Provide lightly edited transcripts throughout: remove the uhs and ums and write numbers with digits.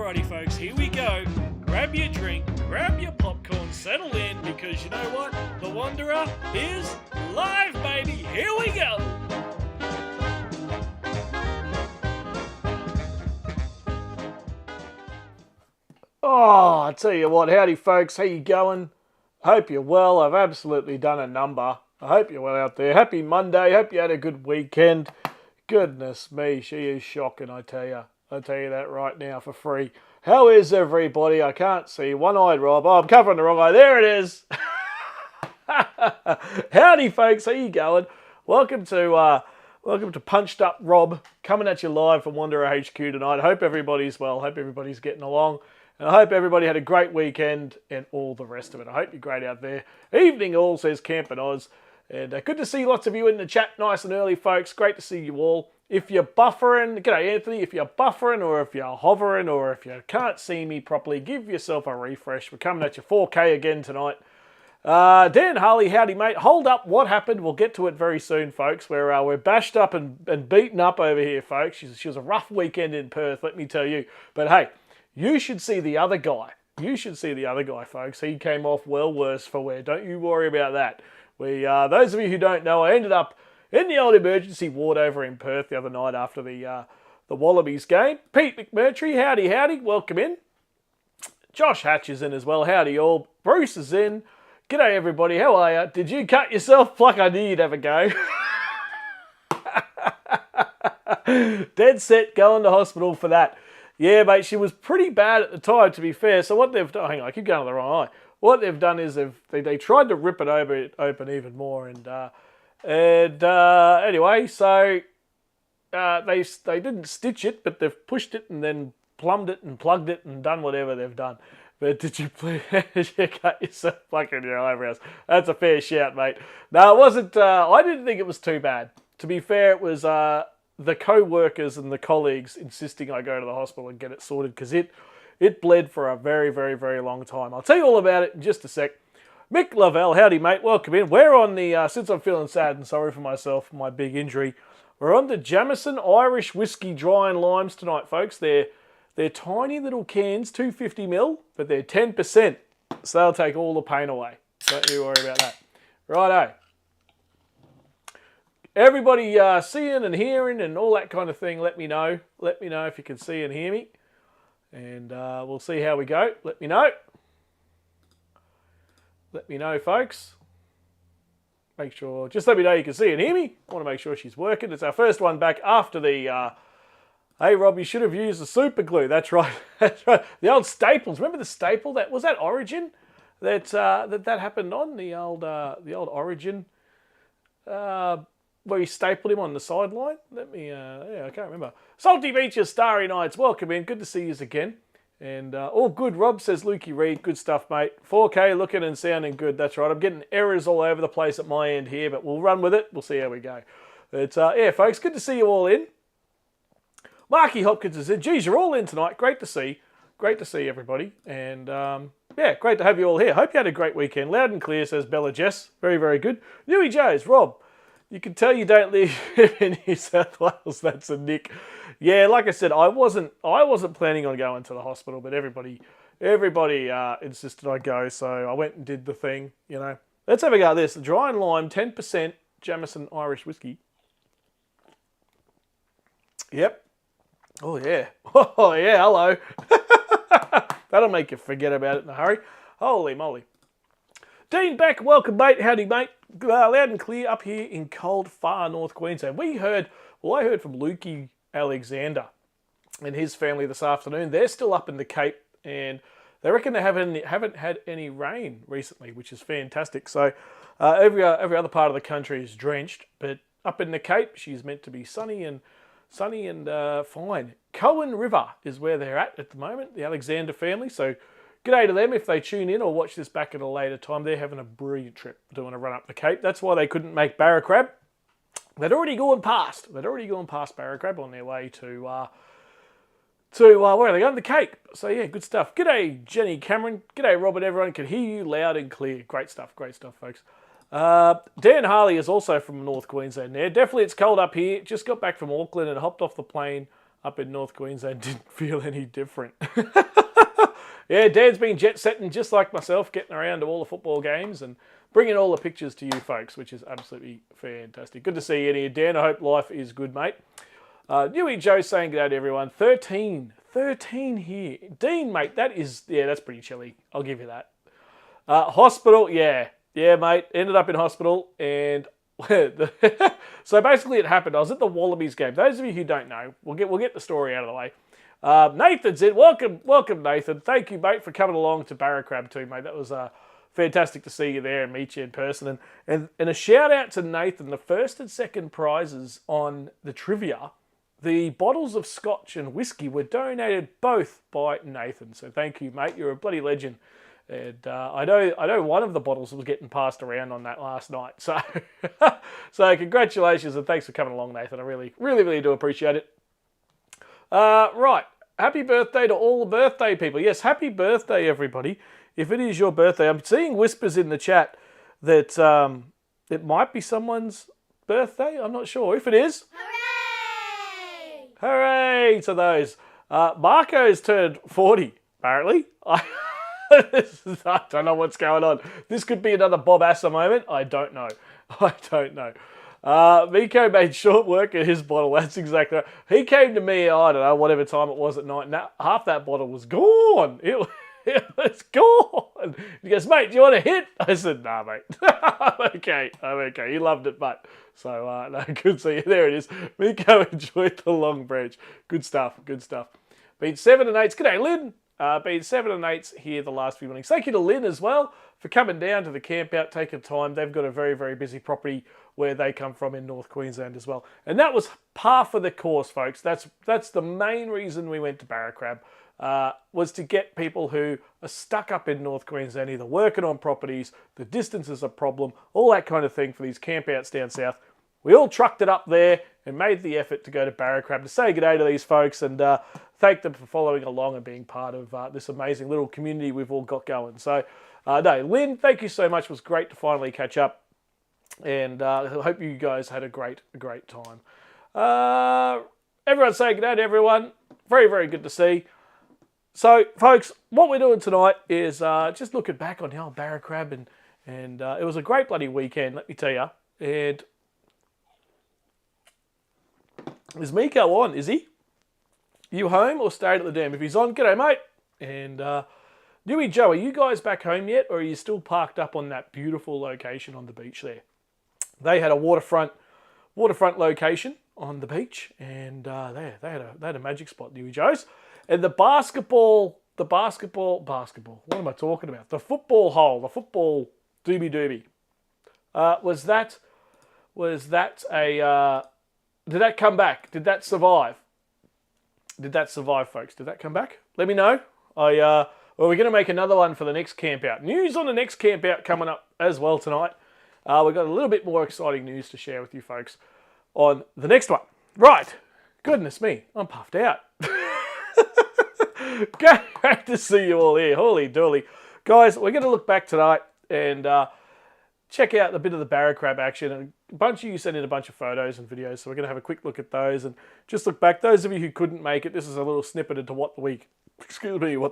Alrighty folks, here we go. Grab your drink, grab your popcorn, settle in, because you know what? The Wanderer is live, baby! Here we go! Oh, I tell you what, howdy folks, how you going? Hope you're well. I've absolutely done a number. I hope you're well out there. Happy Monday, hope you had a good weekend. Goodness me, she is shocking, I tell you. I'll tell you that right now for free. How is everybody? I can't see. One-eyed Rob. Oh, I'm covering the wrong eye. There it is. Howdy, folks. How you going? Welcome to Punched Up Rob, coming at you live from Wanderer HQ tonight. Hope everybody's well. Hope everybody's getting along. And I hope everybody had a great weekend and all the rest of it. I hope you're great out there. Evening all, says Camp and Oz. And good to see lots of you in the chat nice and early, folks. Great to see you all. If you're buffering, g'day Anthony, if you're buffering or if you're hovering or if you can't see me properly, give yourself a refresh. We're coming at you 4K again tonight. Dan Harley, howdy mate. Hold up, what happened? We'll get to it very soon, folks. We're bashed up and beaten up over here, folks. She was a rough weekend in Perth, let me tell you. But hey, you should see the other guy. You should see the other guy, folks. He came off well worse for wear. Don't you worry about that. Those of you who don't know, I ended up in the old emergency ward over in Perth the other night after the Wallabies game. Pete McMurtry, howdy, welcome in. Josh Hatch is in as well, howdy all. Bruce is in. G'day everybody, how are you? Did you cut yourself? Pluck, I knew you'd have a go. Dead set, going to hospital for that. Yeah, mate, she was pretty bad at the time, to be fair. So what they've done, hang on, I keep going to the wrong eye. What they've done is they tried to rip it open even more, and anyway, so they didn't stitch it, but they've pushed it and then plumbed it and plugged it and done whatever they've done. But did you please cut yourself plucking your eyebrows? That's a fair shout, mate. No, it wasn't. I didn't think it was too bad. To be fair, it was the co-workers and the colleagues insisting I go to the hospital and get it sorted because it bled for a very, very, very long time. I'll tell you all about it in just a sec. Mick Lavelle, howdy mate, welcome in. We're on the, since I'm feeling sad and sorry for myself for my big injury, we're on the Jameson Irish Whiskey Dry and Limes tonight, folks. They're tiny little cans, 250ml, but they're 10%, so they'll take all the pain away. Don't you worry about that. Righto. Everybody seeing and hearing and all that kind of thing, let me know. Let me know if you can see and hear me. And we'll see how we go. Let me know. Let me know, folks. Make sure, just let me know you can see and hear me. I want to make sure she's working. It's our first one back after the, hey Rob, you should have used the super glue. That's right. That's right. The old staples. Remember the staple? Was that Origin? That happened on the old Origin, where you stapled him on the sideline. I can't remember. Salty Beaches, Starry Nights, welcome in. Good to see you again. And all good, Rob, says Lukey Reed. Good stuff, mate. 4K looking and sounding good. That's right. I'm getting errors all over the place at my end here, but we'll run with it. We'll see how we go. But yeah, folks, good to see you all in. Marky Hopkins is in. Geez, you're all in tonight. Great to see. Great to see everybody. And yeah, great to have you all here. Hope you had a great weekend. Loud and clear, says Bella Jess. Very, very good. Newy Joes, Rob. You can tell you don't live in New South Wales. That's a nick. Yeah, like I said, I wasn't planning on going to the hospital, but everybody insisted I go, so I went and did the thing. You know, let's have a go at this. The Dry and Lime, 10% Jameson Irish whiskey. Yep. Oh yeah. Oh yeah. Hello. That'll make you forget about it in a hurry. Holy moly. Dean Beck, welcome mate. Howdy mate. Loud and clear up here in cold, far north Queensland. I heard from Lukey Alexander and his family this afternoon. They're still up in the Cape and they reckon they haven't had any rain recently, which is fantastic. So every other part of the country is drenched, but up in the Cape, she's meant to be sunny and fine. Cohen River is where they're at the moment, the Alexander family. So g'day to them if they tune in or watch this back at a later time. They're having a brilliant trip doing a run up the Cape. That's why they couldn't make Barracrab. They'd already gone past Barracrab on their way to where are they going? The Cape. So yeah, good stuff. G'day Jenny Cameron. G'day Robert. Everyone can hear you loud and clear. Great stuff, folks. Dan Harley is also from North Queensland there. Definitely it's cold up here. Just got back from Auckland and hopped off the plane up in North Queensland didn't feel any different. Yeah, Dan's been jet setting just like myself, getting around to all the football games and bringing all the pictures to you folks, which is absolutely fantastic. Good to see you in here, Dan. I hope life is good, mate. Newy Joe saying good day to everyone. 13 here. Dean, mate, that's pretty chilly. I'll give you that. Hospital, yeah, mate. Ended up in hospital, and so basically it happened. I was at the Wallabies game. Those of you who don't know, we'll get the story out of the way. Nathan's in. Welcome, Nathan. Thank you, mate, for coming along to Barracrab too, mate. That was fantastic to see you there and meet you in person. And a shout out to Nathan. The first and second prizes on the trivia, the bottles of scotch and whiskey, were donated both by Nathan. So thank you, mate. You're a bloody legend. And I know one of the bottles was getting passed around on that last night. So, so congratulations and thanks for coming along, Nathan. I really, really, really do appreciate it. Right. Happy birthday to all the birthday people. Yes, happy birthday, everybody. If it is your birthday, I'm seeing whispers in the chat that it might be someone's birthday. I'm not sure. If it is, hooray! Hooray to those. Marco's turned 40, apparently. I don't know what's going on. This could be another Bob Asser moment. I don't know. Miko made short work of his bottle. That's exactly right. He came to me, I don't know, whatever time it was at night, and half that bottle was gone. It was gone. He goes, mate, do you want a hit? I said, nah, mate. I'm okay. He loved it, but. So, no, good to see you. There it is. Miko enjoyed the long branch. Good stuff. Been 7 and 8. G'day, Lynn. Been 7 and 8s here the last few mornings. Thank you to Lynn as well for coming down to the camp out, taking time. They've got a very, very busy property where they come from in North Queensland as well. And that was par for the course, folks. That's the main reason we went to Barracrab, was to get people who are stuck up in North Queensland, either working on properties, the distance is a problem, all that kind of thing for these campouts down south. We all trucked it up there and made the effort to go to Barracrab to say good day to these folks and thank them for following along and being part of this amazing little community we've all got going. So, no, Lynn, thank you so much. It was great to finally catch up. And I hope you guys had a great time. Everyone say good day to everyone. Very, very good to see. So, folks, what we're doing tonight is just looking back on the old Barracrab, and it was a great bloody weekend, let me tell you. And is Miko on, is he? You home or stayed at the dam? If he's on, g'day, mate. And Newy Joe, are you guys back home yet, or are you still parked up on that beautiful location on the beach there? They had a waterfront location on the beach, and they had a magic spot, Newy Joe's. And the basketball. What am I talking about? The football hole, the football doobie. Was that a? Did that come back? Did that survive? Folks? Did that come back? Let me know. Well, we're going to make another one for the next camp out. News on the next camp out coming up as well tonight. We've got a little bit more exciting news to share with you folks on the next one. Right. Goodness me. I'm puffed out. Great to see you all here. Holy dooly. Guys, we're going to look back tonight and check out a bit of the Barracrab action. And a bunch of you sent in a bunch of photos and videos, so we're going to have a quick look at those and just look back. Those of you who couldn't make it, this is a little snippet into what the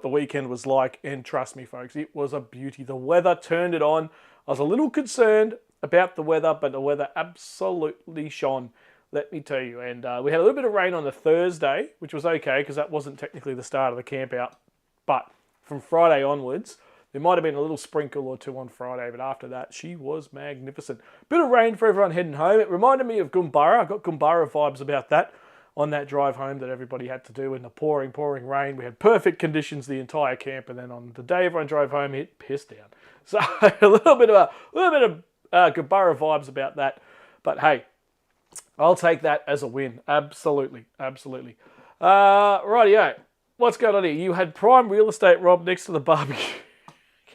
weekend was like. And trust me, folks, it was a beauty. The weather turned it on. I was a little concerned about the weather, but the weather absolutely shone, let me tell you. And we had a little bit of rain on the Thursday, which was okay because that wasn't technically the start of the camp out. But from Friday onwards, there might have been a little sprinkle or two on Friday, but after that, she was magnificent. Bit of rain for everyone heading home. It reminded me of Goombara. I got Goombara vibes about that on that drive home that everybody had to do in the pouring rain. We had perfect conditions the entire camp, and then on the day everyone drove home, it pissed down. So a little bit of Goombara vibes about that. But hey, I'll take that as a win. Absolutely. Rightio. What's going on here? You had prime real estate, Rob, next to the barbecue.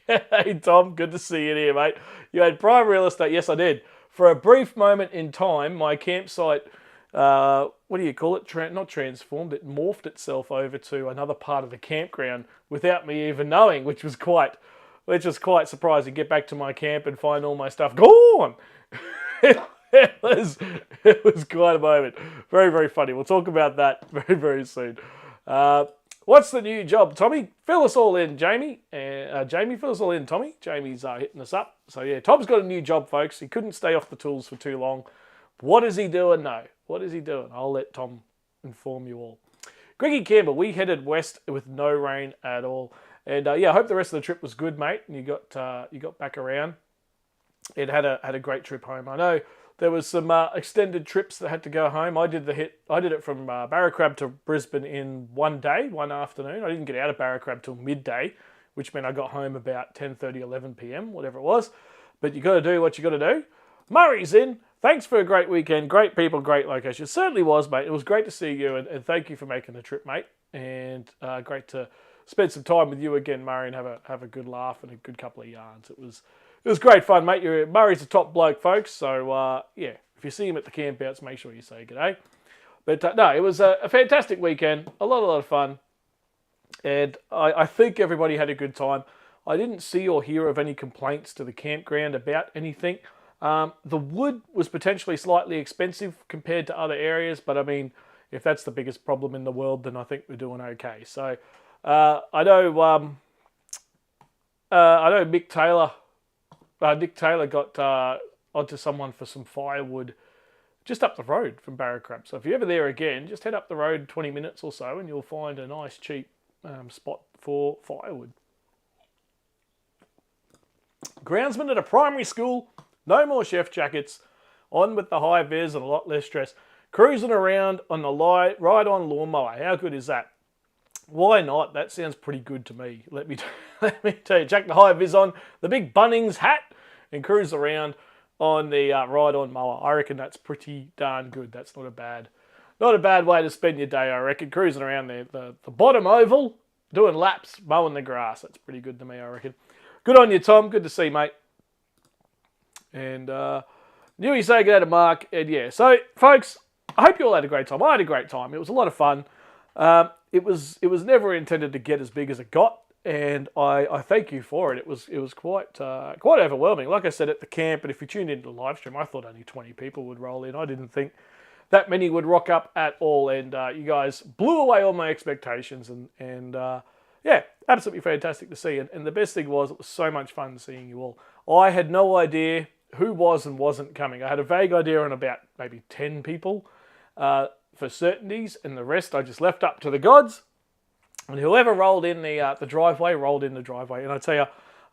Hey, Tom, good to see you here, mate. You had prime real estate. Yes, I did. For a brief moment in time, my campsite, what do you call it? Not transformed. It morphed itself over to another part of the campground without me even knowing, which was quite surprising. Get back to my camp and find all my stuff gone. it was quite a moment. Very, very funny. We'll talk about that very, very soon. What's the new job, Tommy? Fill us all in, Jamie. Jamie, fill us all in, Tommy. Jamie's hitting us up. So yeah, Tom's got a new job, folks. He couldn't stay off the tools for too long. What is he doing? No. What is he doing? I'll let Tom inform you all. Greggy Campbell, we headed west with no rain at all. And yeah, I hope the rest of the trip was good, mate. And you got back around. It had a great trip home. I know there was some extended trips that had to go home. I did it from Barracrab to Brisbane in one day, one afternoon. I didn't get out of Barracrab till midday, which meant I got home about 10:30, 11 p.m, whatever it was. But you got to do what you got to do. Murray's in. Thanks for a great weekend. Great people, great location. It certainly was, mate. It was great to see you, and thank you for making the trip, mate. And great to spend some time with you again, Murray, and have a good laugh and a good couple of yarns. It was great fun, mate. Murray's a top bloke, folks. So, yeah, if you see him at the campouts, make sure you say g'day. But, no, it was a fantastic weekend. A lot of fun. And I think everybody had a good time. I didn't see or hear of any complaints to the campground about anything. The wood was potentially slightly expensive compared to other areas. But, I mean, if that's the biggest problem in the world, then I think we're doing okay. So, I know Nick Taylor got onto someone for some firewood just up the road from Barracrab. So if you're ever there again, just head up the road 20 minutes or so and you'll find a nice cheap spot for firewood. Groundsman at a primary school, no more chef jackets, on with the high vis and a lot less stress. Cruising around on the ride-on lawnmower. How good is that? Why not? That sounds pretty good to me. Let me tell you. Jack the high vis on, the big Bunnings hat, and cruise around on the ride-on mower. I reckon that's pretty darn good. That's not a bad way to spend your day, I reckon. Cruising around the bottom oval, doing laps, mowing the grass. That's pretty good to me, I reckon. Good on you, Tom. Good to see, mate. And knew you say good to Mark. And yeah, so folks, I hope you all had a great time. I had a great time. It was a lot of fun. It was never intended to get as big as it got, and I thank you for it. It was quite overwhelming. Like I said at the camp, and if you tuned into the live stream, I thought only 20 people would roll in. I didn't think that many would rock up at all, and you guys blew away all my expectations, and yeah, absolutely fantastic to see. And the best thing was, it was so much fun seeing you all. I had no idea who was and wasn't coming. I had a vague idea on about maybe 10 people. For certainties, and the rest I just left up to the gods. And whoever rolled in the driveway, rolled in the driveway. And I tell you,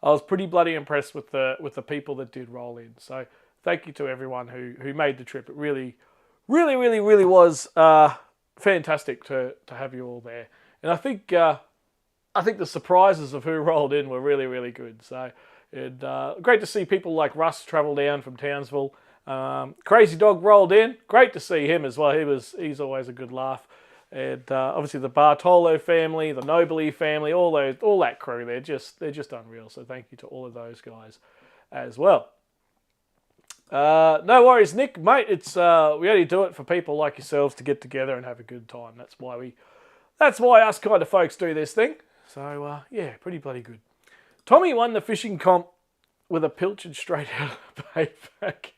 I was pretty bloody impressed with the people that did roll in. So thank you to everyone who made the trip. It really was fantastic to have you all there. And I think the surprises of who rolled in were really good. So great to see people like Russ travel down from Townsville. Crazy Dog rolled in. Great to see him as well. He's always a good laugh. And obviously the Bartolo family, the Nobly family, all that crew, they're just unreal. So thank you to all of those guys as well. No worries, Nick, mate. It's we only do it for people like yourselves to get together and have a good time. That's why us kind of folks do this thing. So yeah, pretty bloody good. Tommy won the fishing comp with a pilchard straight out of the bait packet.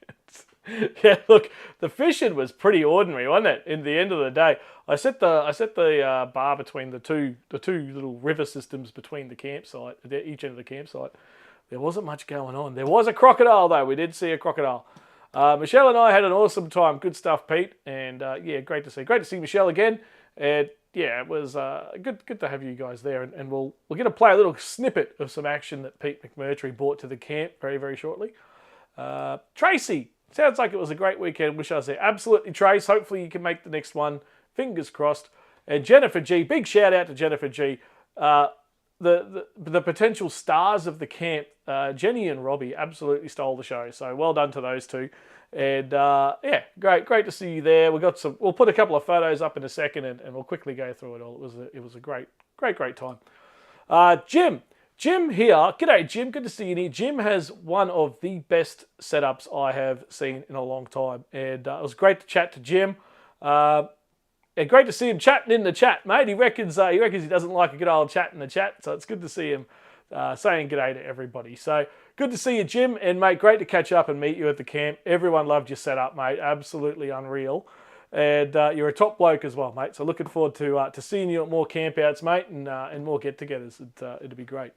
Yeah, look, the fishing was pretty ordinary, wasn't it? In the end of the day, I set the bar between the two little river systems between the campsite, each end of the campsite. There wasn't much going on. There was a crocodile though. We did see a crocodile. Michelle and I had an awesome time. Good stuff, Pete. And yeah, great to see Michelle again. And yeah, it was good to have you guys there. And we're going to play a little snippet of some action that Pete McMurtry brought to the camp very shortly. Tracy. Sounds like it was a great weekend. Wish I was there. Absolutely, Trace. Hopefully you can make the next one. Fingers crossed. And Jennifer G. Big shout out to Jennifer G. The potential stars of the camp, Jenny and Robbie, absolutely stole the show. So well done to those two. And yeah, great to see you there. We'll put a couple of photos up in a second, and we'll quickly go through it all. It was a great time. Jim here. G'day, Jim. Good to see you here. Jim has one of the best setups I have seen in a long time. And it was great to chat to Jim. And great to see him chatting in the chat, mate. He reckons he doesn't like a good old chat in the chat. So it's good to see him saying g'day to everybody. So Good to see you, Jim. And, mate, great to catch up and meet you at the camp. Everyone loved your setup, mate. Absolutely unreal. And you're a top bloke as well, mate. So looking forward to seeing you at more campouts, mate, and more get-togethers. It'd be great.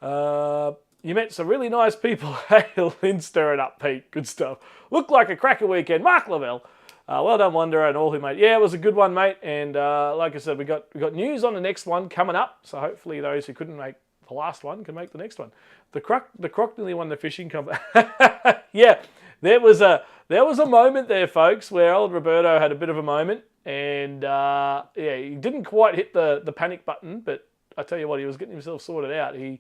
You met some really nice people. Hey, Lynn, stir it up, Pete. Good stuff. Looked like a cracker weekend. Mark Lavelle. Well done, Wanderer, and all who made. Yeah, it was a good one, mate. And like I said, we got news on the next one coming up. So hopefully those who couldn't make the last one can make the next one. The croc nearly won the fishing competition. Yeah, there was a moment there, folks, where old Roberto had a bit of a moment, and yeah, he didn't quite hit the panic button, but I tell you what, he was getting himself sorted out. I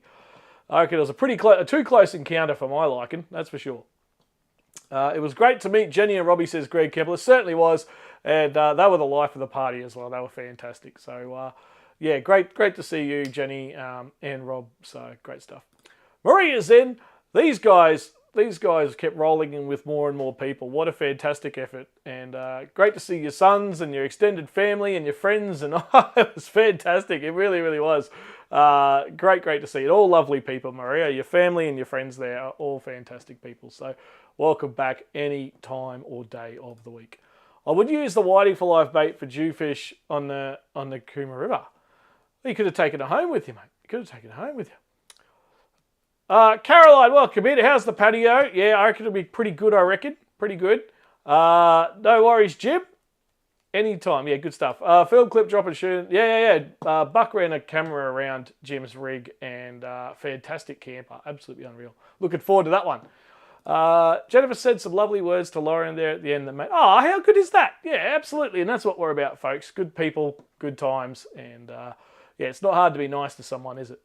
reckon it was a too close encounter for my liking, that's for sure. It was great to meet Jenny and Robbie, says Greg Kepler. It certainly was, and they were the life of the party as well. They were fantastic. So yeah, great to see you, Jenny and Rob. So great stuff. Maria's in. These guys kept rolling in with more and more people. What a fantastic effort. And great to see your sons and your extended family and your friends. And it was fantastic. It really, really was. Great to see it. All lovely people, Maria. Your family and your friends there are all fantastic people. So welcome back any time or day of the week. I would use the whiting for live bait for jewfish on the Cooma River. You could have taken it home with you, mate. You could have taken it home with you. Caroline, welcome in. How's the patio? Yeah, I reckon it'll be pretty good, I reckon. Pretty good. No worries, Jim. Anytime. Yeah, good stuff. Film clip, drop and shoot. Yeah. Buck ran a camera around Jim's rig and fantastic camper. Absolutely unreal. Looking forward to that one. Jennifer said some lovely words to Lauren there at the end. That oh, how good is that? Yeah, absolutely. And that's what we're about, folks. Good people, good times. And yeah, it's not hard to be nice to someone, is it?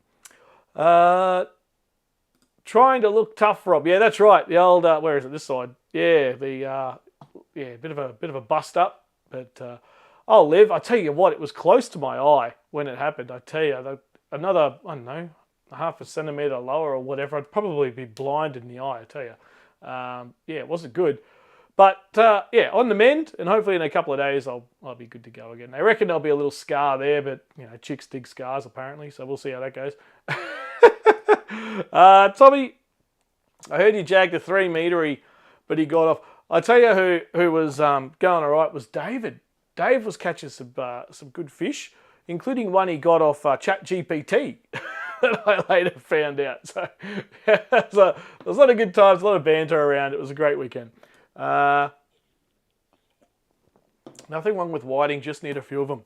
Trying to look tough, Rob. Yeah, that's right. The old where is it? This side. Yeah, bit of a bust up, but I'll live. I tell you what, it was close to my eye when it happened. I tell you, another I don't know, half a centimetre lower or whatever, I'd probably be blind in the eye. I tell you, yeah, it wasn't good. But yeah, on the mend, and hopefully in a couple of days I'll be good to go again. They reckon there'll be a little scar there, but you know, chicks dig scars apparently, so we'll see how that goes. Tommy, I heard you jagged a 3 metre, but he got off. I tell you who was going all right was David. Dave was catching some good fish, including one he got off ChatGPT that I later found out. So yeah, there was a lot of good times, a lot of banter around. It was a great weekend. Nothing wrong with whiting, just need a few of them.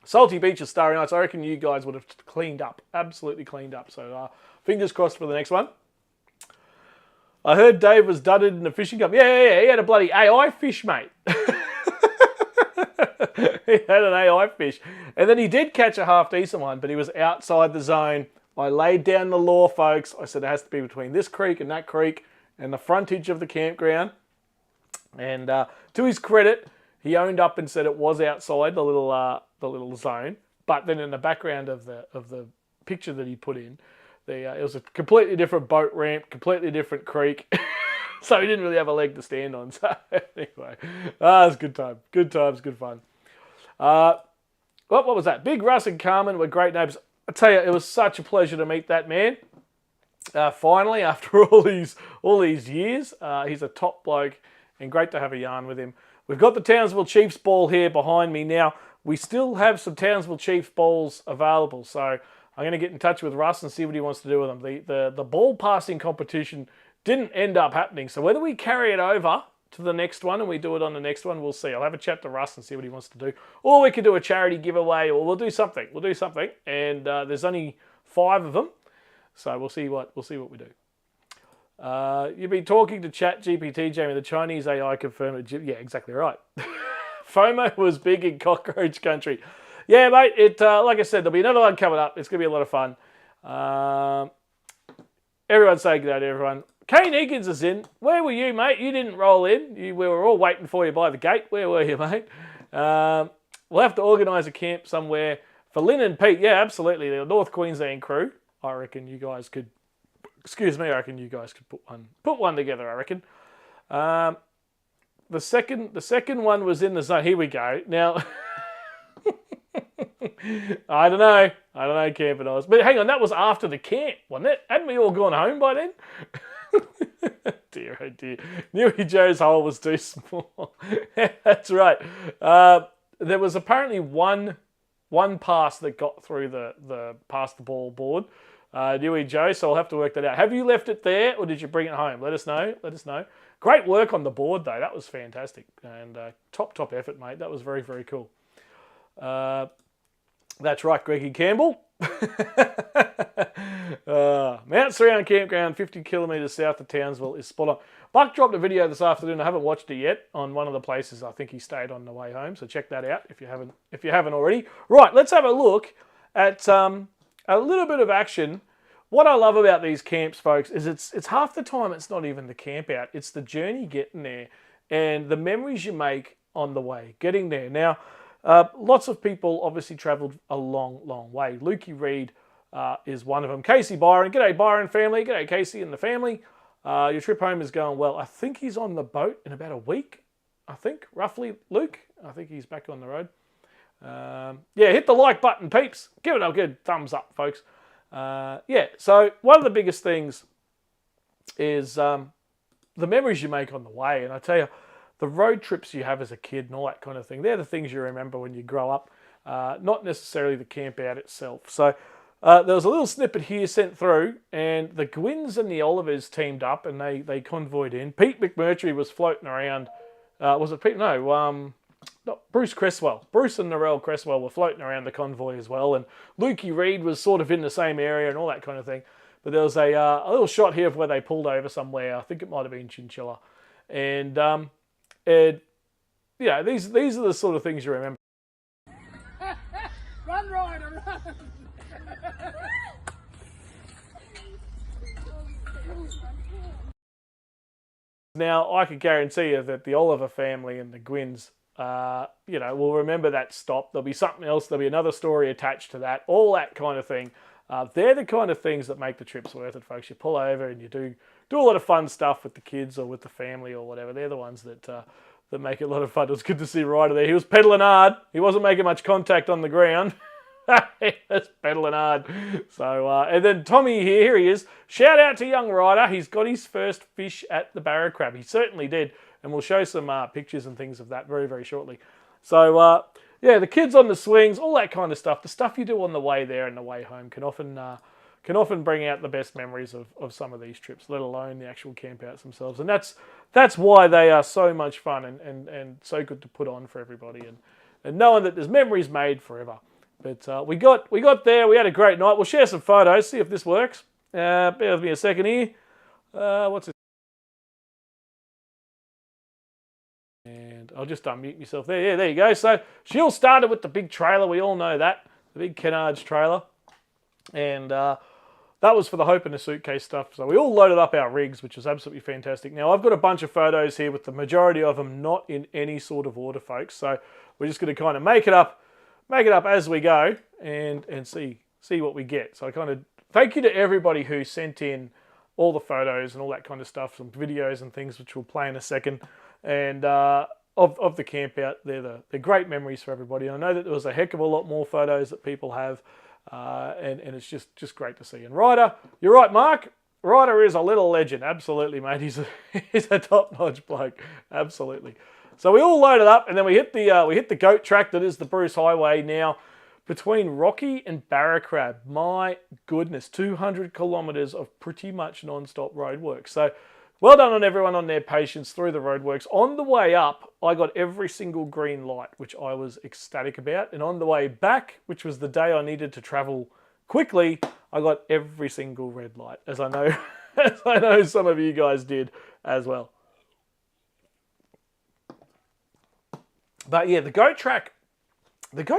Salty Beach and Starry Nights, I reckon you guys would have cleaned up, absolutely cleaned up. So fingers crossed for the next one. I heard Dave was dudded in the fishing cup. Yeah, he had a bloody AI fish, mate. He had an AI fish. And then he did catch a half-decent one, but he was outside the zone. I laid down the law, folks. I said it has to be between this creek and that creek and the frontage of the campground. And to his credit, he owned up and said it was outside the little zone. But then in the background of the picture that he put in, it was a completely different boat ramp, completely different creek. So he didn't really have a leg to stand on. So anyway, it was a good time. Good times, good fun. What was that? Big Russ and Carmen were great neighbours. I tell you, it was such a pleasure to meet that man. Finally, after all these years, he's a top bloke and great to have a yarn with him. We've got the Townsville Chiefs ball here behind me now. We still have some Townsville Chiefs balls available, so I'm going to get in touch with Russ and see what he wants to do with them. The ball passing competition didn't end up happening, so whether we carry it over to the next one and we do it on the next one, we'll see. I'll have a chat to Russ and see what he wants to do. Or we could do a charity giveaway, or we'll do something. And there's only 5 of them, so we'll see what we do. You've been talking to ChatGPT, Jamie. The Chinese AI confirmed it. Yeah, exactly right. FOMO was big in cockroach country. Yeah, mate. Like I said, there'll be another one coming up. It's going to be a lot of fun. Everyone say good day to everyone. Kane Egan's is in. Where were you, mate? You didn't roll in. We were all waiting for you by the gate. Where were you, mate? We'll have to organise a camp somewhere for Lynn and Pete. Yeah, absolutely. The North Queensland crew. I reckon you guys could. Excuse me. I reckon you guys could put one together. I reckon. The second one was in the zone. Here we go. Now, I don't know. I don't know, camping I was. But hang on, that was after the camp, wasn't it? Hadn't we all gone home by then? Dear, oh dear. Newy Joe's hole was too small. That's right. There was apparently one pass that got through the pass the ball board. Newy Joe, so I'll have to work that out. Have you left it there or did you bring it home? Let us know. Let us know. Great work on the board, though. That was fantastic. And top effort, mate. That was very, very cool. That's right, Greggy Campbell. Mount Surround Campground, 50 kilometres south of Townsville, is spot on. Buck dropped a video this afternoon. I haven't watched it yet on one of the places I think he stayed on the way home. So check that out if you haven't already. Right, let's have a look at a little bit of action. What I love about these camps, folks, is it's half the time it's not even the camp out. It's the journey getting there and the memories you make on the way getting there. Now, lots of people obviously travelled a long, long way. Lukey Reed is one of them. Casey Byron. G'day, Byron family. G'day, Casey and the family. Your trip home is going well. I think he's on the boat in about a week. I think, roughly, Luke. I think he's back on the road. Yeah, hit the like button, peeps. Give it a good thumbs up, folks. Yeah, so one of the biggest things is the memories you make on the way. And I tell you, the road trips you have as a kid and all that kind of thing, they're the things you remember when you grow up, not necessarily the camp out itself. So there was a little snippet here sent through, and the Gwynns and the Olivers teamed up and they convoyed in. Pete McMurtry was floating around. Was it Pete? No, Bruce Cresswell. Bruce and Narelle Cresswell were floating around the convoy as well, and Lukey Reed was sort of in the same area and all that kind of thing. But there was a little shot here of where they pulled over somewhere. I think it might have been Chinchilla. And yeah, these are the sort of things you remember. Run, Ryder, run! Now, I can guarantee you that the Oliver family and the Gwynns, will remember that stop. There'll be something else. There'll be another story attached to that. All that kind of thing. They're the kind of things that make the trips worth it, folks. You pull over and you do a lot of fun stuff with the kids or with the family or whatever. They're the ones that make it a lot of fun. It was good to see Ryder there. He was pedaling hard. He wasn't making much contact on the ground. He was pedaling hard. So, and then Tommy here he is. Shout out to young Ryder. He's got his first fish at the Barracrab. He certainly did. And we'll show some pictures and things of that very, very shortly. So, yeah, the kids on the swings, all that kind of stuff. The stuff you do on the way there and the way home can often bring out the best memories of some of these trips, let alone the actual campouts themselves. And that's why they are so much fun and so good to put on for everybody. And knowing that there's memories made forever. But we got there. We had a great night. We'll share some photos, see if this works. Bear with me a second here. What's it? And I'll just unmute myself there. Yeah, there you go. So Sheil started with the big trailer. We all know that. The big Kennards trailer. And that was for the Hope in a Suitcase stuff. So we all loaded up our rigs, which is absolutely fantastic. Now, I've got a bunch of photos here with the majority of them not in any sort of order, folks. So we're just going to kind of make it up as we go and see what we get. So I kind of thank you to everybody who sent in all the photos and all that kind of stuff, some videos and things, which we'll play in a second. And of the camp out, they're great memories for everybody. And I know that there was a heck of a lot more photos that people have, and it's just great to see. And Ryder, you're right, Mark. Ryder is a little legend, absolutely, mate. He's a top-notch bloke, absolutely. So we all loaded up, and then we hit the goat track that is the Bruce Highway now between Rocky and Barracrab. My goodness, 200 kilometres of pretty much non-stop roadwork. So well done on everyone on their patience through the roadworks. On the way up, I got every single green light, which I was ecstatic about. And on the way back, which was the day I needed to travel quickly, I got every single red light, as I know some of you guys did as well. But yeah, the goat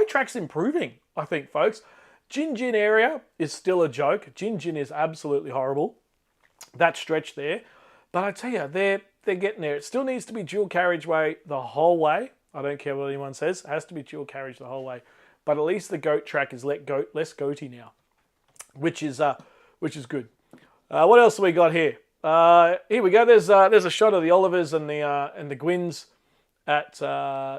track's improving, I think, folks. Gin Gin area is still a joke. Gin Gin is absolutely horrible. That stretch there. But I tell you, they're getting there. It still needs to be dual carriageway the whole way. I don't care what anyone says. It has to be dual carriage the whole way. But at least the goat track is less goaty now, which is good. What else have we got here? Here we go. There's a shot of the Olivers and the Gwynns at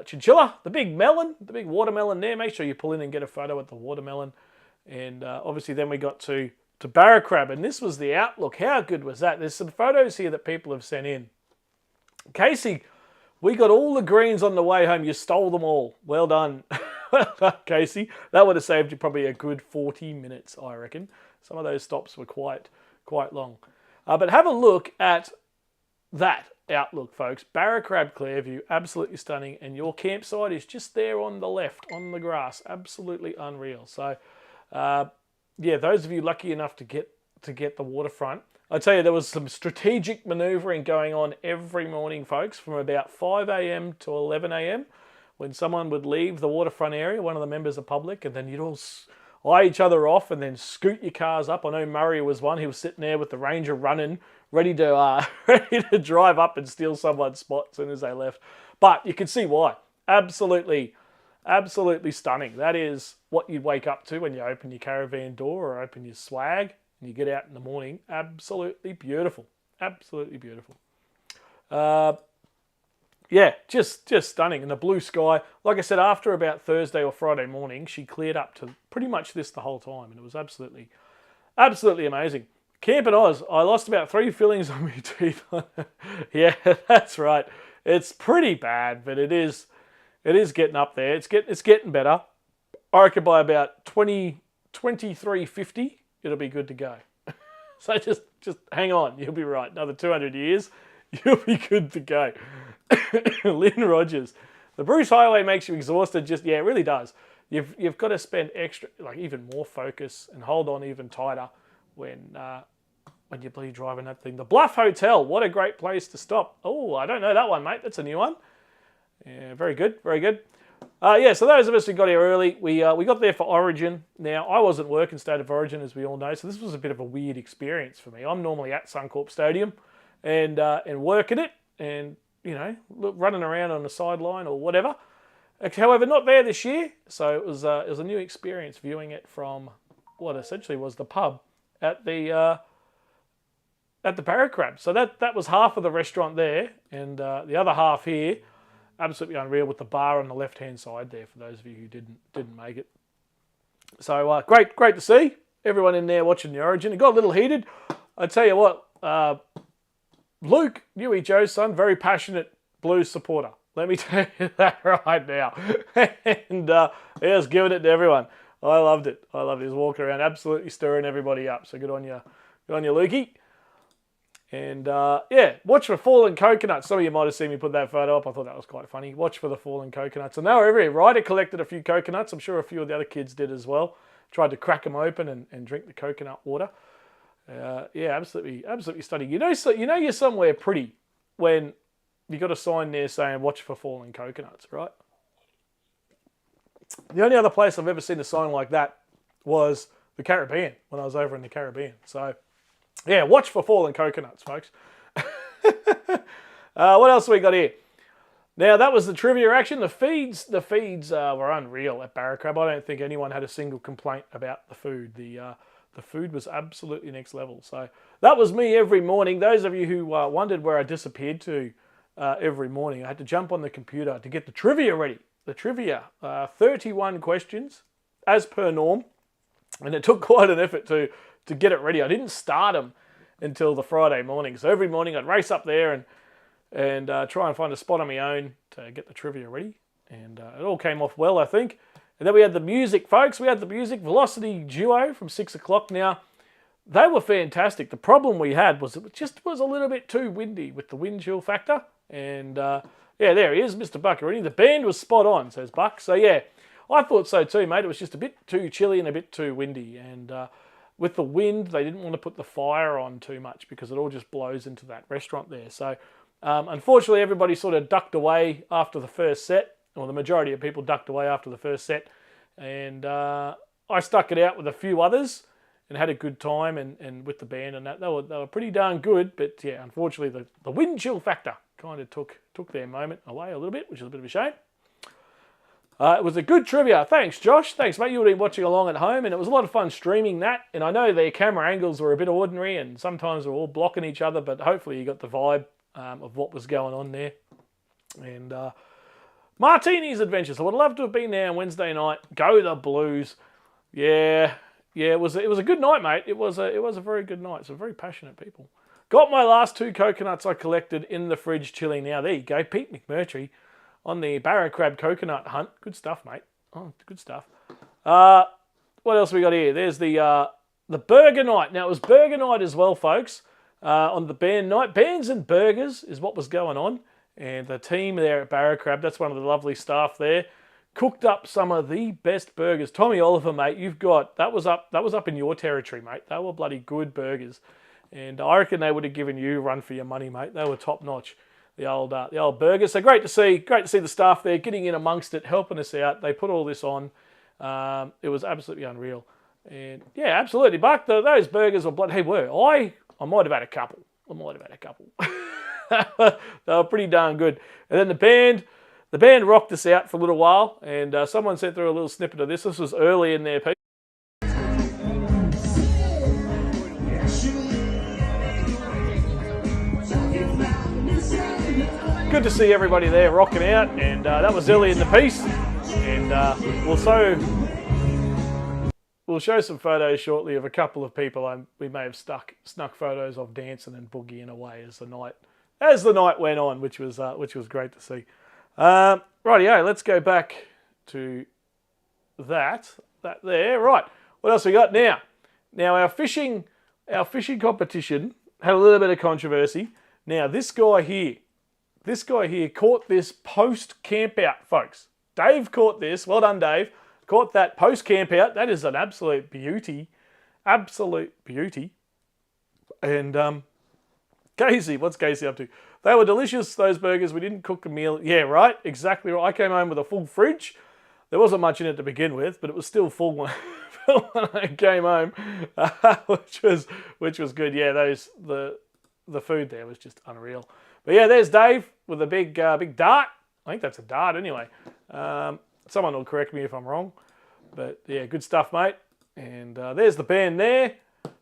Chinchilla. The big melon, the big watermelon there. Make sure you pull in and get a photo with the watermelon. And obviously then we got to Barracrab, and this was the outlook. How good was that? There's some photos here that people have sent in. Casey, we got all the greens on the way home. You stole them all. Well done. Well done, Casey. That would have saved you probably a good 40 minutes, I reckon. Some of those stops were quite long. But have a look at that outlook, folks. Barracrab Clearview, absolutely stunning. And your campsite is just there on the left, on the grass. Absolutely unreal. So, yeah, those of you lucky enough to get the waterfront, I tell you, there was some strategic manoeuvring going on every morning, folks, from about 5 a.m. to 11 a.m. when someone would leave the waterfront area, one of the members of public, and then you'd all eye each other off and then scoot your cars up. I know Murray was one. He was sitting there with the Ranger running, ready to drive up and steal someone's spot as soon as they left. But you can see why. Absolutely stunning. That is what you'd wake up to when you open your caravan door or open your swag and you get out in the morning. Absolutely beautiful. Absolutely beautiful. Yeah, just stunning. And the blue sky, like I said, after about Thursday or Friday morning, she cleared up to pretty much this the whole time. And it was absolutely amazing. Camp in Oz, I lost about 3 fillings on my teeth. Yeah, that's right. It's pretty bad, but it is getting up there. It's getting better. I reckon by about 2350, it'll be good to go. So just hang on. You'll be right. Another 200 years, you'll be good to go. Lynn Rogers. The Bruce Highway makes you exhausted. Yeah, it really does. You've got to spend extra, like even more focus and hold on even tighter when you're bloody driving that thing. The Bluff Hotel. What a great place to stop. Oh, I don't know that one, mate. That's a new one. Yeah, very good, very good. Yeah, so those of us who got here early, we got there for Origin. Now, I wasn't working State of Origin, as we all know, so this was a bit of a weird experience for me. I'm normally at Suncorp Stadium and working it and, you know, running around on the sideline or whatever. However, not there this year, so it was a new experience viewing it from what essentially was the pub at the Barracrab. So that was half of the restaurant there, and the other half here. Absolutely unreal with the bar on the left-hand side there for those of you who didn't make it. So great to see everyone in there watching the Origin. It got a little heated. I tell you what, Luke, Huey Joe's son, very passionate Blues supporter. Let me tell you that right now. And he was giving it to everyone. I loved it. He was walking around absolutely stirring everybody up. So good on you, Lukey. And yeah, watch for fallen coconuts. Some of you might have seen me put that photo up. I thought that was quite funny. Watch for the fallen coconuts. And they were everywhere. Ryder collected a few coconuts. I'm sure a few of the other kids did as well. Tried to crack them open and drink the coconut water. Yeah, absolutely stunning. You know you're somewhere pretty when you got a sign there saying watch for fallen coconuts, right? The only other place I've ever seen a sign like that was the Caribbean, when I was over in the Caribbean. So yeah, watch for fallen coconuts, folks. What else have we got here? Now, that was the trivia action. The feeds were unreal at Barracrab. I don't think anyone had a single complaint about the food. The food was absolutely next level. So that was me every morning. Those of you who wondered where I disappeared to every morning, I had to jump on the computer to get the trivia ready. The trivia, 31 questions, as per norm. And it took quite an effort to get it ready. I didn't start them until the Friday morning. So every morning I'd race up there and try and find a spot on my own to get the trivia ready. And it all came off well, I think. And then we had the music, folks. We had the music, Velocity Duo from 6 o'clock. Now, they were fantastic. The problem we had was it just was a little bit too windy with the wind chill factor. And yeah, there he is, Mr. Buccarini. The band was spot on, says Buck. So yeah, I thought so too, mate. It was just a bit too chilly and a bit too windy. And with the wind, they didn't want to put the fire on too much because it all just blows into that restaurant there. So unfortunately, everybody sort of ducked away after the first set, or the majority of people ducked away after the first set. And I stuck it out with a few others and had a good time and with the band and that. They were pretty darn good, but yeah, unfortunately, the wind chill factor kind of took their moment away a little bit, which is a bit of a shame. It was a good trivia. Thanks, Josh. Thanks, mate. You would have been watching along at home, and it was a lot of fun streaming that. And I know their camera angles were a bit ordinary, and sometimes they're all blocking each other, but hopefully you got the vibe of what was going on there. And Martini's Adventures. I would love to have been there on Wednesday night. Go the Blues. Yeah, yeah, it was a good night, mate. It was a very good night. Some very passionate people. Got my last 2 coconuts I collected in the fridge chilling now. There you go, Pete McMurtry on the Barracrab coconut hunt. Good stuff, mate. Oh, good stuff. What else we got here? There's the burger night. Now, it was burger night as well, folks, on the band night. Bands and burgers is what was going on. And the team there at Barracrab, that's one of the lovely staff there, cooked up some of the best burgers. Tommy Oliver, mate, that was up in your territory, mate. They were bloody good burgers. And I reckon they would have given you a run for your money, mate. They were top notch, the old burgers. So great to see the staff there getting in amongst it, helping us out. They put all this on. It was absolutely unreal. And yeah, absolutely. But those burgers were bloody. I might have had a couple. They were pretty darn good. And then the band rocked us out for a little while. And someone sent through a little snippet of this. This was early in their piece. Good to see everybody there rocking out, and that was early in the piece. And we'll show some photos shortly of a couple of people we may have snuck photos of dancing and boogieing away as the night went on, which was great to see. Rightio, let's go back to that there. Right, what else we got now? Now our fishing competition had a little bit of controversy. Now this guy here caught this post campout, folks. Dave caught this. Well done, Dave. Caught that post campout. That is an absolute beauty. Absolute beauty. And Casey, what's Casey up to? They were delicious, those burgers. We didn't cook a meal. Yeah, right. Exactly right. I came home with a full fridge. There wasn't much in it to begin with, but it was still full when I came home, which was good. Yeah, the food there was just unreal. But yeah, there's Dave with a big dart. I think that's a dart anyway. Someone will correct me if I'm wrong. But yeah, good stuff, mate. And there's the band there.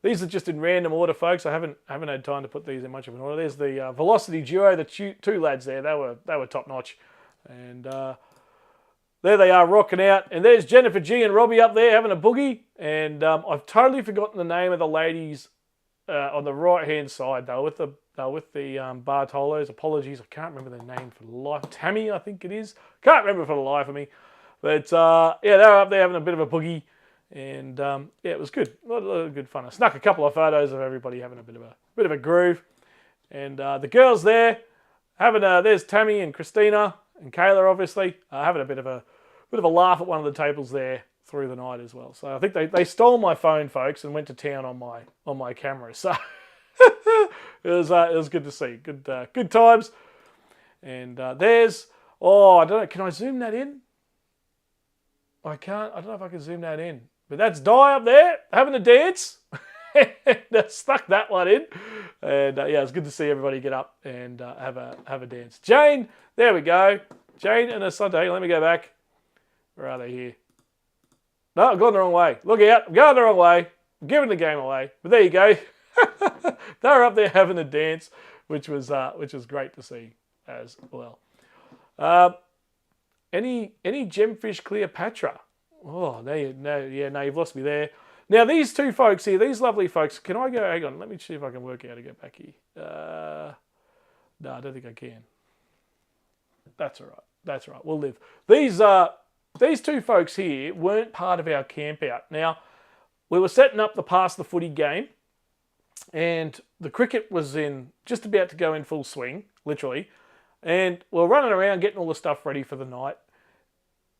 These are just in random order, folks. I haven't had time to put these in much of an order. There's the Velocity Duo, the two lads there. They were top notch. And there they are rocking out. And there's Jennifer G and Robbie up there having a boogie. And I've totally forgotten the name of the ladies on the right-hand side. They were with the Bartolos. Apologies, I can't remember their name for the life. Tammy, I think it is. Can't remember for the life of me. But yeah, they were up there having a bit of a boogie. And yeah, it was good. A lot of good fun. I snuck a couple of photos of everybody having a bit of a groove. And the girls there there's Tammy and Christina and Kayla, obviously, having a bit of a laugh at one of the tables there through the night as well. So I think they stole my phone, folks, and went to town on my camera. So it was good to see. Good times. And there's I don't know. Can I zoom that in? I can't. I don't know if I can zoom that in. But that's Di up there having a dance. Stuck that one in. And yeah, it's good to see everybody get up and have a dance. Jane, there we go. Jane and her Sunday. Let me go back. Where are they here? No, I've gone the wrong way. Look out. I'm going the wrong way. I'm giving the game away. But there you go. They were up there having a dance, which was great to see as well. Any Gemfish Cleopatra? Oh, you've lost me there. Now, these two folks here, these lovely folks, can I go, hang on, let me see if I can work out how to get back here. No, I don't think I can. That's all right, we'll live. These two folks here weren't part of our camp out. Now, we were setting up the Pass the Footy game, and the cricket was just about to go in full swing, literally, and we're running around getting all the stuff ready for the night.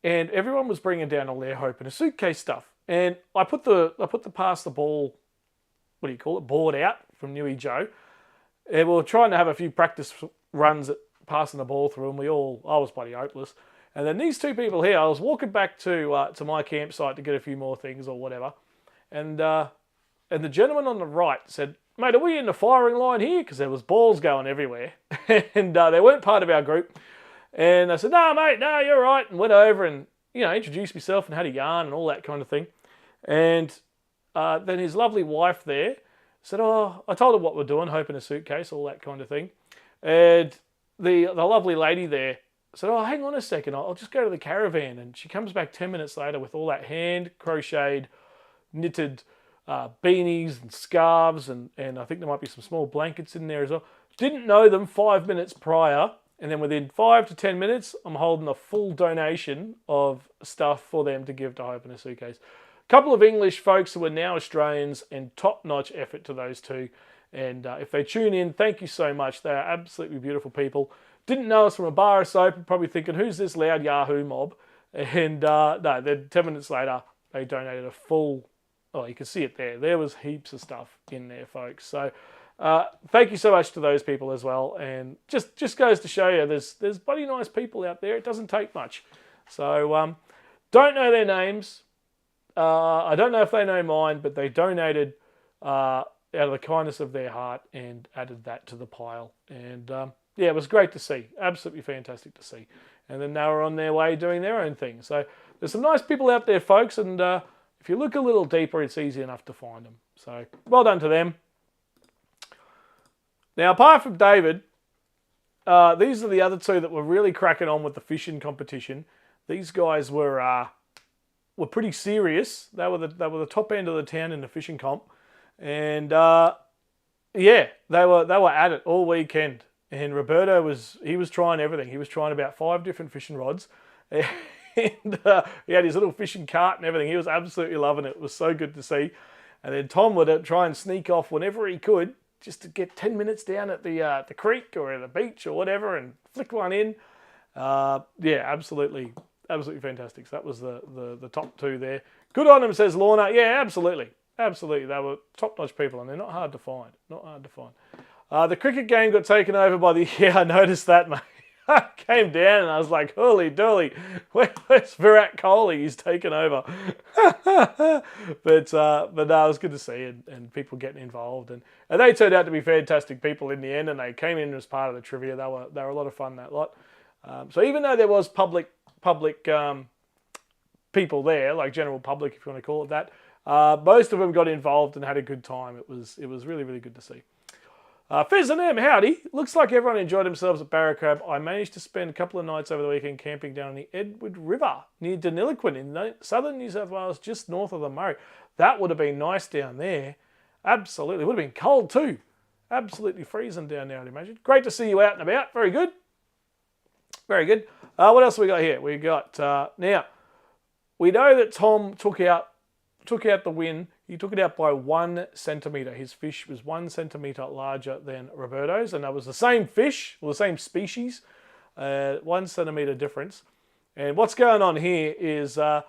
And everyone was bringing down all their hope and a suitcase stuff. And I put the pass the ball, board out from Newy Joe. And we were trying to have a few practice runs at passing the ball through, and I was bloody hopeless. And then these two people here, I was walking back to my campsite to get a few more things or whatever. And the gentleman on the right said, "Mate, are we in the firing line here?" Because there was balls going everywhere. And they weren't part of our group. And I said, "No, mate, no, you're right." And went over and, introduced myself and had a yarn and all that kind of thing. And then his lovely wife there said, I told her what we're doing, hope in a suitcase, all that kind of thing. And the lovely lady there said, hang on a second, I'll just go to the caravan. And she comes back 10 minutes later with all that hand crocheted knitted beanies and scarves, and I think there might be some small blankets in there as well. Didn't know them 5 minutes prior, and then within 5 to 10 minutes, I'm holding a full donation of stuff for them to give to Hope in a Suitcase. A couple of English folks who are now Australians, and top-notch effort to those two. And if they tune in, thank you so much. They are absolutely beautiful people. Didn't know us from a bar of soap, probably thinking, who's this loud Yahoo mob? And no, then 10 minutes later, they donated a full, oh, you can see it there. There was heaps of stuff in there, folks. So thank you so much to those people as well. And just goes to show you, there's bloody nice people out there. It doesn't take much. So don't know their names. I don't know if they know mine, but they donated out of the kindness of their heart and added that to the pile. And yeah, it was great to see. Absolutely fantastic to see. And then they were on their way doing their own thing. So there's some nice people out there, folks. And if you look a little deeper, it's easy enough to find them. So well done to them. Now, apart from David, these are the other two that were really cracking on with the fishing competition. These guys were pretty serious. They were the top end of the town in the fishing comp. And yeah, they were at it all weekend. And Roberto was trying everything. He was trying about 5 different fishing rods, and he had his little fishing cart and everything. He was absolutely loving it. It was so good to see. And then Tom would try and sneak off whenever he could, just to get 10 minutes down at the creek or at the beach or whatever, and flick one in. Yeah, absolutely fantastic. So that was the top two there. Good on them, says Lorna. Yeah, absolutely. Absolutely, they were top-notch people, and they're not hard to find. Not hard to find. The cricket game got taken over by the... Yeah, I noticed that, mate. I came down and I was like, holy dolly, where's Virat Kohli? He's taken over. but no, it was good to see, and people getting involved. And they turned out to be fantastic people in the end, and they came in as part of the trivia. They were a lot of fun, that lot. So even though there was public people there, like general public, if you want to call it that, most of them got involved and had a good time. It was really, really good to see. Fizz and M, howdy. Looks like everyone enjoyed themselves at Barracrab. I managed to spend a couple of nights over the weekend camping down the Edward River near Deniliquin in southern New South Wales, just north of the Murray. That would have been nice down there. Absolutely. It would have been cold too. Absolutely freezing down there, I'd imagine. Great to see you out and about. Very good. Very good. What else have we got here? We got, now, we know that Tom took out the win. He took it out by 1 centimetre. His fish was 1 centimetre larger than Roberto's, and that was the same fish, or the same species, 1 centimetre difference. And what's going on here is the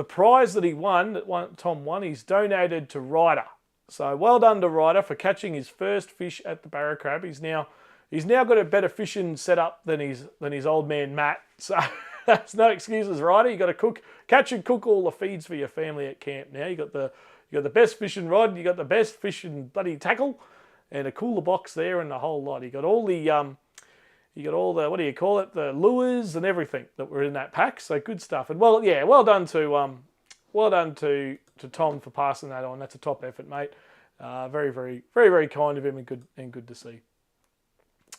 prize that he won, Tom won, he's donated to Ryder. So well done to Ryder for catching his first fish at the Barracrab. He's now got a better fishing setup than his old man Matt. So that's no excuses, Ryder. You got to catch and cook all the feeds for your family at camp. Now you got the best fishing rod, you got the best fishing bloody tackle, and a cooler box there and the whole lot. You got all the what do you call it, the lures and everything that were in that pack. So good stuff. And well done to Tom for passing that on. That's a top effort, mate. Very, very, very, very kind of him, and good to see.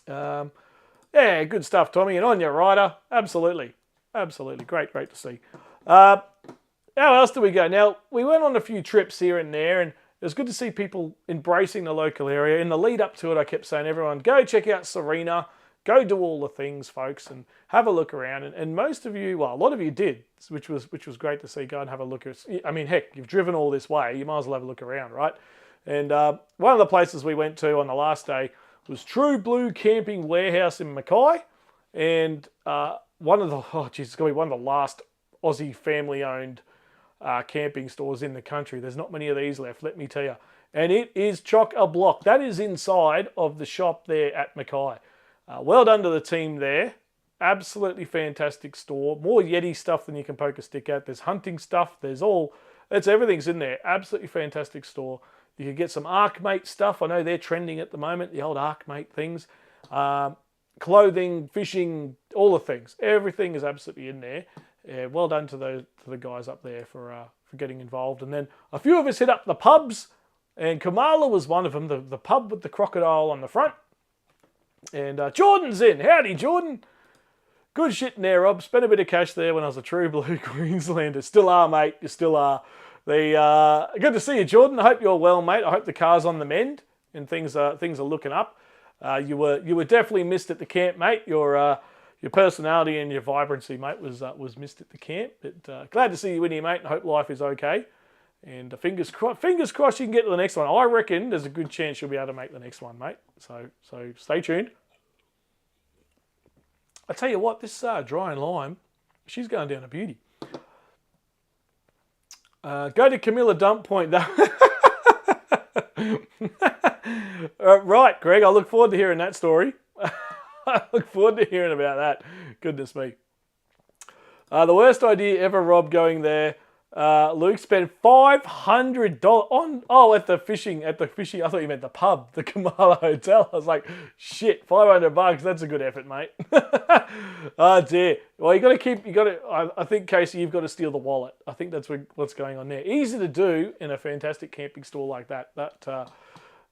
Yeah, good stuff, Tommy. And on your Ryder, absolutely, great to see. How else do we go? Now, we went on a few trips here and there, and it was good to see people embracing the local area. In the lead up to it, I kept saying, everyone, go check out Serena, go do all the things, folks, and have a look around. And most of you, well, a lot of you did, which was great to see. Go and have a look. I mean, heck, you've driven all this way, you might as well have a look around, right? And one of the places we went to on the last day was True Blue Camping Warehouse in Mackay, and it's going to be one of the last Aussie family-owned camping stores in the country. There's not many of these left, let me tell you. And it is chock-a-block. That is inside of the shop there at Mackay. Well done to the team there. Absolutely fantastic store. More Yeti stuff than you can poke a stick at. There's hunting stuff. Everything's in there. Absolutely fantastic store. You can get some Arkmate stuff. I know they're trending at the moment, the old Arkmate things. Clothing, fishing, all the things. Everything is absolutely in there. Yeah, well done to the guys up there for getting involved. And then a few of us hit up the pubs, and Kamala was one of them, the pub with the crocodile on the front. And Jordan's in. Howdy, Jordan. Good shit in there, Rob. Spent a bit of cash there when I was a True Blue Queenslander. Still are, mate. You still are. Good to see you, Jordan. I hope you're well, mate. I hope the car's on the mend and things are looking up. You were definitely missed at the camp, mate. Your personality and your vibrancy, mate, was missed at the camp. But glad to see you in here, mate. And I hope life is okay. And fingers crossed you can get to the next one. I reckon there's a good chance you'll be able to make the next one, mate. So stay tuned. I tell you what, this dry and lime, she's going down a beauty. Go to Camilla Dump Point. Right, Greg, I look forward to hearing that story. I look forward to hearing about that. Goodness me. The worst idea ever, Rob, going there. Luke spent $500 on at the fishing. I thought you meant the pub, the Kamala Hotel. I was like, shit, $500. That's a good effort, mate. Oh dear. Well, I think, Casey, you've got to steal the wallet. I think that's what's going on there. Easy to do in a fantastic camping store like that.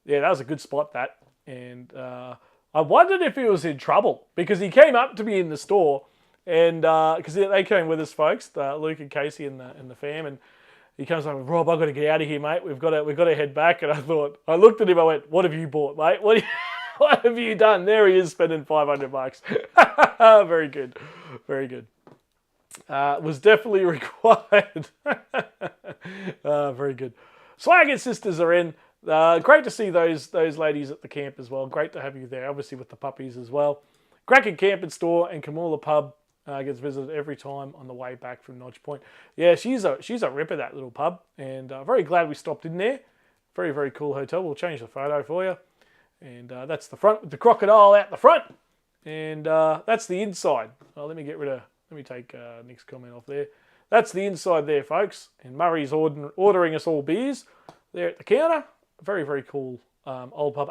Yeah, that was a good spot, that. And I wondered if he was in trouble because he came up to me in the store. And because they came with us, folks, Luke and Casey and the fam, and he comes like, Rob, I've got to get out of here, mate. We've got to head back. And I looked at him, I went, what have you bought, mate? What have you done? There he is spending $500. Very good, very good. Was definitely required. Very good. Swag and sisters are in. Great to see those ladies at the camp as well. Great to have you there, obviously with the puppies as well. Cracking camping store and Kamula pub gets visited every time on the way back from Notch Point. Yeah, she's a ripper, that little pub, and very glad we stopped in there. Very, very cool hotel. We'll change the photo for you. And that's the front with the crocodile out the front. And that's the inside. Oh, let me take Nick's comment off there. That's the inside there, folks. And Murray's ordering us all beers there at the counter. Very, very cool old pub.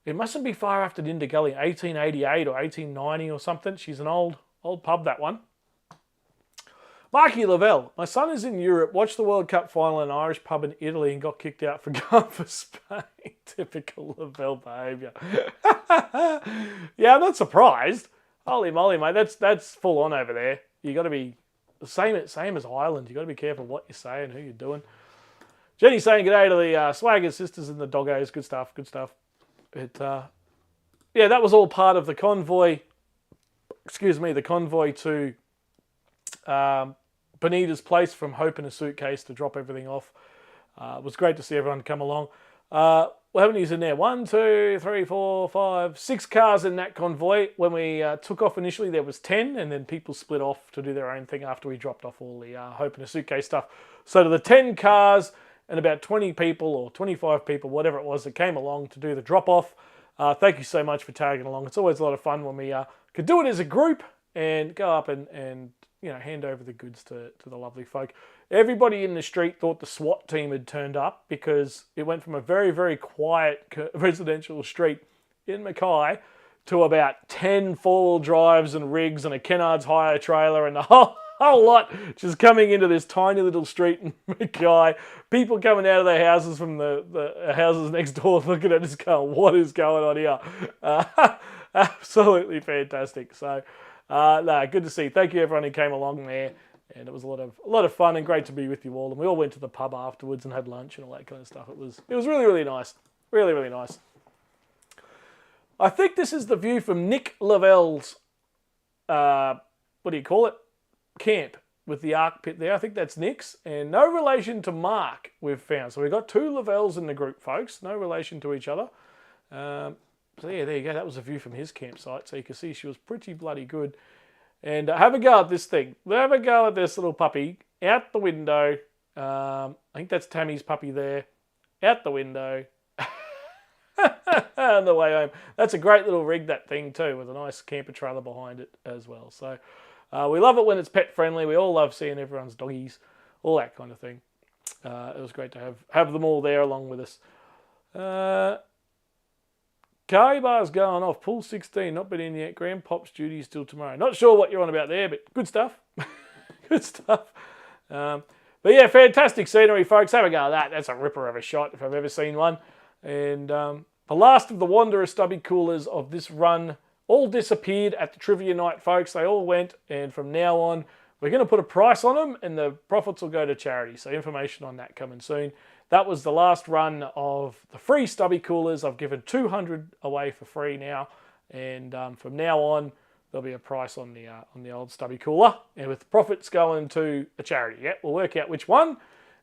It mustn't be far after Dinda Gully, 1888 or 1890 or something. She's an old pub, that one. Marky Lavelle, my son is in Europe, watched the World Cup final in an Irish pub in Italy and got kicked out for going for Spain. Typical Lavelle behaviour. Yeah, I'm not surprised. Holy moly, mate, that's full on over there. You got to be the same as Ireland. You got to be careful what you say and who you're doing. Jenny's saying g'day to the Swagger sisters and the doggos. Good stuff, good stuff. Yeah, that was all part of the convoy. Excuse me, the convoy to Bonita's place from Hope in a suitcase to drop everything off. It was great to see everyone come along. How many is in there? 1, 2, 3, 4, 5, 6 cars in that convoy. When we took off initially, there was 10, and then people split off to do their own thing after we dropped off all the Hope in a suitcase stuff. So to the 10 cars and about 20 people or 25 people, whatever it was, that came along to do the drop-off. Thank you so much for tagging along. It's always a lot of fun when we could do it as a group and go up and hand over the goods to the lovely folk. Everybody in the street thought the SWAT team had turned up because it went from a very, very quiet residential street in Mackay to about 10 four-wheel drives and rigs and a Kennard's hire trailer and the whole lot just coming into this tiny little street in Mackay. People coming out of their houses from the houses next door looking at us going, what is going on here? Absolutely fantastic. So, good to see. Thank you everyone who came along there. And it was a lot of fun and great to be with you all. And we all went to the pub afterwards and had lunch and all that kind of stuff. It was really, really nice. Really, really nice. I think this is the view from Nick Lavelle's, camp with the arc pit there. I think that's Nick's. And no relation to Mark we've found. So we've got 2 Lavelles in the group, folks. No relation to each other. So yeah, there you go. That was a view from his campsite. So you can see she was pretty bloody good. And have a go at this thing. Have a go at this little puppy. Out the window. I think that's Tammy's puppy there. Out the window. On the way home. That's a great little rig, that thing too, with a nice camper trailer behind it as well. So we love it when it's pet friendly. We all love seeing everyone's doggies. All that kind of thing. It was great to have them all there along with us. Car bar's going off. Pool 16, not been in yet. Grandpop's duty is still tomorrow. Not sure what you're on about there, but good stuff. Good stuff. But yeah, fantastic scenery, folks. Have a go at that. That's a ripper of a shot if I've ever seen one. And the last of the Wanderer stubby coolers of this run all disappeared at the trivia night, folks. They all went, and from now on, We're going to put a price on them and the profits will go to charity. So information on that coming soon. That was the last run of the free stubby coolers. I've given 200 away for free now. And from now on, there'll be a price on the old stubby cooler. And with profits going to a charity. Yeah, we'll work out which one.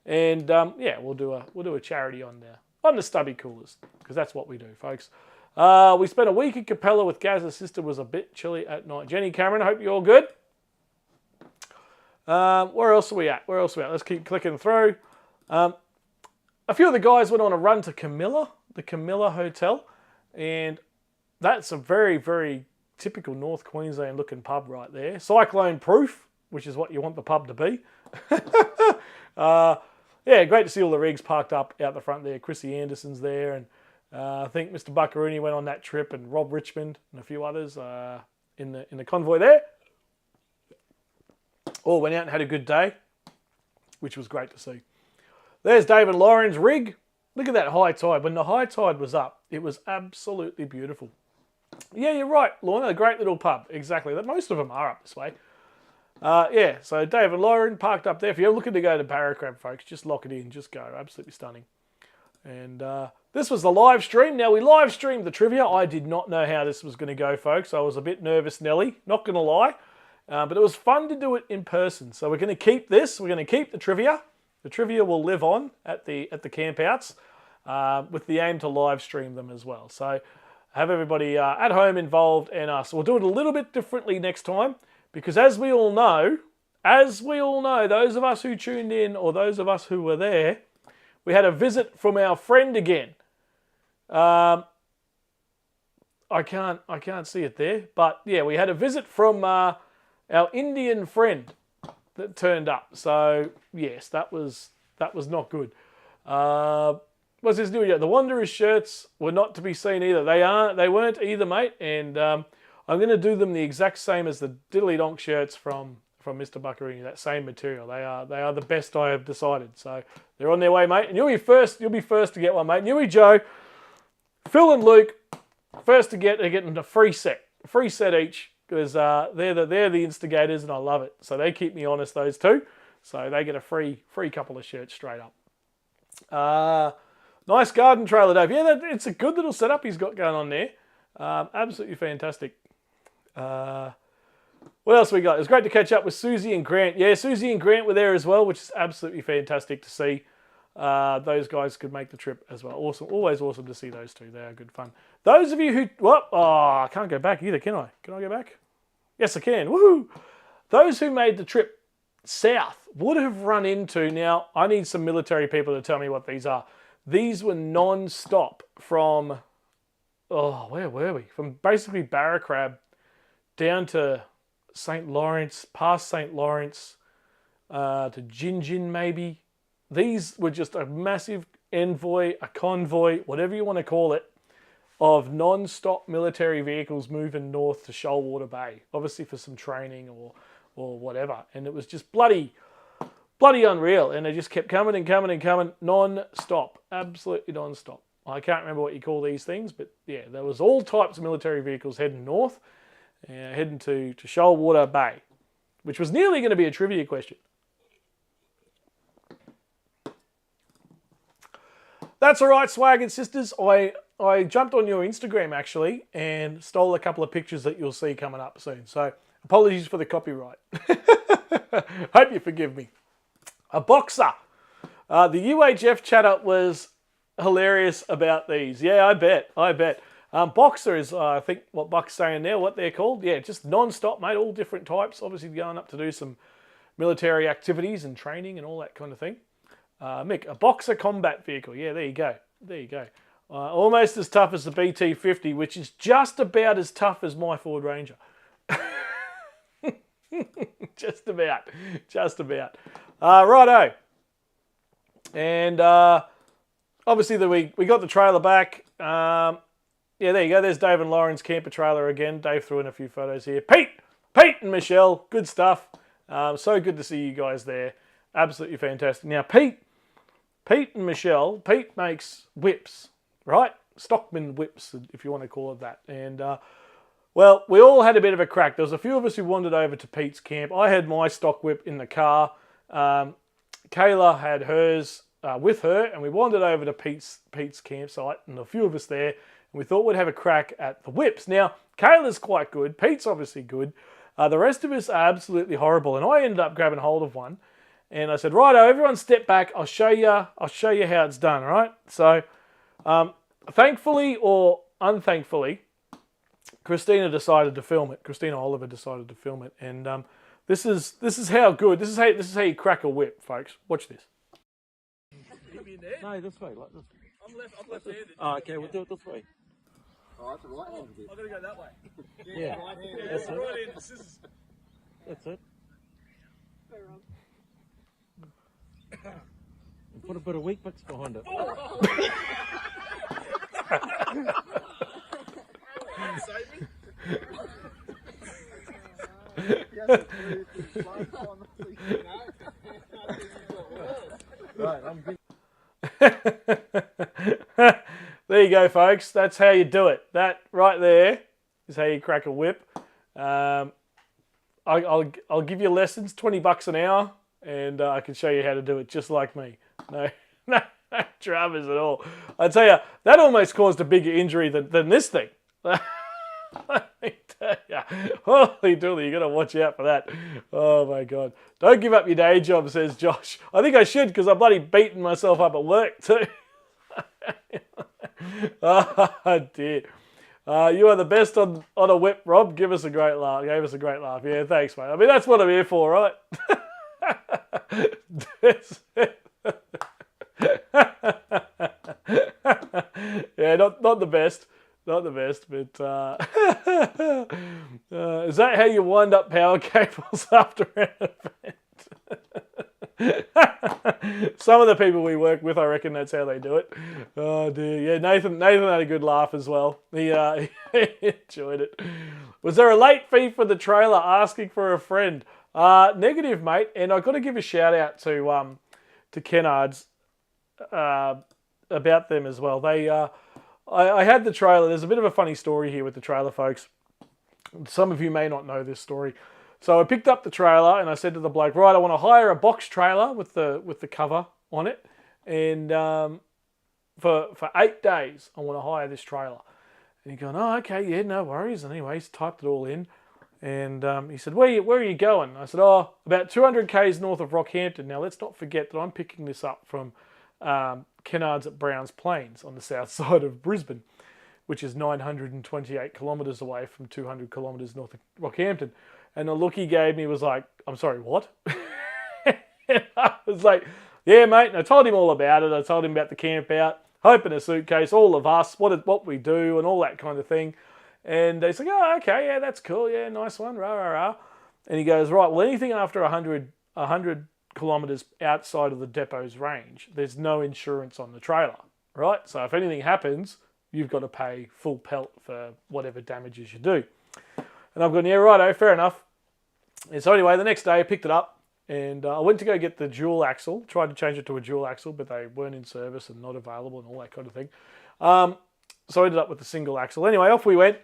And yeah, we'll do a charity on the stubby coolers. Because that's what we do, folks. We spent a week in Capella with Gaz's sister. Was a bit chilly at night. Jenny Cameron, I hope you're all good. Where else are we at? Let's keep clicking through. A few of the guys went on a run to Camilla, the Camilla Hotel, and that's a very, very typical North Queensland looking pub right there. Cyclone proof, which is what you want the pub to be. Yeah, great to see all the rigs parked up out the front there. Chrissy Anderson's there, and I think Mr. Buccaroony went on that trip, and Rob Richmond and a few others in the convoy there. All went out and had a good day, which was great to see. There's David Lauren's rig. Look at that high tide. When the high tide was up, it was absolutely beautiful. Yeah, you're right, Lorna. A great little pub. Exactly. Most of them are up this way. Yeah, so David Lauren parked up there. If you're looking to go to Barracrab, folks, just lock it in. Just go. Absolutely stunning. And this was the live stream. Now, we live streamed the trivia. I did not know how this was going to go, folks. I was a bit nervous, Nelly. Not going to lie. But it was fun to do it in person. So we're going to keep this. We're going to keep the trivia. The trivia will live on at the campouts with the aim to live stream them as well. So have everybody at home involved and us. We'll do it a little bit differently next time because as we all know, those of us who tuned in or those of us who were there, we had a visit from our friend again. I can't see it there, but yeah, we had a visit from our Indian friend that turned up. So yes, that was not good. What's this new? The Wanderers shirts were not to be seen either. They weren't either, mate. And I'm going to do them the exact same as the Diddly Donk shirts from Mr. Buccaroony. That same material. They are the best I have decided. So they're on their way, mate. And you'll be first to get one, mate. Newey Joe, Phil and Luke, first to get. They're getting a free set each. Because they're the instigators and I love it. So they keep me honest, those two. So they get a free couple of shirts straight up. Nice garden trailer, Dave. Yeah, it's a good little setup he's got going on there. Absolutely fantastic. What else we got? It was great to catch up with Susie and Grant. Yeah, Susie and Grant were there as well, which is absolutely fantastic to see. Those guys could make the trip as well. Awesome. Always awesome to see those two. They are good fun. Those of you who... What? Oh, I can't go back either, can I? Can I go back? Yes, I can. Woohoo! Those who made the trip south would have run into... Now, I need some military people to tell me what these are. These were non-stop from... Oh, where were we? From basically Barracrab down to St. Lawrence, past St. Lawrence, to Gingin maybe. These were just a massive envoy, a convoy, whatever you want to call it, of non-stop military vehicles moving north to Shoalwater Bay, obviously for some training or whatever. And it was just bloody unreal. And they just kept coming and coming and coming non-stop, absolutely non-stop. I can't remember what you call these things, but yeah, there was all types of military vehicles heading north, heading to Shoalwater Bay, which was nearly going to be a trivia question. That's all right, Swag and Sisters. I jumped on your Instagram, actually, and stole a couple of pictures that you'll see coming up soon. So, apologies for the copyright. Hope you forgive me. A boxer. The UHF chatter was hilarious about these. Yeah, I bet. Boxer is, I think, what Buck's saying there, what they're called. Yeah, just non-stop, mate, all different types. Obviously going up to do some military activities and training and all that kind of thing. Mick, a boxer combat vehicle. Yeah, there you go. Almost as tough as the BT-50, which is just about as tough as my Ford Ranger. just about. Righto. And obviously we got the trailer back. Yeah, there you go. There's Dave and Lauren's camper trailer again. Dave threw in a few photos here. Pete and Michelle, good stuff. So good to see you guys there. Absolutely fantastic. Now, Pete and Michelle, Pete makes whips, right? Stockman whips, if you want to call it that. And Well, we all had a bit of a crack. There was a few of us who wandered over to Pete's camp. I had my stock whip in the car. Kayla had hers with her, and we wandered over to Pete's campsite, and a few of us there, and we thought we'd have a crack at the whips. Now, Kayla's quite good. Pete's obviously good. The rest of us are absolutely horrible, and I ended up grabbing hold of one, and I said, righto, everyone step back. I'll show you how it's done, right? So, thankfully or unthankfully, Christina decided to film it. Christina Oliver decided to film it, and this is how good. This is how you crack a whip, folks. Watch this. No, this way, like this. I'm left-handed. Oh, okay, we'll do it this way. Oh, that's a right hand bit. I've got to go that way. Yeah, that's it. Right in the scissors. That's it. And put a bit of wheat mix behind it. Save me. Right, I'm good. There you go, folks. That's how you do it. That right there is how you crack a whip. I'll give you lessons, $20 an hour, and I can show you how to do it just like me. No dramas at all. I tell you, that almost caused a bigger injury than this thing. Let me tell you. Holy dooly, you got to watch out for that. Oh my God. Don't give up your day job, says Josh. I think I should, because I'm bloody beating myself up at work too. Oh dear. You are the best on a whip, Rob. Give us a great laugh. Gave us a great laugh. Yeah, thanks, mate. I mean, that's what I'm here for, right? Yeah, not the best. Not the best, but is that how you wind up power cables after an event? Some of the people we work with, I reckon that's how they do it. Oh dear, yeah. Nathan had a good laugh as well. He enjoyed it. Was there a late fee for the trailer? Asking for a friend. Negative, mate. And I've got to give a shout out to Kennards about them as well. They I had the trailer. There's a bit of a funny story here with the trailer, folks. Some of you may not know this story. So I picked up the trailer and I said to the bloke, right, I want to hire a box trailer with the cover on it. And for 8 days, I want to hire this trailer. And he going, oh, okay, yeah, no worries. And anyway, he's typed it all in. And he said, where are you going? I said, oh, about 200 k's north of Rockhampton. Now, let's not forget that I'm picking this up from Kennards at Browns Plains on the south side of Brisbane, which is 928 kilometres away from 200 kilometres north of Rockhampton. And the look he gave me was like, I'm sorry, what? And I was like, yeah, mate. And I told him all about it. I told him about the camp out, hope in a suitcase, all of us, what we do and all that kind of thing. And he's like, oh, okay, yeah, that's cool. Yeah, nice one, rah, rah, rah. And he goes, right, well, anything after 100 kilometres outside of the depot's range, there's no insurance on the trailer, right? So if anything happens, you've got to pay full pelt for whatever damages you do. And I've gone, yeah, righto, fair enough. And so anyway, the next day I picked it up and I went to go get the dual axle, tried to change it to a dual axle, but they weren't in service and not available and all that kind of thing. So I ended up with the single axle. Anyway, off we went.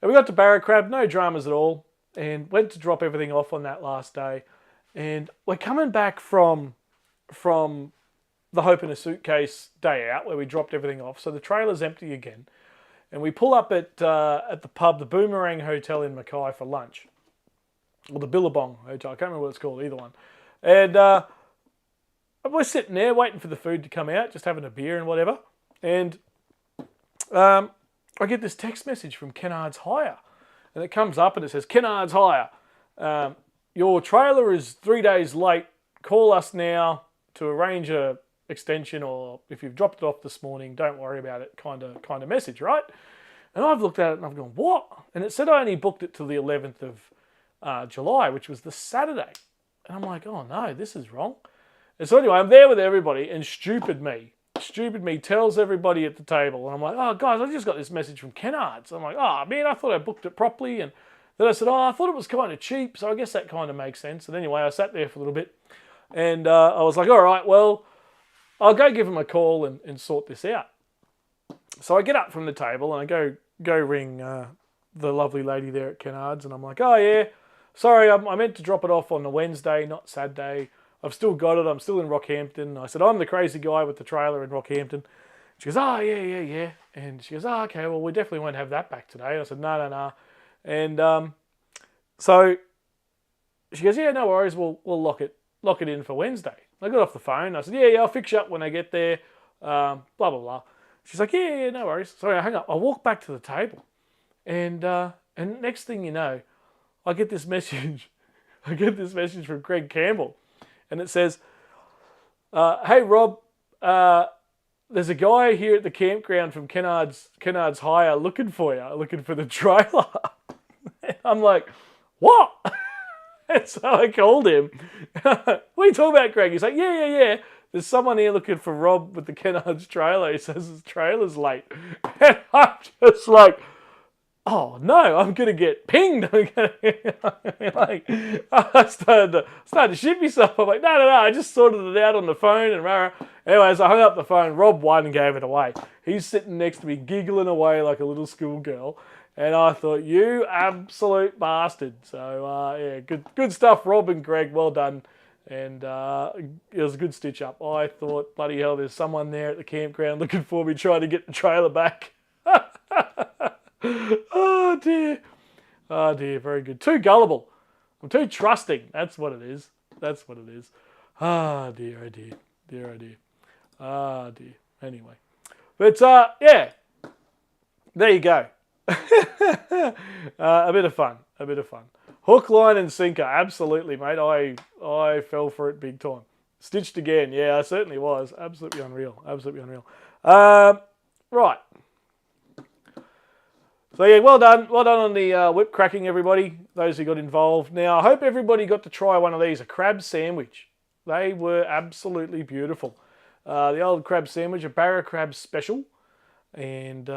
And we got to Barracrab, no dramas at all, and went to drop everything off on that last day. And we're coming back from the Hope in a Suitcase day out where we dropped everything off. So the trailer's empty again. And we pull up at the pub, the Boomerang Hotel in Mackay for lunch. Or the Billabong Hotel, I can't remember what it's called, either one. And we're sitting there waiting for the food to come out, just having a beer and whatever. And I get this text message from Kennards Hire. And it comes up and it says, Kennards Hire, your trailer is 3 days late. Call us now to arrange a extension, or if you've dropped it off this morning, don't worry about it kind of message, right? And I've looked at it and I've gone, what? And it said I only booked it till the 11th of July, which was the Saturday. And I'm like, oh no, this is wrong. And so anyway, I'm there with everybody and stupid me tells everybody at the table. And I'm like, oh guys, I just got this message from Kennards. I'm like, oh man, I thought I booked it properly. And then I said, oh, I thought it was kind of cheap. So I guess that kind of makes sense. And anyway, I sat there for a little bit and I was like, all right, well, I'll go give him a call and sort this out. So I get up from the table and I go ring the lovely lady there at Kennards, and I'm like, oh yeah, sorry, I meant to drop it off on the Wednesday, not Saturday. I've still got it. I'm still in Rockhampton. I said, I'm the crazy guy with the trailer in Rockhampton. She goes, oh, yeah. And she goes, oh, okay, well, we definitely won't have that back today. And I said, no. And so she goes, yeah, no worries. We'll lock it in for Wednesday. I got off the phone. I said, yeah, I'll fix you up when I get there. Blah, blah, blah. She's like, yeah, no worries. So I hang up. I walk back to the table. And next thing you know, I get this message. I get this message from Greg Campbell. And it says, hey, Rob, there's a guy here at the campground from Kennards Hire looking for you, looking for the trailer. I'm like, what? And so I called him. What are you talking about, Greg? He's like, yeah. There's someone here looking for Rob with the Kennards trailer. He says his trailer's late. And I'm just like, oh no, I'm going to get pinged. I started to shit myself. I'm like, no, I just sorted it out on the phone. And anyways, I hung up the phone. Rob won and gave it away. He's sitting next to me giggling away like a little schoolgirl. And I thought, you absolute bastard. So, yeah, good stuff, Rob and Greg. Well done. And it was a good stitch up. I thought, bloody hell, there's someone there at the campground looking for me, trying to get the trailer back. Oh dear, very good. Too gullible. I'm too trusting. That's what it is. Ah, dear, oh dear. Ah, dear. Anyway, but yeah, there you go. A bit of fun. Hook, line, and sinker. Absolutely, mate. I fell for it big time. Stitched again. Yeah, I certainly was. Absolutely unreal. Right. So yeah, well done on the whip cracking, everybody, those who got involved. Now, I hope everybody got to try one of these, a crab sandwich. They were absolutely beautiful. The old crab sandwich, a Barracrab special, and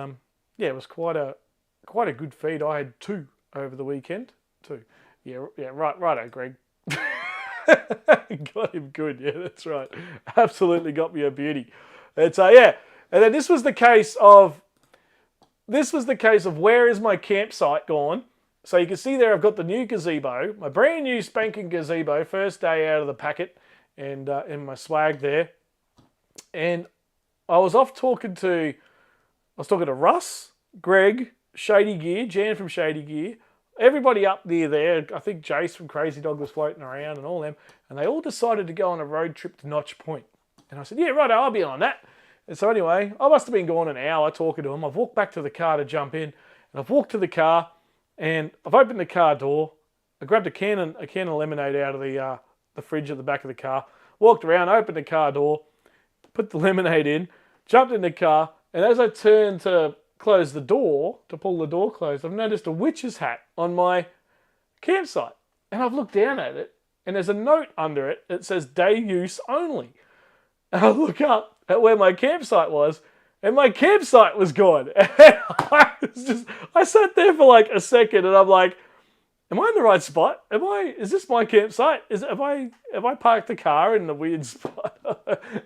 yeah, it was quite a good feed. I had 2 over the weekend. 2. Yeah, righto, Greg. Got him good. Yeah, that's right. Absolutely got me a beauty. And so yeah, and then this was the case of where is my campsite gone? So you can see there I've got the new gazebo, my brand new spanking gazebo, first day out of the packet, and in my swag there. And I was talking to Russ, Greg, Shady Gear, Jan from Shady Gear, everybody up near there. I think Jace from Crazy Dog was floating around and all them. And they all decided to go on a road trip to Notch Point. And I said, yeah, right, I'll be on that. And so anyway, I must have been gone an hour talking to him. I've walked back to the car to jump in. And I've walked to the car and I've opened the car door. I grabbed a can of lemonade out of the fridge at the back of the car. Walked around, opened the car door, put the lemonade in, jumped in the car. And as I turned to close the door, to pull the door closed, I've noticed a witch's hat on my campsite. And I've looked down at it and there's a note under it that says day use only. And I look up at where my campsite was, and my campsite was gone. And I sat there for like a second, and I'm like, am I in the right spot? Is this my campsite? Have I parked the car in the weird spot?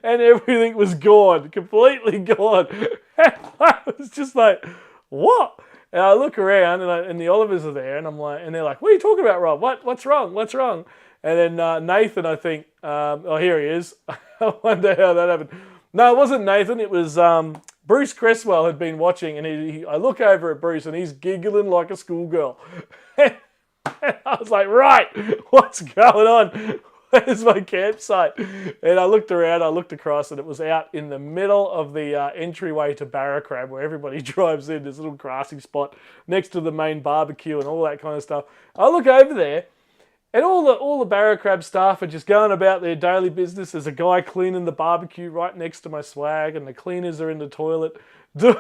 And everything was gone, completely gone. And I was just like, what? And I look around, and the Olivers are there, and I'm like, and they're like, what are you talking about, Rob? What's wrong? And then Nathan, I think, oh, here he is. I wonder how that happened. No, it wasn't Nathan. It was Bruce Cresswell had been watching, and I look over at Bruce, and he's giggling like a schoolgirl. And I was like, right, what's going on? Where's my campsite? And I looked around, I looked across, and it was out in the middle of the entryway to Barracrab, where everybody drives in, this little grassy spot next to the main barbecue and all that kind of stuff. I look over there, and all the Barracrab staff are just going about their daily business. There's a guy cleaning the barbecue right next to my swag, and the cleaners are in the toilet doing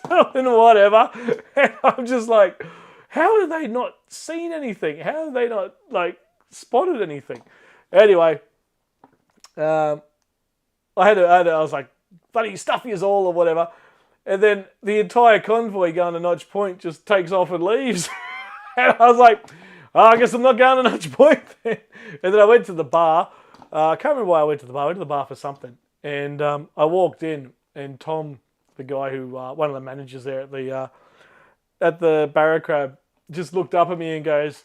whatever. And I'm just like, how have they not seen anything? How have they not spotted anything? Anyway, I was like, bloody stuffy as all or whatever. And then the entire convoy going to Notch Point just takes off and leaves. And I was like, oh, I guess I'm not going to Notch Point then. And then I went to the bar. I can't remember why I went to the bar. I went to the bar for something. And I walked in, and Tom, the guy who, one of the managers there at at the Barracrab just looked up at me and goes,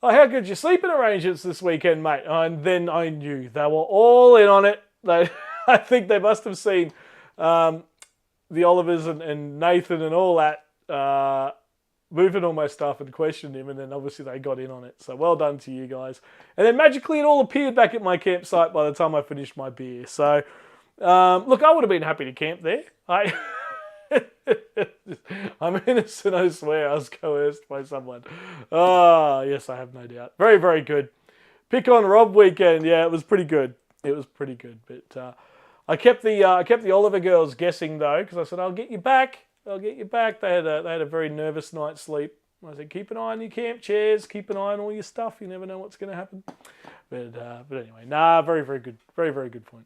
"Oh, how good your sleeping arrangements this weekend, mate?" And then I knew they were all in on it. I think they must have seen the Olivers and Nathan and all that moving all my stuff and questioned him, and then obviously they got in on it. So well done to you guys. And then magically it all appeared back at my campsite by the time I finished my beer. So look, I would have been happy to camp there. I'm innocent, I swear. I was coerced by someone. Oh, yes, I have no doubt. Very, very good. Pick on Rob weekend. Yeah, it was pretty good. It was pretty good. But I kept the Oliver girls guessing though, because I said I'll get you back. I'll get you back. They had a very nervous night's sleep. I said keep an eye on your camp chairs. Keep an eye on all your stuff. You never know what's going to happen. But anyway, very, very good. Very, very good point.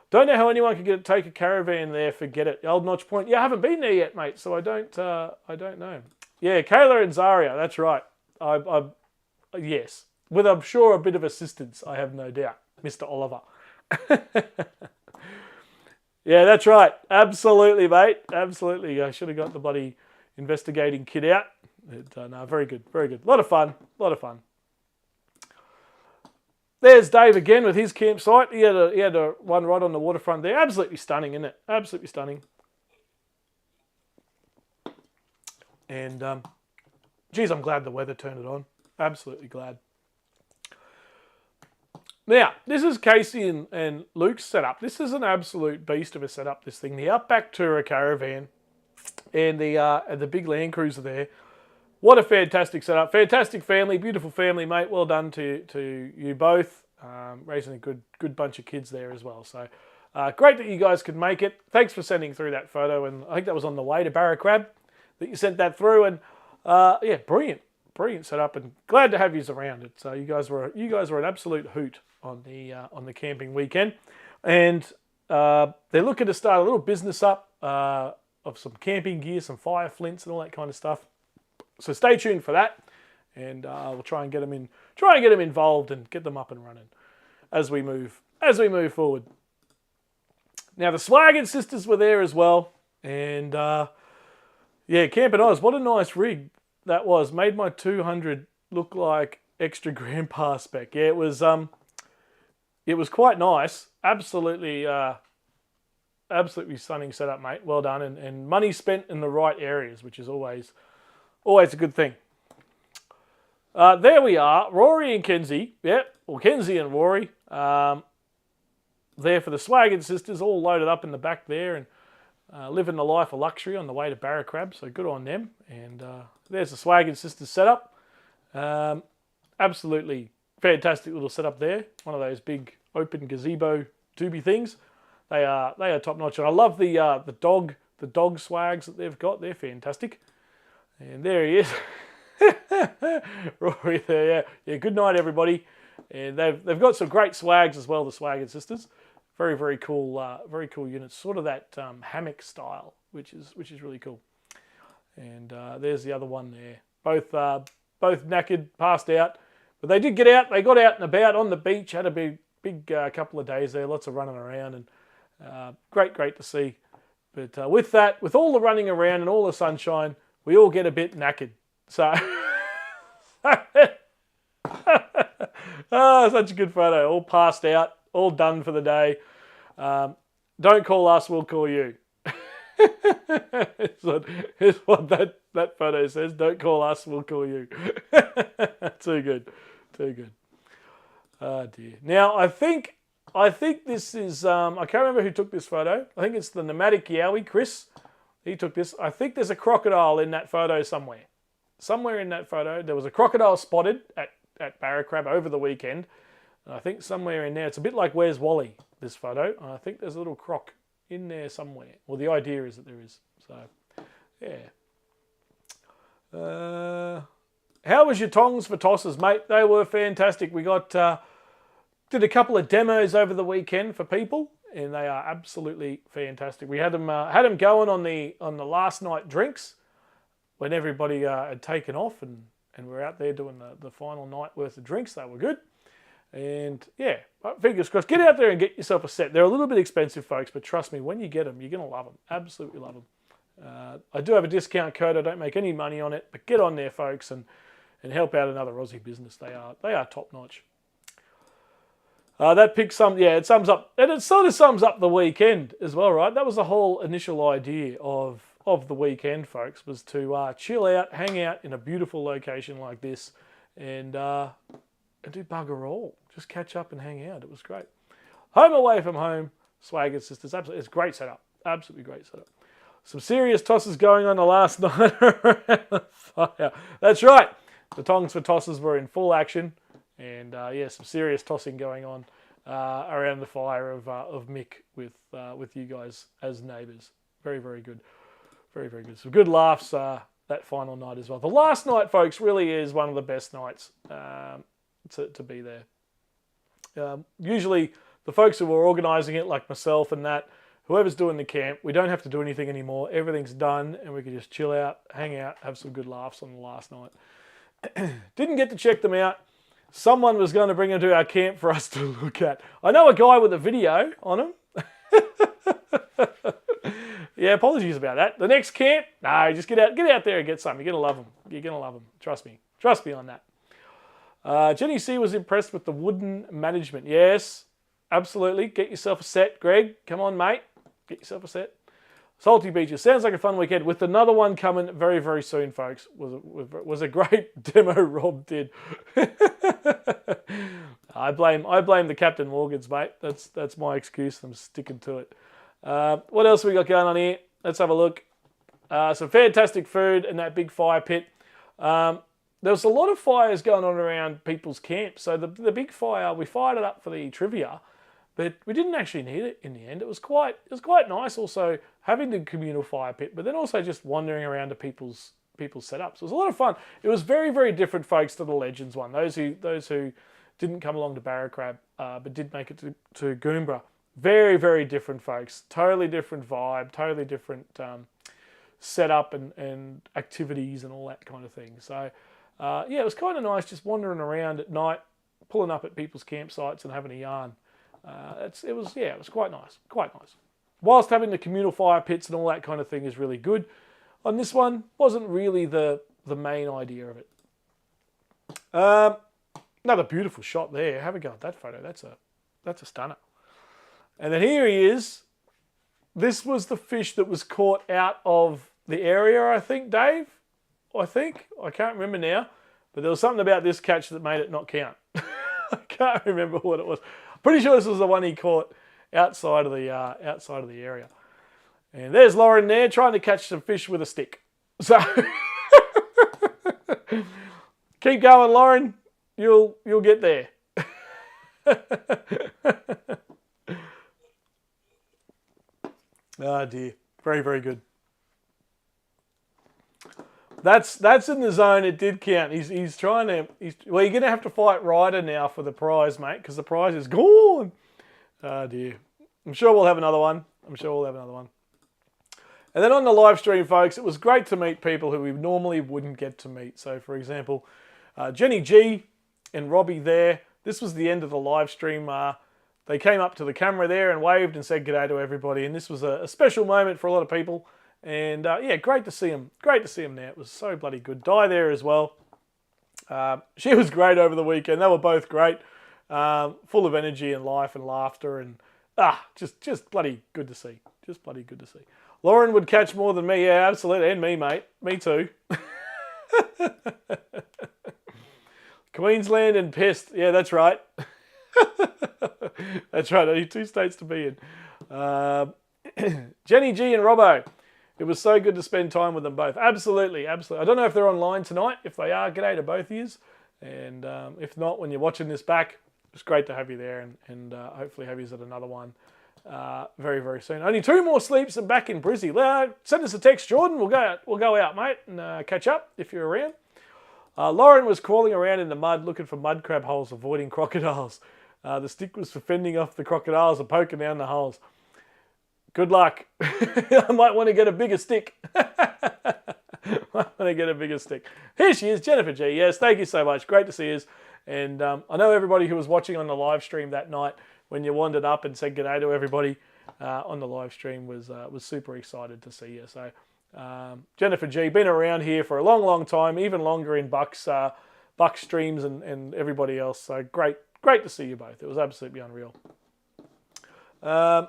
Don't know how anyone could take a caravan there. Forget it. Old Notch Point. Yeah, I haven't been there yet, mate. So I don't know. Yeah, Kayla and Zaria. That's right. Yes, with I'm sure a bit of assistance. I have no doubt, Mr. Oliver. Yeah, that's right. Absolutely, mate. Absolutely. I should have got the bloody investigating kit out. But, no, very good. Very good. A lot of fun. A lot of fun. There's Dave again with his campsite. He had a one right on the waterfront there. Absolutely stunning, isn't it? Absolutely stunning. And, geez, I'm glad the weather turned it on. Absolutely glad. Now, this is Casey and Luke's setup. This is an absolute beast of a setup, this thing. The Outback Tourer caravan and the big Land Cruiser there. What a fantastic setup. Fantastic family, beautiful family, mate. Well done to you both. Raising a good bunch of kids there as well. So great that you guys could make it. Thanks for sending through that photo. And I think that was on the way to Barracrab that you sent that through. And yeah, brilliant setup. And glad to have you around it. So you guys were an absolute hoot on the camping weekend. And they're looking to start a little business up of some camping gear, some fire flints and all that kind of stuff. So stay tuned for that, and we'll try and get them involved and get them up and running as we move forward. Now the Swaggin sisters were there as well, and yeah, Camping Oz. What a nice rig that was. Made my 200 look like extra grandpa spec. Yeah, it was quite nice. Absolutely stunning setup, mate. Well done, and money spent in the right areas, which is always a good thing. There we are, Rory and Kenzie. Yep, well, Kenzie and Rory. There for the Swaggin sisters, all loaded up in the back there and living the life of luxury on the way to Barracrab. So good on them. And there's the Swaggin sisters setup. Absolutely fantastic little setup there. One of those big open gazebo tubey things. They are top notch. And I love the dog swags that they've got. They're fantastic. And there he is. Rory there, yeah. Good night, everybody. And they've got some great swags as well, the Swaggin sisters. Very, very cool units. Sort of that hammock style, which is really cool. And there's the other one there. Both knackered, passed out. But they did get out. They got out and about on the beach. Had a big couple of days there. Lots of running around and great to see. But with all the running around and all the sunshine, we all get a bit knackered. So, such a good photo. All passed out, all done for the day. Don't call us, we'll call you. Here's what that photo says. Don't call us, we'll call you. Too good. Oh dear. Now, I think this is, I can't remember who took this photo. I think it's the Nomadic Yowie, Chris. He took this. I think there's a crocodile in that photo somewhere. Somewhere in that photo, there was a crocodile spotted at Barracrab over the weekend. And I think somewhere in there, it's a bit like Where's Wally, this photo. And I think there's a little croc in there somewhere. Well, the idea is that there is. So, yeah. How was your tongs for tosses, mate? They were fantastic. We did a couple of demos over the weekend for people. And they are absolutely fantastic. We had them going on the last night drinks when everybody had taken off and we're out there doing the final night worth of drinks. They were good. And yeah, fingers crossed. Get out there and get yourself a set. They're a little bit expensive, folks, but trust me, when you get them, you're going to love them. Absolutely love them. I do have a discount code. I don't make any money on it, but get on there, folks, and help out another Aussie business. They are top notch. That picks some, yeah, it sums up, and it sort of sums up the weekend as well, right? That was the whole initial idea of the weekend, folks, was to chill out, hang out in a beautiful location like this, and do bugger all. Just catch up and hang out. It was great. Home away from home, Swagger Sisters. Absolutely, it's a great setup. Absolutely great setup. Some serious tosses going on the last night around the fire. That's right. The tongs for tosses were in full action. And yeah, some serious tossing going on around the fire of Mick with you guys as neighbours. Very, very good. Very, very good. Some good laughs that final night as well. The last night, folks, really is one of the best nights to be there. Usually, the folks who are organising it, like myself and that, whoever's doing the camp, we don't have to do anything anymore. Everything's done, and we can just chill out, hang out, have some good laughs on the last night. Didn't get to check them out. Someone was going to bring them to our camp for us to look at. I know a guy with a video on him. Yeah, apologies about that. The next camp, no, just get out there and get some. You're going to love them. You're going to love them. Trust me. Trust me on that. Jenny C was impressed with the wooden management. Yes, absolutely. Get yourself a set, Greg. Come on, mate. Get yourself a set. Salty Beaches. Sounds like a fun weekend with another one coming very, very soon, folks. Was a great demo Rob did. I blame the Captain Morgans, mate. That's my excuse. I'm sticking to it. What else have we got going on here? Let's have a look. Some fantastic food in that big fire pit. There was a lot of fires going on around people's camps. So the big fire, we fired it up for the trivia, but we didn't actually need it in the end. It was quite nice also having the communal fire pit, but then also just wandering around to people's setups. It was a lot of fun. It was very, very different, folks, to the Legends one. Those who didn't come along to Barracrab, but did make it to Goombra. Very, very different, folks. Totally different vibe, totally different setup and activities and all that kind of thing. So, yeah, it was kind of nice just wandering around at night, pulling up at people's campsites and having a yarn. It was quite nice, quite nice. Whilst having the communal fire pits and all that kind of thing is really good, on this one wasn't really the main idea of it. Another beautiful shot there. Have a go at that photo. That's a stunner. And then here he is. This was the fish that was caught out of the area, I think, Dave. I can't remember now, but there was something about this catch that made it not count. I can't remember what it was. Pretty sure this was the one he caught outside of the area. And there's Lauren there trying to catch some fish with a stick. So keep going, Lauren. You'll get there. Oh dear. Very, very good. That's in the zone. It did count. He's trying to. Well, you're going to have to fight Ryder now for the prize, mate, because the prize is gone. Oh dear. I'm sure we'll have another one. And then on the live stream, folks, it was great to meet people who we normally wouldn't get to meet. So, for example, Jenny G and Robbie there. This was the end of the live stream. They came up to the camera there and waved and said g'day to everybody. And this was a special moment for a lot of people. And yeah, great to see him. Great to see him there. It was so bloody good. Di there as well. She was great over the weekend. They were both great. Full of energy and life and laughter. And just bloody good to see. Just bloody good to see. Lauren would catch more than me. Yeah, absolutely. And me, mate. Me too. Queensland and pissed. Yeah, that's right. That's right. Only 2 states to be in. Jenny G and Robbo. It was so good to spend time with them both. Absolutely, absolutely. I don't know if they're online tonight. If they are, g'day to both of you. And if not, when you're watching this back, it's great to have you there and hopefully have you at another one very, very soon. Only 2 more sleeps and back in Brizzy. Send us a text, Jordan. We'll go out, mate, and catch up if you're around. Lauren was crawling around in the mud looking for mud crab holes, avoiding crocodiles. The stick was for fending off the crocodiles and poking down the holes. Good luck. I might want to get a bigger stick. Here she is, Jennifer G. Yes, thank you so much. Great to see you. And I know everybody who was watching on the live stream that night when you wandered up and said g'day to everybody on the live stream was super excited to see you. So Jennifer G, been around here for a long, long time, even longer in Buck's streams and everybody else. So great to see you both. It was absolutely unreal. And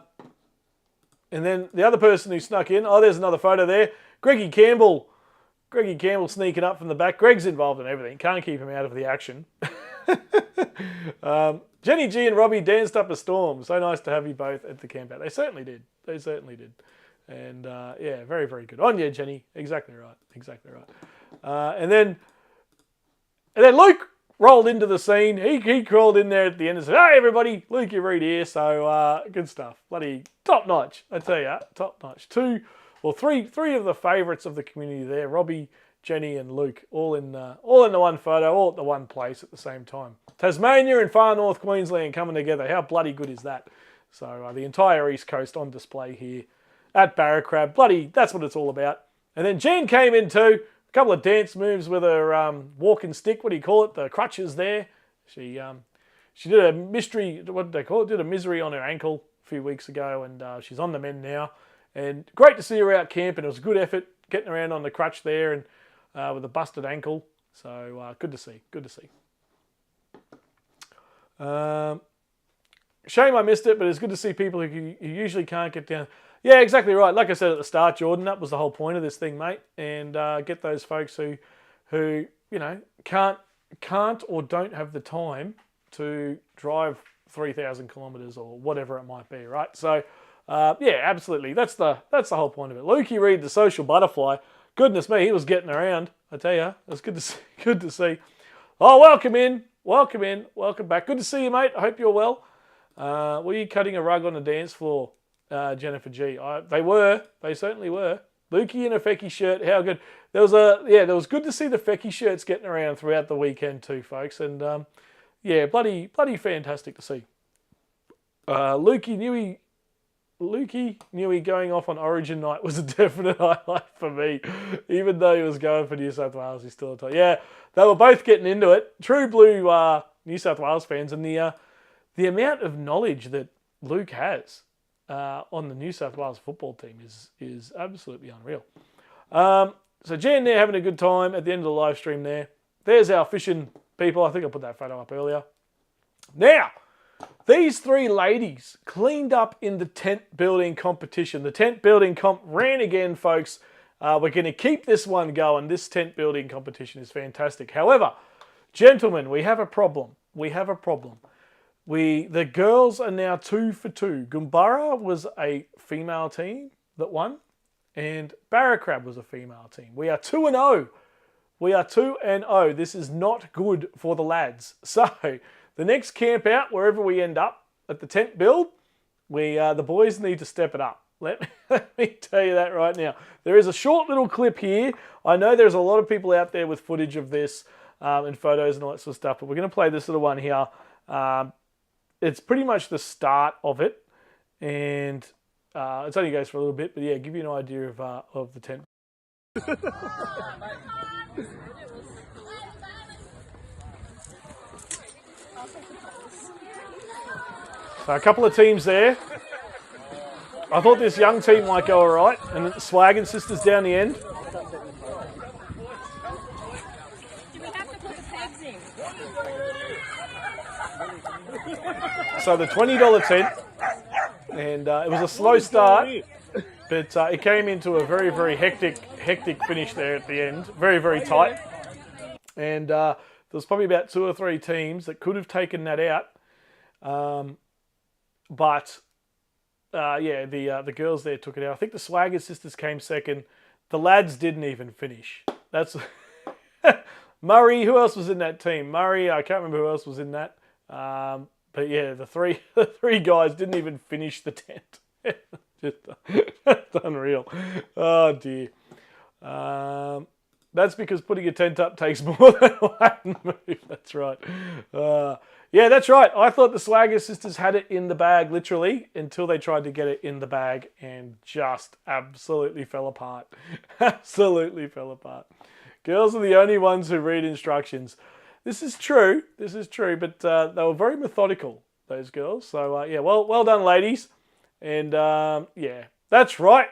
then the other person who snuck in, there's another photo there. Greggy Campbell sneaking up from the back. Greg's involved in everything. Can't keep him out of the action. Jenny G and Robbie danced up a storm. So nice to have you both at the campout. They certainly did. And yeah, very, very good. On you, Jenny. Exactly right. And then Luke rolled into the scene. He crawled in there at the end and said, "Hey, everybody, Luke, you read here." So good stuff. Bloody top notch. I tell you, top notch. Three of the favourites of the community there. Robbie, Jenny, and Luke, all in the one photo, all at the one place at the same time. Tasmania and far north Queensland coming together. How bloody good is that? So the entire East Coast on display here at Barracrab. Bloody, that's what it's all about. And then Jen came in too. A couple of dance moves with her walking stick. What do you call it? The crutches there. She did a mystery. What did they call it? Did a misery on her ankle a few weeks ago, and she's on the mend now. And great to see her out camping. It was a good effort getting around on the crutch there and with a busted ankle. So good to see. Shame I missed it, but it's good to see people who usually can't get down. Yeah, exactly right. Like I said at the start, Jordan, that was the whole point of this thing, mate. And get those folks who can't or don't have the time to drive 3,000 kilometres or whatever it might be, right? So yeah, absolutely. That's the whole point of it. Lukey Reed, the social butterfly. Goodness me, he was getting around. I tell you, it was good to see. Oh, welcome back. Good to see you, mate. I hope you're well. Were you cutting a rug on the dance floor, Jennifer G? They certainly were. Lukey in a Fecky shirt, how good. There was good to see the Fecky shirts getting around throughout the weekend too, folks. And yeah, bloody fantastic to see. Lukey Newey going off on Origin night was a definite highlight for me. Even though he was going for New South Wales, he's still a tie. Yeah, they were both getting into it. True blue New South Wales fans, and the amount of knowledge that Luke has on the New South Wales football team is absolutely unreal. So Jan there having a good time at the end of the live stream there. There's our fishing people. I think I put that photo up earlier. Now, these three ladies cleaned up in the tent building competition. The tent building comp ran again, folks. We're going to keep this one going. This tent building competition is fantastic. However, gentlemen, we have a problem. The girls are now 2 for 2. Goombara was a female team that won, and Barracrab was a female team. We are 2-0. This is not good for the lads. So the next camp out, wherever we end up at the tent build, the boys need to step it up. Let me tell you that right now. There is a short little clip here. I know there's a lot of people out there with footage of this and photos and all that sort of stuff, but we're going to play this little one here. It's pretty much the start of it, and it only goes for a little bit, but yeah, give you an idea of the tent. So a couple of teams there. I thought this young team might go all right, and the Swaggin sisters down the end. Do we have to put the pegs in? So the $20 tent, and it was a slow start, but it came into a very, very hectic finish there at the end. Very, very tight. And there was probably about 2 or 3 teams that could have taken that out. But yeah, the girls there took it out. I think the Swagger sisters came second. The lads didn't even finish. That's Murray. Who else was in that team? Murray. I can't remember who else was in that. But yeah, the three guys didn't even finish the tent. Just unreal. Oh dear. That's because putting a tent up takes more than one move. That's right. Yeah, that's right. I thought the Swagger sisters had it in the bag, literally, until they tried to get it in the bag and just absolutely fell apart. Absolutely fell apart. Girls are the only ones who read instructions. This is true, but they were very methodical, those girls. So, yeah, well done, ladies. And, yeah, that's right.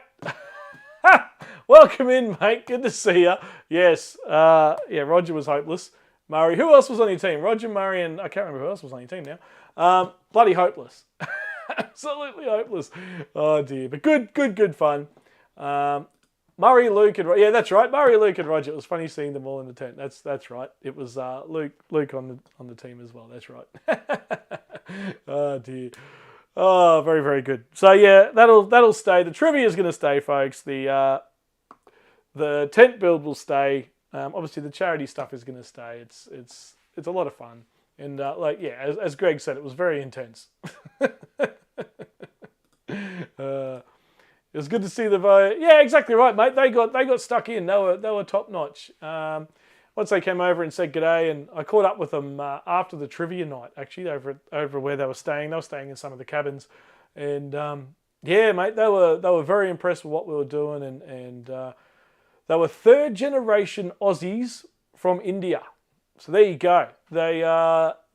Welcome in, mate. Good to see you. Yes, yeah, Roger was hopeless. Murray, who else was on your team? Roger, Murray, and I can't remember who else was on your team now. Bloody hopeless. Absolutely hopeless. Oh, dear. But good fun. Murray, Luke, and yeah, that's right. Murray, Luke, and Roger. It was funny seeing them all in the tent. That's right. It was Luke on the team as well. That's right. Oh dear. Oh, very good. So yeah, that'll stay. The trivia is going to stay, folks. The tent build will stay. Obviously, the charity stuff is going to stay. It's a lot of fun, and like yeah, as Greg said, it was very intense. It was good to see the vote. Yeah, exactly right, mate. They got stuck in. They were top notch. Once they came over and said g'day, and I caught up with them after the trivia night. Actually, over where they were staying. They were staying in some of the cabins, and yeah, mate, they were very impressed with what we were doing, and they were third generation Aussies from India. So there you go. They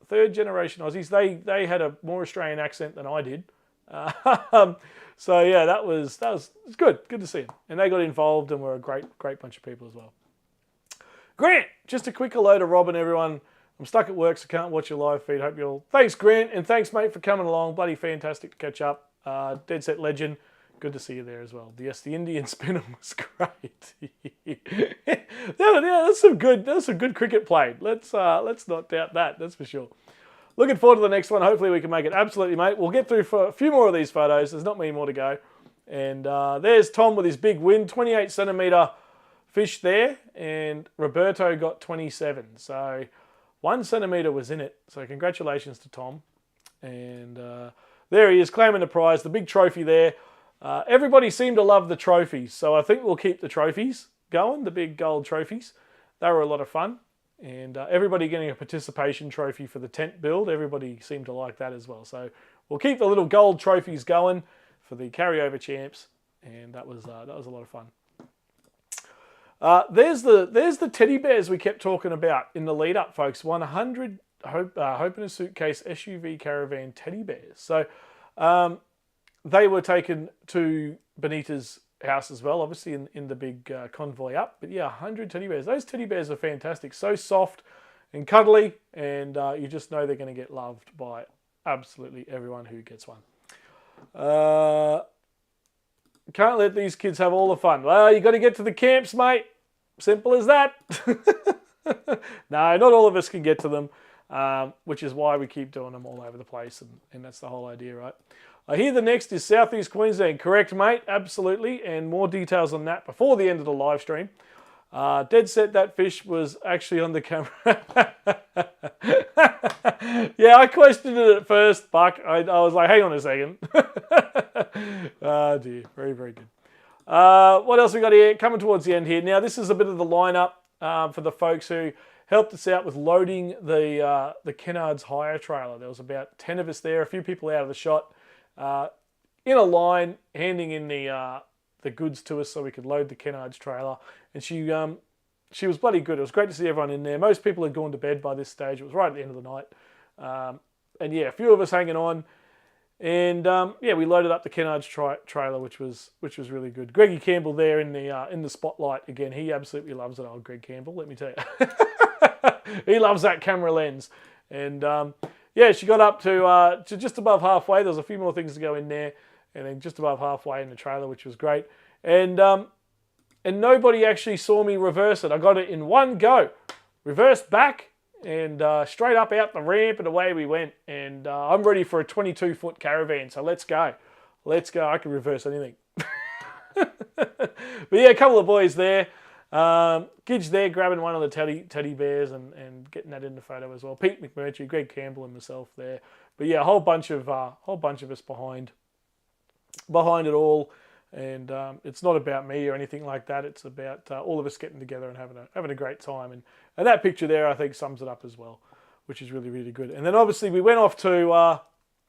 third generation Aussies. They had a more Australian accent than I did. So yeah, that was good. Good to see them, and they got involved and were a great bunch of people as well. Grant, just a quick hello to Rob and everyone. I'm stuck at work, so can't watch your live feed. Hope you all. Thanks, Grant, and thanks, mate, for coming along. Bloody fantastic to catch up. Dead Set Legend. Good to see you there as well. Yes, the Indian spinner was great. yeah, that's some good cricket played. Let's not doubt that. That's for sure. Looking forward to the next one. Hopefully we can make it. Absolutely, mate. We'll get through for a few more of these photos. There's not many more to go. And there's Tom with his big win, 28 centimetre fish there, and Roberto got 27. So 1 centimetre was in it. So congratulations to Tom. And there he is, claiming the prize, the big trophy there. Everybody seemed to love the trophies, so I think we'll keep the trophies going, the big gold trophies. They were a lot of fun. And everybody getting a participation trophy for the tent build. Everybody seemed to like that as well. So we'll keep the little gold trophies going for the carryover champs, and that was a lot of fun. There's the teddy bears we kept talking about in the lead up, folks. 100 Hope in a Suitcase SUV caravan teddy bears. So they were taken to Benita's house as well, obviously in the big convoy up. But yeah, 100 teddy bears. Those teddy bears are fantastic. So soft and cuddly, and you just know they're going to get loved by absolutely everyone who gets one. Can't let these kids have all the fun. Well, you got to get to the camps, mate. Simple as that. No, not all of us can get to them, which is why we keep doing them all over the place, and that's the whole idea, right? I hear the next is Southeast Queensland. Correct, mate. Absolutely. And more details on that before the end of the live stream. Dead set, that fish was actually on the camera. Yeah, I questioned it at first, Buck. I was like, hang on a second. Oh, dear. Very good. What else we got here? Coming towards the end here. Now, this is a bit of the lineup for the folks who helped us out with loading the Kennards hire trailer. There was about 10 of us there, a few people out of the shot. In a line, handing in the goods to us so we could load the Kennards trailer. And she was bloody good. It was great to see everyone in there. Most people had gone to bed by this stage. It was right at the end of the night. And yeah, a few of us hanging on. And yeah, we loaded up the Kennards trailer, which was really good. Greggy Campbell there in the spotlight again. He absolutely loves it, old Greg Campbell. Let me tell you, he loves that camera lens. And yeah, she got up to just above halfway. There was a few more things to go in there, and then just above halfway in the trailer, which was great. And nobody actually saw me reverse it. I got it in one go, reversed back, and straight up out the ramp, and away we went. And I'm ready for a 22-foot caravan, so let's go. Let's go. I can reverse anything. But yeah, a couple of boys there. Gidge there grabbing one of the teddy bears and getting that in the photo as well. Pete McMurtry, Greg Campbell, and myself there. But yeah, a whole bunch of us behind it all. And it's not about me or anything like that. It's about all of us getting together and having a great time. And that picture there, I think, sums it up as well, which is really good. And then obviously we went off to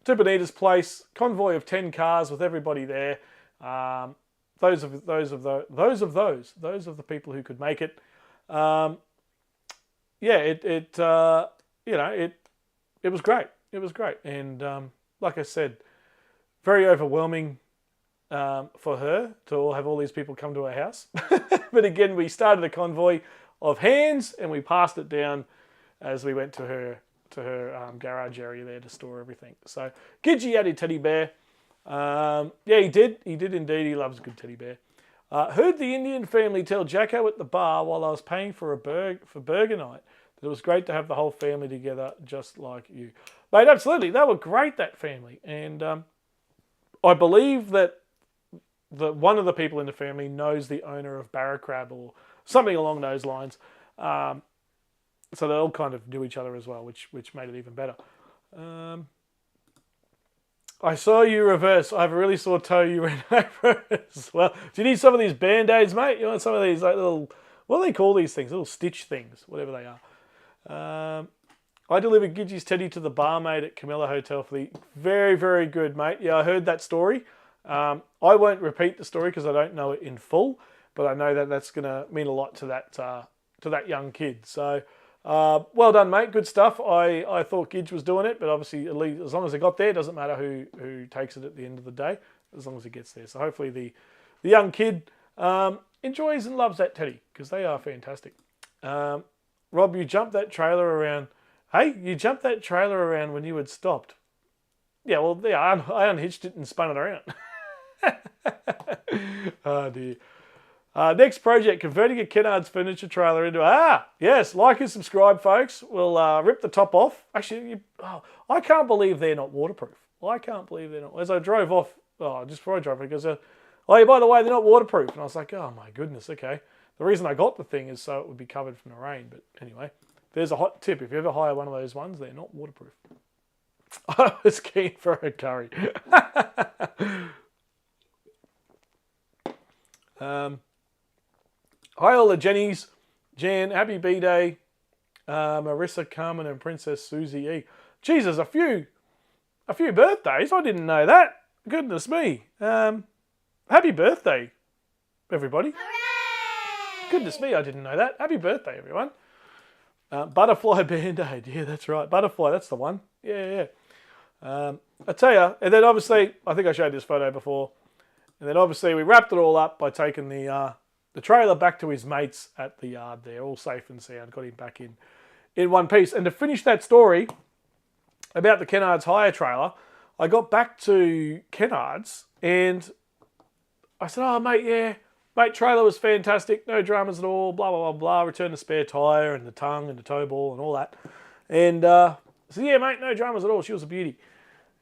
Benita's place, convoy of 10 cars with everybody there. Those of the people who could make it. Yeah, it was great. It was great, and like I said, very overwhelming. for her to have all these people come to her house. But again, we started a convoy of hands and we passed it down as we went to her garage area there to store everything. So Gidgey had a teddy bear. Yeah, he did. He did indeed. He loves a good teddy bear. Heard the Indian family tell Jacko at the bar while I was paying for burger night that it was great to have the whole family together just like you. Mate, absolutely. They were great, that family. And I believe that one of the people in the family knows the owner of Barracrab or something along those lines. So they all kind of knew each other as well, which made it even better. I saw you reverse. I have a really sore toe. You ran over as well. Do you need some of these Band-Aids, mate? You want some of these like little, what do they call these things? Little stitch things, whatever they are. I delivered Gidgey's teddy to the barmaid at Camilla Hotel for the very, very good, mate. Yeah, I heard that story. I won't repeat the story because I don't know it in full, but I know that that's going to mean a lot to that young kid. So, well done, mate. Good stuff. I thought Gidge was doing it, but obviously, at least as long as it got there, it doesn't matter who takes it at the end of the day, as long as it gets there. So hopefully the young kid enjoys and loves that teddy because they are fantastic. Rob, you jumped that trailer around. Hey, you jumped that trailer around when you had stopped. Yeah, well, yeah, I unhitched it and spun it around. Oh, dear. Next project, converting a Kennard's furniture trailer into... yes, like and subscribe, folks. We'll rip the top off. Actually, I can't believe they're not waterproof. I can't believe they're not... As I drove off, just before I drove, it goes, by the way, they're not waterproof. And I was like, oh, my goodness, okay. The reason I got the thing is so it would be covered from the rain. But anyway, there's a hot tip. If you ever hire one of those ones, they're not waterproof. I was keen for a curry. Hi all the Jennies. Jan, happy B-Day. Marissa, Carmen and Princess Susie E. Jesus, a few birthdays. I didn't know that. Goodness me. Happy birthday, everybody. Hooray! Goodness me, I didn't know that. Happy birthday, everyone. Butterfly Band-Aid. Yeah, that's right. Butterfly, that's the one. Yeah. I tell you, and then obviously, I think I showed this photo before, and then obviously we wrapped it all up by taking the trailer back to his mates at the yard there, all safe and sound, got him back in one piece. And to finish that story about the Kennard's hire trailer, I got back to Kennard's and I said, oh, mate, trailer was fantastic, no dramas at all, blah, blah, blah, blah, returned the spare tyre and the tongue and the tow ball and all that. And I said, yeah, mate, no dramas at all, she was a beauty.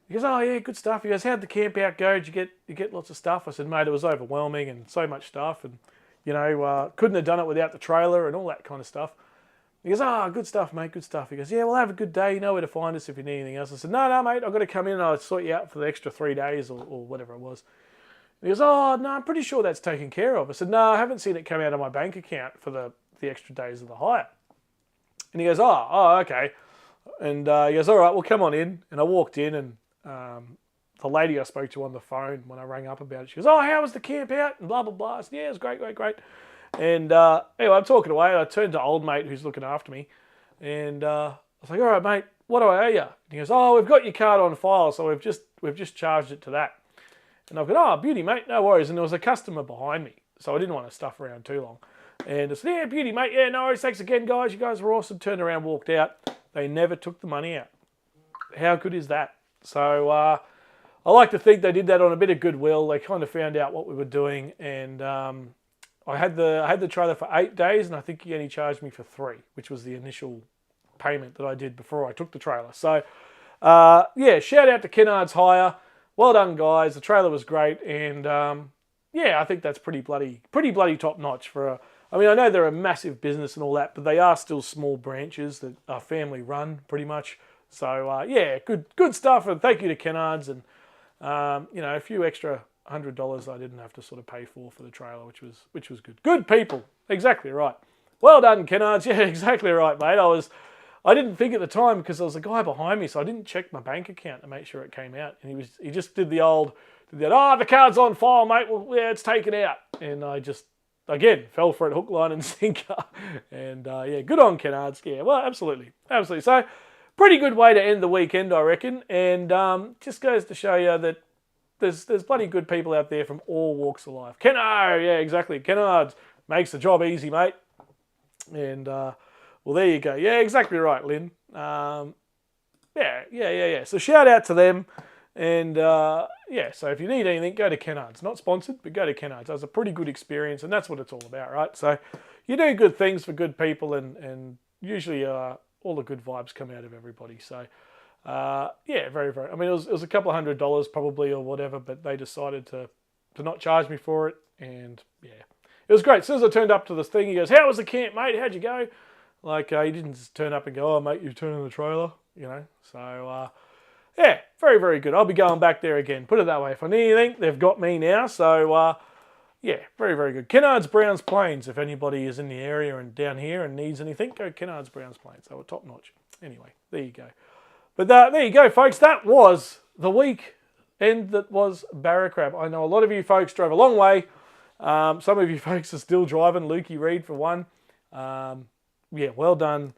He goes, oh, yeah, good stuff. He goes, how'd the camp out go? Did you get lots of stuff? I said, mate, it was overwhelming and so much stuff and, couldn't have done it without the trailer and all that kind of stuff. He goes, oh, good stuff, mate, good stuff. He goes, yeah, well, have a good day. You know where to find us if you need anything else. I said, no, mate, I've got to come in and I'll sort you out for the extra 3 days or whatever it was. He goes, oh, no, I'm pretty sure that's taken care of. I said, no, I haven't seen it come out of my bank account for the extra days of the hire. And he goes, oh, okay. And he goes, all right, well, come on in. And I walked in and the lady I spoke to on the phone when I rang up about it, she goes, oh, how was the camp out? And blah, blah, blah. I said, yeah, it was great. And anyway, I'm talking away. And I turned to old mate who's looking after me. And I was like, all right, mate, what do I owe you? And he goes, oh, we've got your card on file, so we've just charged it to that. And I've gone, oh, beauty, mate, no worries. And there was a customer behind me, so I didn't want to stuff around too long. And I said, yeah, beauty, mate, yeah, no worries, thanks again, guys. You guys were awesome. Turned around, walked out. They never took the money out. How good is that? So I like to think they did that on a bit of goodwill. They kind of found out what we were doing. And I had the trailer for 8 days, and I think he only charged me for 3, which was the initial payment that I did before I took the trailer. So, yeah, shout out to Kennard's Hire. Well done, guys. The trailer was great, and yeah, I think that's pretty bloody top notch for I mean, I know they're a massive business and all that, but they are still small branches that are family run, pretty much. So yeah, good stuff, and thank you to Kennard's, and a few extra $100 I didn't have to sort of pay for the trailer, which was good. Good people, exactly right. Well done, Kennard's. Yeah, exactly right, mate. I didn't think at the time because there was a guy behind me, so I didn't check my bank account to make sure it came out. And he just did the card's on file, mate. Well, yeah, it's taken out. And I just, again, fell for it hook, line and sinker. And yeah, good on Kennard's. Yeah, well, absolutely. So, pretty good way to end the weekend, I reckon. And just goes to show you that, there's bloody good people out there from all walks of life. Keno, yeah, exactly. Kennards makes the job easy, mate. And well, there you go. Yeah, exactly right, Lynn. Yeah. So shout out to them. And yeah, so if you need anything, go to Kennards. Not sponsored, but go to Kennards. That was a pretty good experience, and that's what it's all about, right? So you do good things for good people, and usually all the good vibes come out of everybody. So yeah, very, very. I mean, it was a couple of $100 probably or whatever, but they decided to not charge me for it, and yeah, it was great. As soon as I turned up to this thing, he goes, "How was the camp, mate? How'd you go?" Like he didn't just turn up and go, "Oh, mate, you've turned in the trailer," you know. So yeah, very, very good. I'll be going back there again. Put it that way. If I need anything, they've got me now. So yeah, very, very good. Kennards Browns Plains. If anybody is in the area and down here and needs anything, go Kennards Browns Plains. They were top notch. Anyway, there you go. But there you go, folks. That was the week end that was Barracrab. I know a lot of you folks drove a long way. Some of you folks are still driving. Lukey Reed for one. Yeah, well done.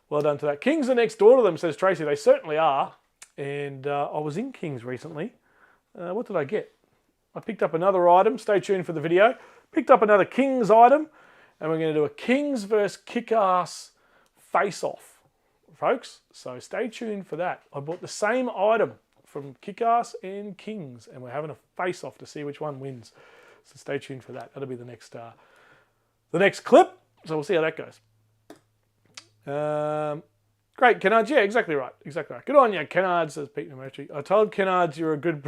Well done to that. Kings are next door to them, says Tracy. They certainly are. And I was in Kings recently. What did I get? I picked up another item. Stay tuned for the video. Picked up another Kings item. And we're going to do a Kings versus Kick-Ass face-off, folks. So stay tuned for that. I bought the same item from Kick-Ass and Kings. And we're having a face-off to see which one wins. So stay tuned for that. That'll be the next clip. So we'll see how that goes. Great, Kennards. Yeah, exactly right. Exactly right. Good on you, Kennards, says Pete Nemetri. I told Kennards you're a good...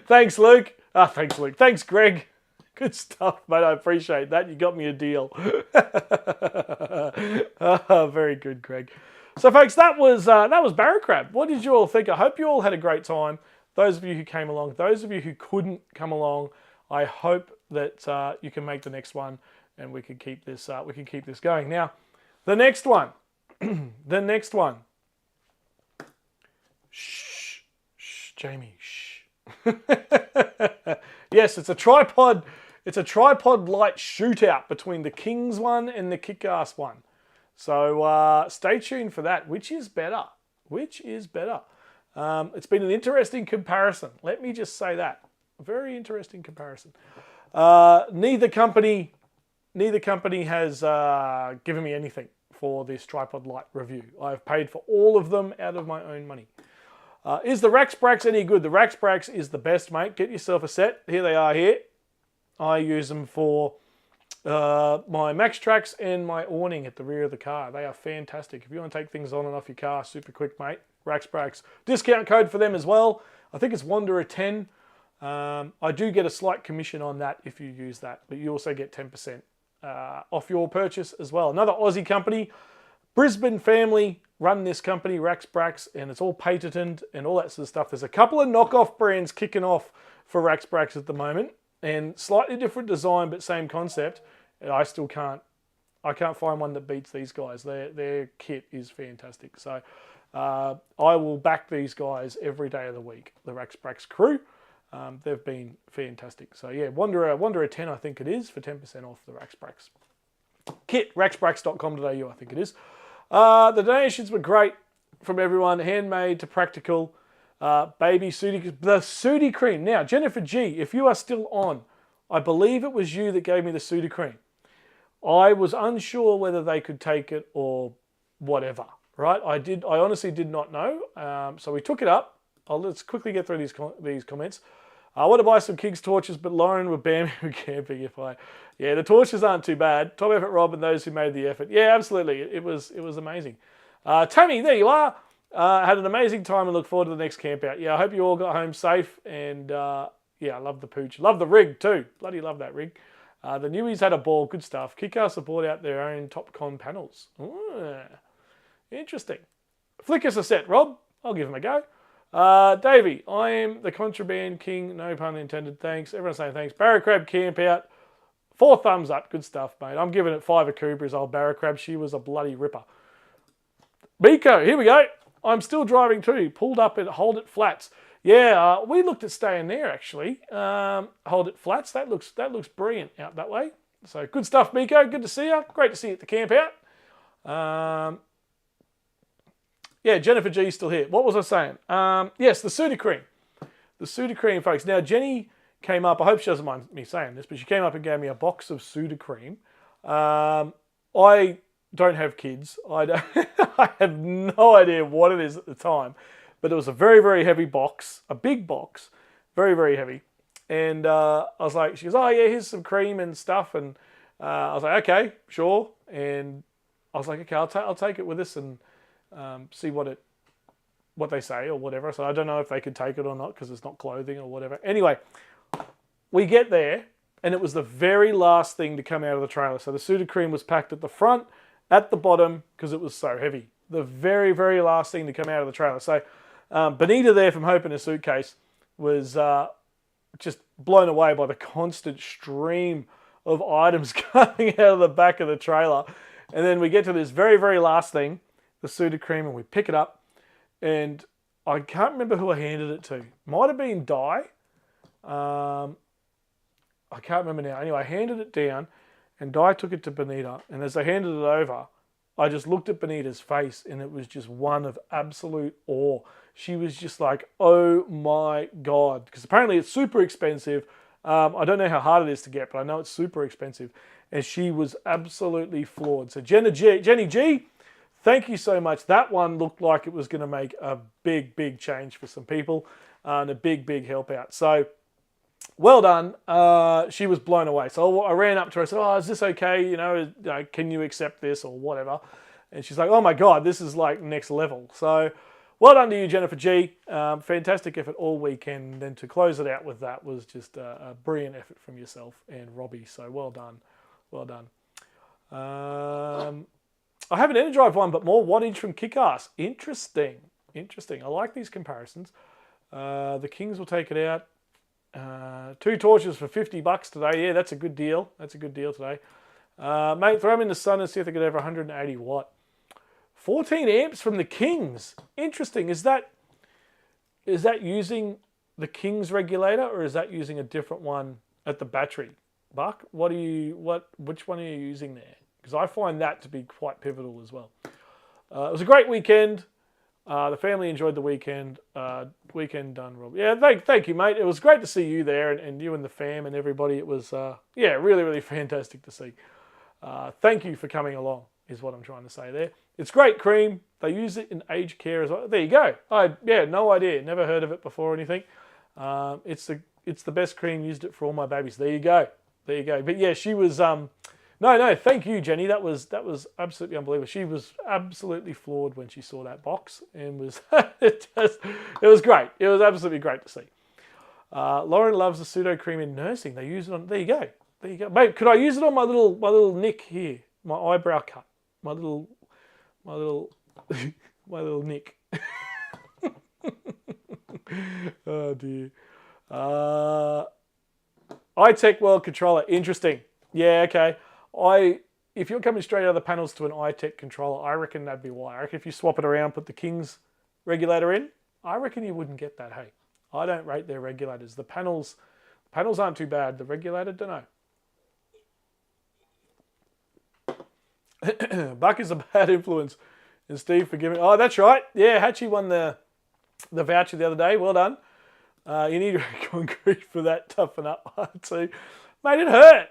Thanks, Luke. Thanks, Luke. Thanks, Greg. Good stuff, mate. I appreciate that. You got me a deal. Very good, Greg. So, folks, that was Barracrab. What did you all think? I hope you all had a great time. Those of you who came along, those of you who couldn't come along, I hope that you can make the next one and we can keep this going. Now, the next one. Shh, Jamie, shh. Yes, it's a tripod light shootout between the Kings one and the Kick-Ass one. So stay tuned for that. Which is better? It's been an interesting comparison. Let me just say that. A very interesting comparison. Neither company has given me anything for this tripod light review. I've paid for all of them out of my own money. Is the Raxbrax any good? The Raxbrax is the best, mate. Get yourself a set. Here they are here. I use them for my Max Tracks and my awning at the rear of the car. They are fantastic. If you want to take things on and off your car super quick, mate, Raxbrax. Discount code for them as well. I think it's Wanderer 10. I do get a slight commission on that if you use that, but you also get 10% off your purchase as well. Another Aussie company, Brisbane family run this company, Raxbrax, and it's all patented and all that sort of stuff. There's a couple of knockoff brands kicking off for Raxbrax at the moment, and slightly different design but same concept. I can't find one that beats these guys. Their kit is fantastic. So I will back these guys every day of the week. The Raxbrax crew. They've been fantastic. So yeah, Wanderer 10 I think it is for 10% off the Raxbrax kit. Raxbrax.com.au I think it is. The donations were great from everyone, handmade to practical. Baby Sooty, the Sooty cream. Now Jennifer G, if you are still on, I believe it was you that gave me the Sooty cream. I was unsure whether they could take it or whatever. Right? I honestly did not know. So we took it up. Let's quickly get through these comments. I want to buy some King's torches, but Lauren would ban me from camping if I... Yeah, the torches aren't too bad. Top effort, Rob, and those who made the effort. Yeah, absolutely. It was amazing. Tammy, there you are. Had an amazing time and look forward to the next camp out. Yeah, I hope you all got home safe. And yeah, I love the pooch. Love the rig too. Bloody love that rig. The newies had a ball. Good stuff. Kick-Ass have brought out their own TopCon panels. Ooh, interesting. Flick us a set, Rob. I'll give him a go. Davey, I am the contraband king. No pun intended. Thanks. Everyone's saying thanks. Barracrab Campout. 4 thumbs up. Good stuff, mate. I'm giving it 5 Akubras, old Barracrab. She was a bloody ripper. Biko, here we go. I'm still driving too. Pulled up at Hold It Flats. Yeah, we looked at staying there actually. Hold It Flats. That looks brilliant out that way. So good stuff, Biko. Good to see you. Great to see you at the camp out. Yeah, Jennifer G still here. What was I saying? Yes, the Sooty cream. the Sudocrem, folks. Now, Jenny came up. I hope she doesn't mind me saying this, but she came up and gave me a box of Sudocrem. I don't have kids. I have no idea what it is at the time, but it was a very, very heavy box, a big box, very, very heavy. And I was like, she goes, oh yeah, here's some cream and stuff. And I was like, okay, sure. And I was like, okay, I'll take it with us and see what they say or whatever. So I don't know if they could take it or not because it's not clothing or whatever. Anyway, we get there and it was the very last thing to come out of the trailer. So the Sudocrem was packed at the front, at the bottom, because it was so heavy. The very, very last thing to come out of the trailer. So Benita there from Hope in a Suitcase was just blown away by the constant stream of items coming out of the back of the trailer. And then we get to this very, very last thing, the Sudocrem, and we pick it up. And I can't remember who I handed it to. Might have been Di. I can't remember now. Anyway, I handed it down and Di took it to Benita. And as I handed it over, I just looked at Benita's face and it was just one of absolute awe. She was just like, oh my God. Because apparently it's super expensive. I don't know how hard it is to get, but I know it's super expensive. And she was absolutely floored. So Jenny G, thank you so much. That one looked like it was going to make a big, big change for some people and a big, big help out. So well done. She was blown away. So I ran up to her and said, oh, is this okay? You know, can you accept this or whatever? And she's like, oh my God, this is like next level. So well done to you, Jennifer G. Fantastic effort all weekend. And then to close it out with that was just a brilliant effort from yourself and Robbie. So well done. Well done. I have an Energive one, but more wattage from Kick-Ass. Interesting. I like these comparisons. The Kings will take it out. 2 torches for $50 today. Yeah, that's a good deal. That's a good deal today. Mate, throw them in the sun and see if they get over 180 watt. 14 amps from the Kings. Interesting. Is that using the Kings regulator or is that using a different one at the battery? Buck, which one are you using there? Because I find that to be quite pivotal as well. It was a great weekend. The family enjoyed the weekend. Weekend done, Rob. Yeah, thank you, mate. It was great to see you there and you and the fam and everybody. It was, yeah, really, really fantastic to see. Thank you for coming along, is what I'm trying to say there. It's great cream. They use it in aged care as well. There you go. Yeah, no idea. Never heard of it before or anything. It's the best cream. Used it for all my babies. There you go. There you go. But yeah, she was... No, thank you, Jenny. That was absolutely unbelievable. She was absolutely floored when she saw that box and was it was great. It was absolutely great to see. Lauren loves the Sudocrem in nursing. They use it on. There you go. Mate, could I use it on my little nick here? My eyebrow cut. My little nick. Oh dear. iTech World Controller. Interesting. Yeah. Okay. If you're coming straight out of the panels to an iTech controller, I reckon that'd be why. I reckon if you swap it around, put the Kings regulator in, I reckon you wouldn't get that, hey. I don't rate their regulators. The panels aren't too bad. The regulator, don't know. Buck is a bad influence. And Steve, forgive me. Oh, that's right. Yeah, Hatchie won the voucher the other day. Well done. You need concrete for that toughen up too. Mate, it hurt.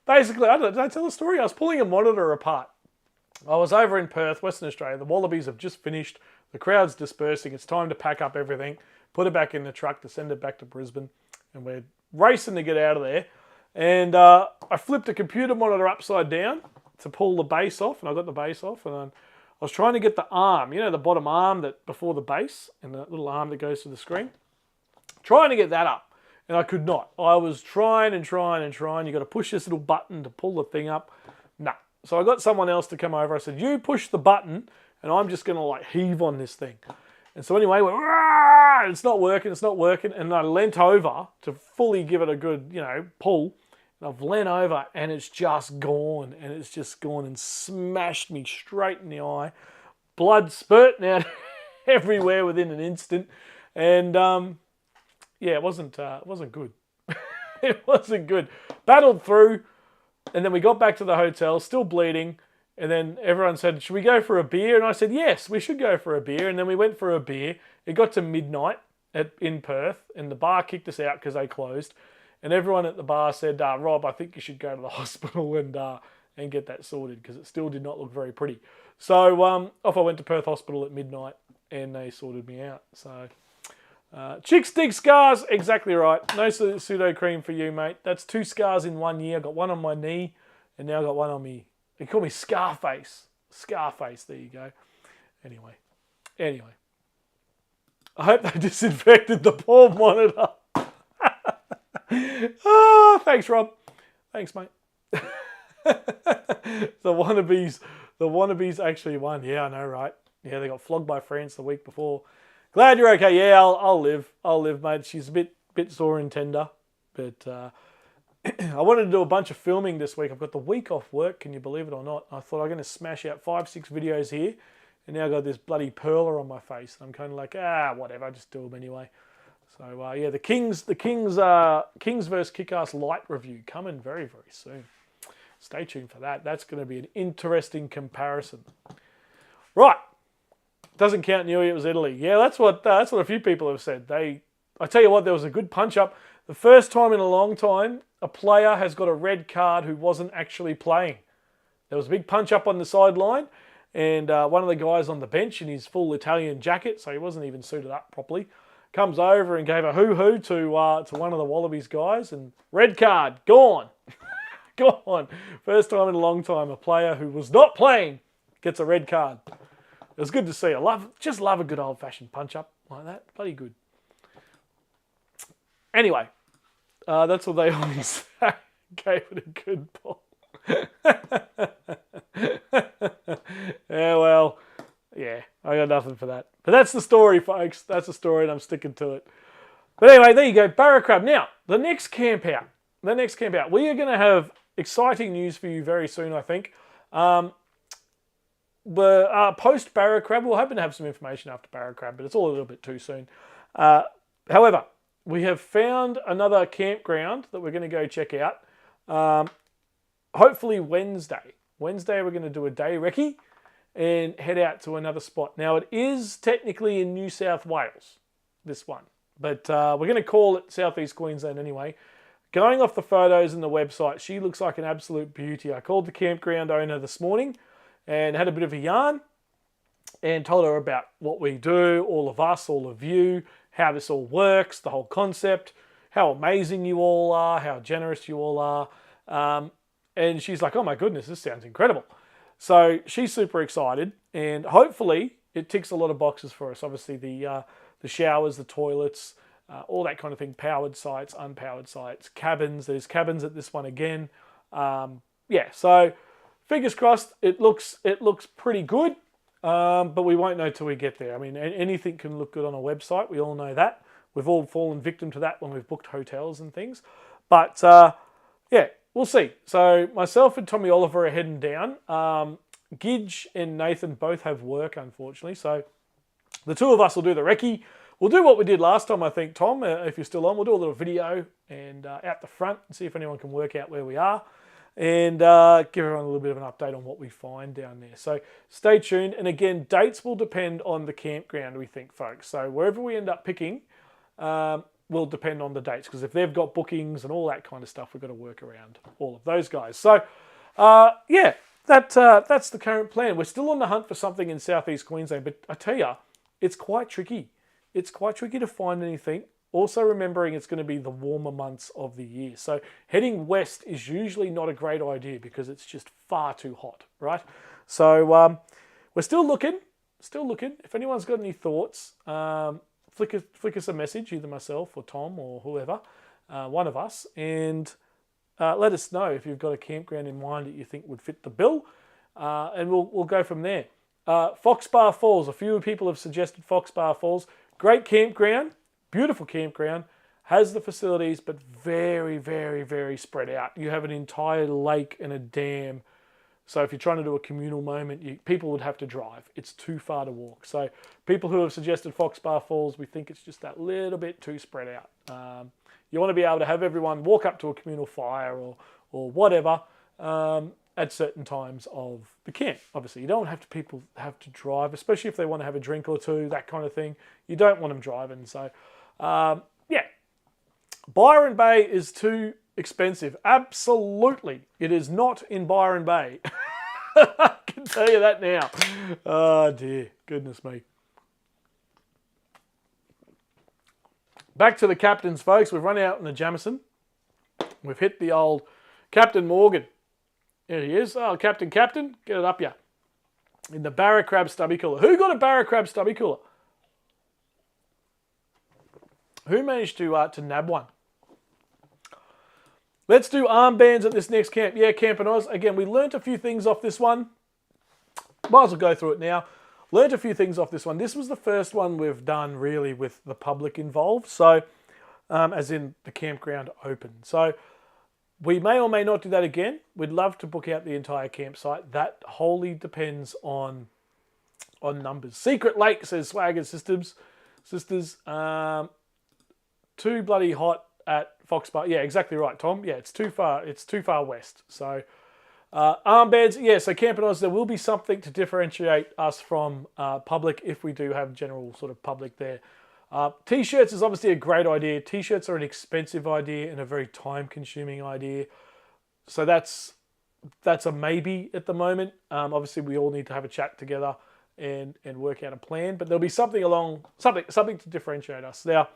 Basically, did I tell the story? I was pulling a monitor apart. I was over in Perth, Western Australia. The Wallabies have just finished. The crowd's dispersing. It's time to pack up everything, put it back in the truck to send it back to Brisbane. And we're racing to get out of there. And I flipped a computer monitor upside down to pull the base off. And I got the base off. And I was trying to get the arm, you know, the bottom arm that before the base and the little arm that goes to the screen. Trying to get that up. And I could not. I was trying. You've got to push this little button to pull the thing up. Nah. So I got someone else to come over. I said, you push the button and I'm just going to like heave on this thing. And so anyway, it's not working. And I leant over to fully give it a good, pull. And I've leant over and it's just gone. And it's just gone and smashed me straight in the eye. Blood spurting out everywhere within an instant. And, yeah, it wasn't good. It wasn't good. Battled through, and then we got back to the hotel, still bleeding, and then everyone said, should we go for a beer? And I said, yes, we should go for a beer. And then we went for a beer. It got to midnight, in Perth, and the bar kicked us out because they closed. And everyone at the bar said, Rob, I think you should go to the hospital and get that sorted because it still did not look very pretty. So off I went to Perth Hospital at midnight and they sorted me out. So chicks dig scars, exactly right. No pseudo cream for you, mate. That's 2 scars in 1 year. I got one on my knee and now I got one on me. They call me Scarface. Scarface, there you go. Anyway. I hope they disinfected the poor monitor. Oh, thanks, Rob. Thanks, mate. The wannabes actually won. Yeah, I know, right? Yeah, they got flogged by France the week before. Glad you're okay. Yeah, I'll live. I'll live, mate. She's a bit sore and tender, but I wanted to do a bunch of filming this week. I've got the week off work. Can you believe it or not? I thought I'm going to smash out 5-6 videos here, and now I've got this bloody perler on my face. And I'm kind of like, whatever. I just do them anyway. So yeah, the Kings versus Kick-Ass Light review coming very, very soon. Stay tuned for that. That's going to be an interesting comparison. Right, doesn't count New Year, it was Italy. Yeah, that's what a few people have said. I tell you what, there was a good punch up. The first time in a long time a player has got a red card who wasn't actually playing. There was a big punch up on the sideline, and one of the guys on the bench in his full Italian jacket, so he wasn't even suited up properly, comes over and gave a hoo-hoo to one of the Wallabies guys, and red card, gone. Gone. First time in a long time a player who was not playing gets a red card. It was good to see. Just love a good old-fashioned punch-up like that. Bloody good. Anyway, that's what they always say. Gave it a good ball. Yeah, well, yeah, I got nothing for that. But that's the story, folks. That's the story, and I'm sticking to it. But anyway, there you go, Barracrab. Now, the next camp out. We are going to have exciting news for you very soon, I think. Post Barracrab, we're hoping to have some information after Barracrab, but it's all a little bit too soon. However, we have found another campground that we're going to go check out. Hopefully Wednesday. Wednesday we're going to do a day recce and head out to another spot. Now it is technically in New South Wales, this one, but we're going to call it Southeast Queensland anyway. Going off the photos and the website, she looks like an absolute beauty. I called the campground owner this morning and had a bit of a yarn and told her about what we do, all of us, all of you, how this all works, the whole concept, how amazing you all are, how generous you all are. And she's like, oh my goodness, this sounds incredible. So she's super excited, and hopefully it ticks a lot of boxes for us. Obviously the showers, the toilets, all that kind of thing, powered sites, unpowered sites, cabins. There's cabins at this one again. Yeah, so fingers crossed. It looks pretty good, but we won't know till we get there. I mean, anything can look good on a website. We all know that. We've all fallen victim to that when we've booked hotels and things. But yeah, we'll see. So myself and Tommy Oliver are heading down. Gidge and Nathan both have work, unfortunately. So the two of us will do the recce. We'll do what we did last time, I think, Tom, if you're still on. We'll do a little video and out the front and see if anyone can work out where we are and give everyone a little bit of an update on what we find down there. So stay tuned. And again, dates will depend on the campground, we think, folks. So wherever we end up picking will depend on the dates, because if they've got bookings and all that kind of stuff, we've got to work around all of those guys. So, yeah, that's the current plan. We're still on the hunt for something in Southeast Queensland, but I tell you, it's quite tricky. It's quite tricky to find anything. Also remembering it's going to be the warmer months of the year. So heading west is usually not a great idea because it's just far too hot, right? So we're still looking. If anyone's got any thoughts, flick us a message, either myself or Tom or whoever, one of us, and let us know if you've got a campground in mind that you think would fit the bill, and we'll go from there. Foxbar Falls. A few people have suggested Foxbar Falls. Great campground, beautiful campground, has the facilities, but very, very, very spread out. You have an entire lake and a dam. So if you're trying to do a communal moment, people would have to drive. It's too far to walk. So people who have suggested Foxbar Falls, we think it's just that little bit too spread out. You want to be able to have everyone walk up to a communal fire or whatever at certain times of the camp. Obviously, you don't want people have to drive, especially if they want to have a drink or two, that kind of thing. You don't want them driving. So Yeah, Byron Bay is too expensive. Absolutely, it is not in Byron Bay. I can tell you that now. Oh dear, goodness me. Back to the captains, folks. We've run out in the Jamison. We've hit the old Captain Morgan. There he is. Oh, Captain, get it up ya. In the Barracrab stubby cooler. Who got a Barracrab stubby cooler? Who managed to nab one? Let's do armbands at this next camp. Yeah, Camp and Oz. Again, we learnt a few things off this one. Might as well go through it now. Learnt a few things off this one. This was the first one we've done really with the public involved. So, as in the campground open. So, we may or may not do that again. We'd love to book out the entire campsite. That wholly depends on numbers. Secret Lake, says Swag and Sisters. Too bloody hot at Foxbar. Yeah, exactly right, Tom. Yeah, it's too far. It's too far west. So, armbands. Yeah, so Camp and Oz, there will be something to differentiate us from public if we do have general sort of public there. T-shirts is obviously a great idea. T-shirts are an expensive idea and a very time-consuming idea. So that's a maybe at the moment. Obviously, we all need to have a chat together and work out a plan. But there'll be something to differentiate us. Now,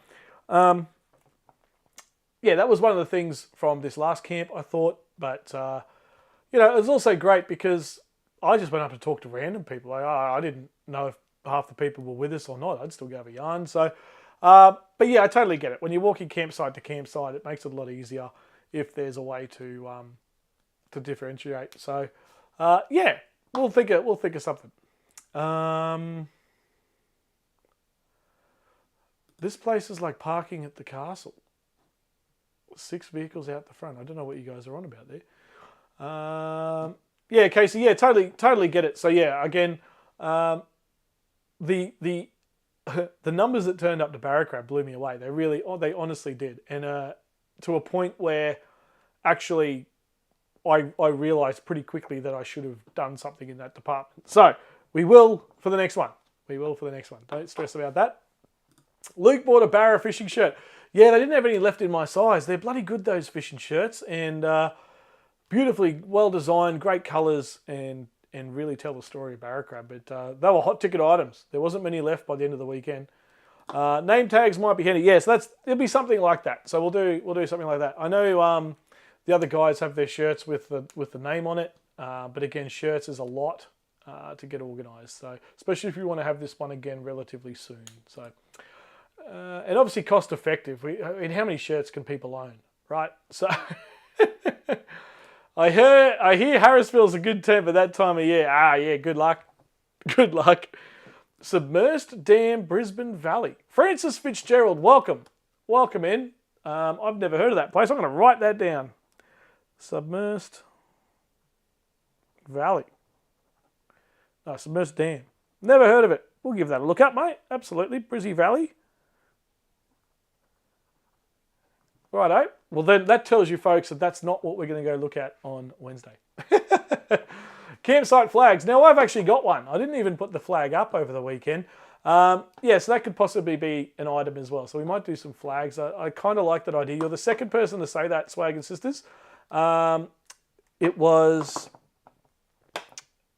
yeah, that was one of the things from this last camp, I thought. But it was also great because I just went up to talk to random people. I didn't know if half the people were with us or not. I'd still go have a yarn. So, but yeah, I totally get it. When you're walking campsite to campsite, it makes it a lot easier if there's a way to differentiate. So, yeah, we'll think of something. This place is like parking at the castle. 6 vehicles out the front. I don't know what you guys are on about there. Yeah, Casey. Yeah, totally get it. So yeah, again, the numbers that turned up to Barracrab blew me away. They honestly did, and to a point where actually I realised pretty quickly that I should have done something in that department. So we will for the next one. Don't stress about that. Luke bought a Barra fishing shirt. Yeah, they didn't have any left in my size. They're bloody good, those fishing shirts, and beautifully well designed, great colours, and really tell the story of Barracrab. But they were hot ticket items. There wasn't many left by the end of the weekend. Name tags might be handy. Yes, it'll be something like that. So we'll do something like that. I know the other guys have their shirts with the name on it, but again, shirts is a lot to get organised. So especially if you want to have this one again relatively soon. So. And obviously cost effective. How many shirts can people own, right? So I hear Harrisville's a good temp at that time of year. Yeah, good luck. Submersed Dam, Brisbane Valley. Francis Fitzgerald, welcome in. I've never heard of that place. I'm going to write that down. Submersed Valley. No, Submersed Dam. Never heard of it. We'll give that a look up, mate. Absolutely, Brizzy Valley. Righto. Well, then that tells you, folks, that that's not what we're going to go look at on Wednesday. Campsite flags. Now, I've actually got one. I didn't even put the flag up over the weekend. Yeah, so that could possibly be an item as well. So we might do some flags. I kind of like that idea. You're the second person to say that, Swag and Sisters. It was...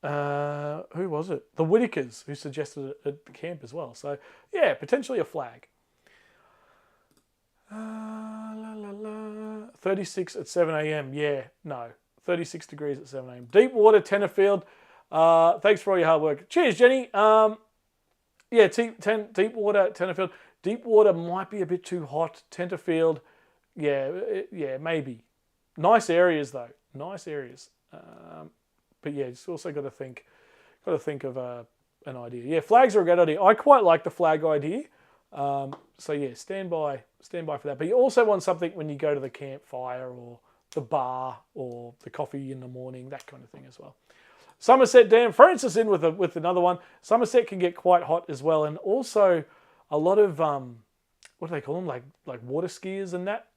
who was it? The Whitakers who suggested it at the camp as well. So, yeah, potentially a flag. 36 at 7 a.m. Yeah, no. 36 degrees at 7 a.m. Deepwater, Tenterfield. Thanks for all your hard work. Cheers, Jenny. Yeah, Deepwater, Tenterfield. Deepwater might be a bit too hot. Tenterfield, yeah, maybe. Nice areas, though. Nice areas. But yeah, just also got to think of an idea. Yeah, flags are a great idea. I quite like the flag idea. So yeah, stand by for that. But you also want something when you go to the campfire or the bar or the coffee in the morning, that kind of thing as well. Somerset Dam, Francis in with another one. Somerset can get quite hot as well, and also a lot of what do they call them, like water skiers and that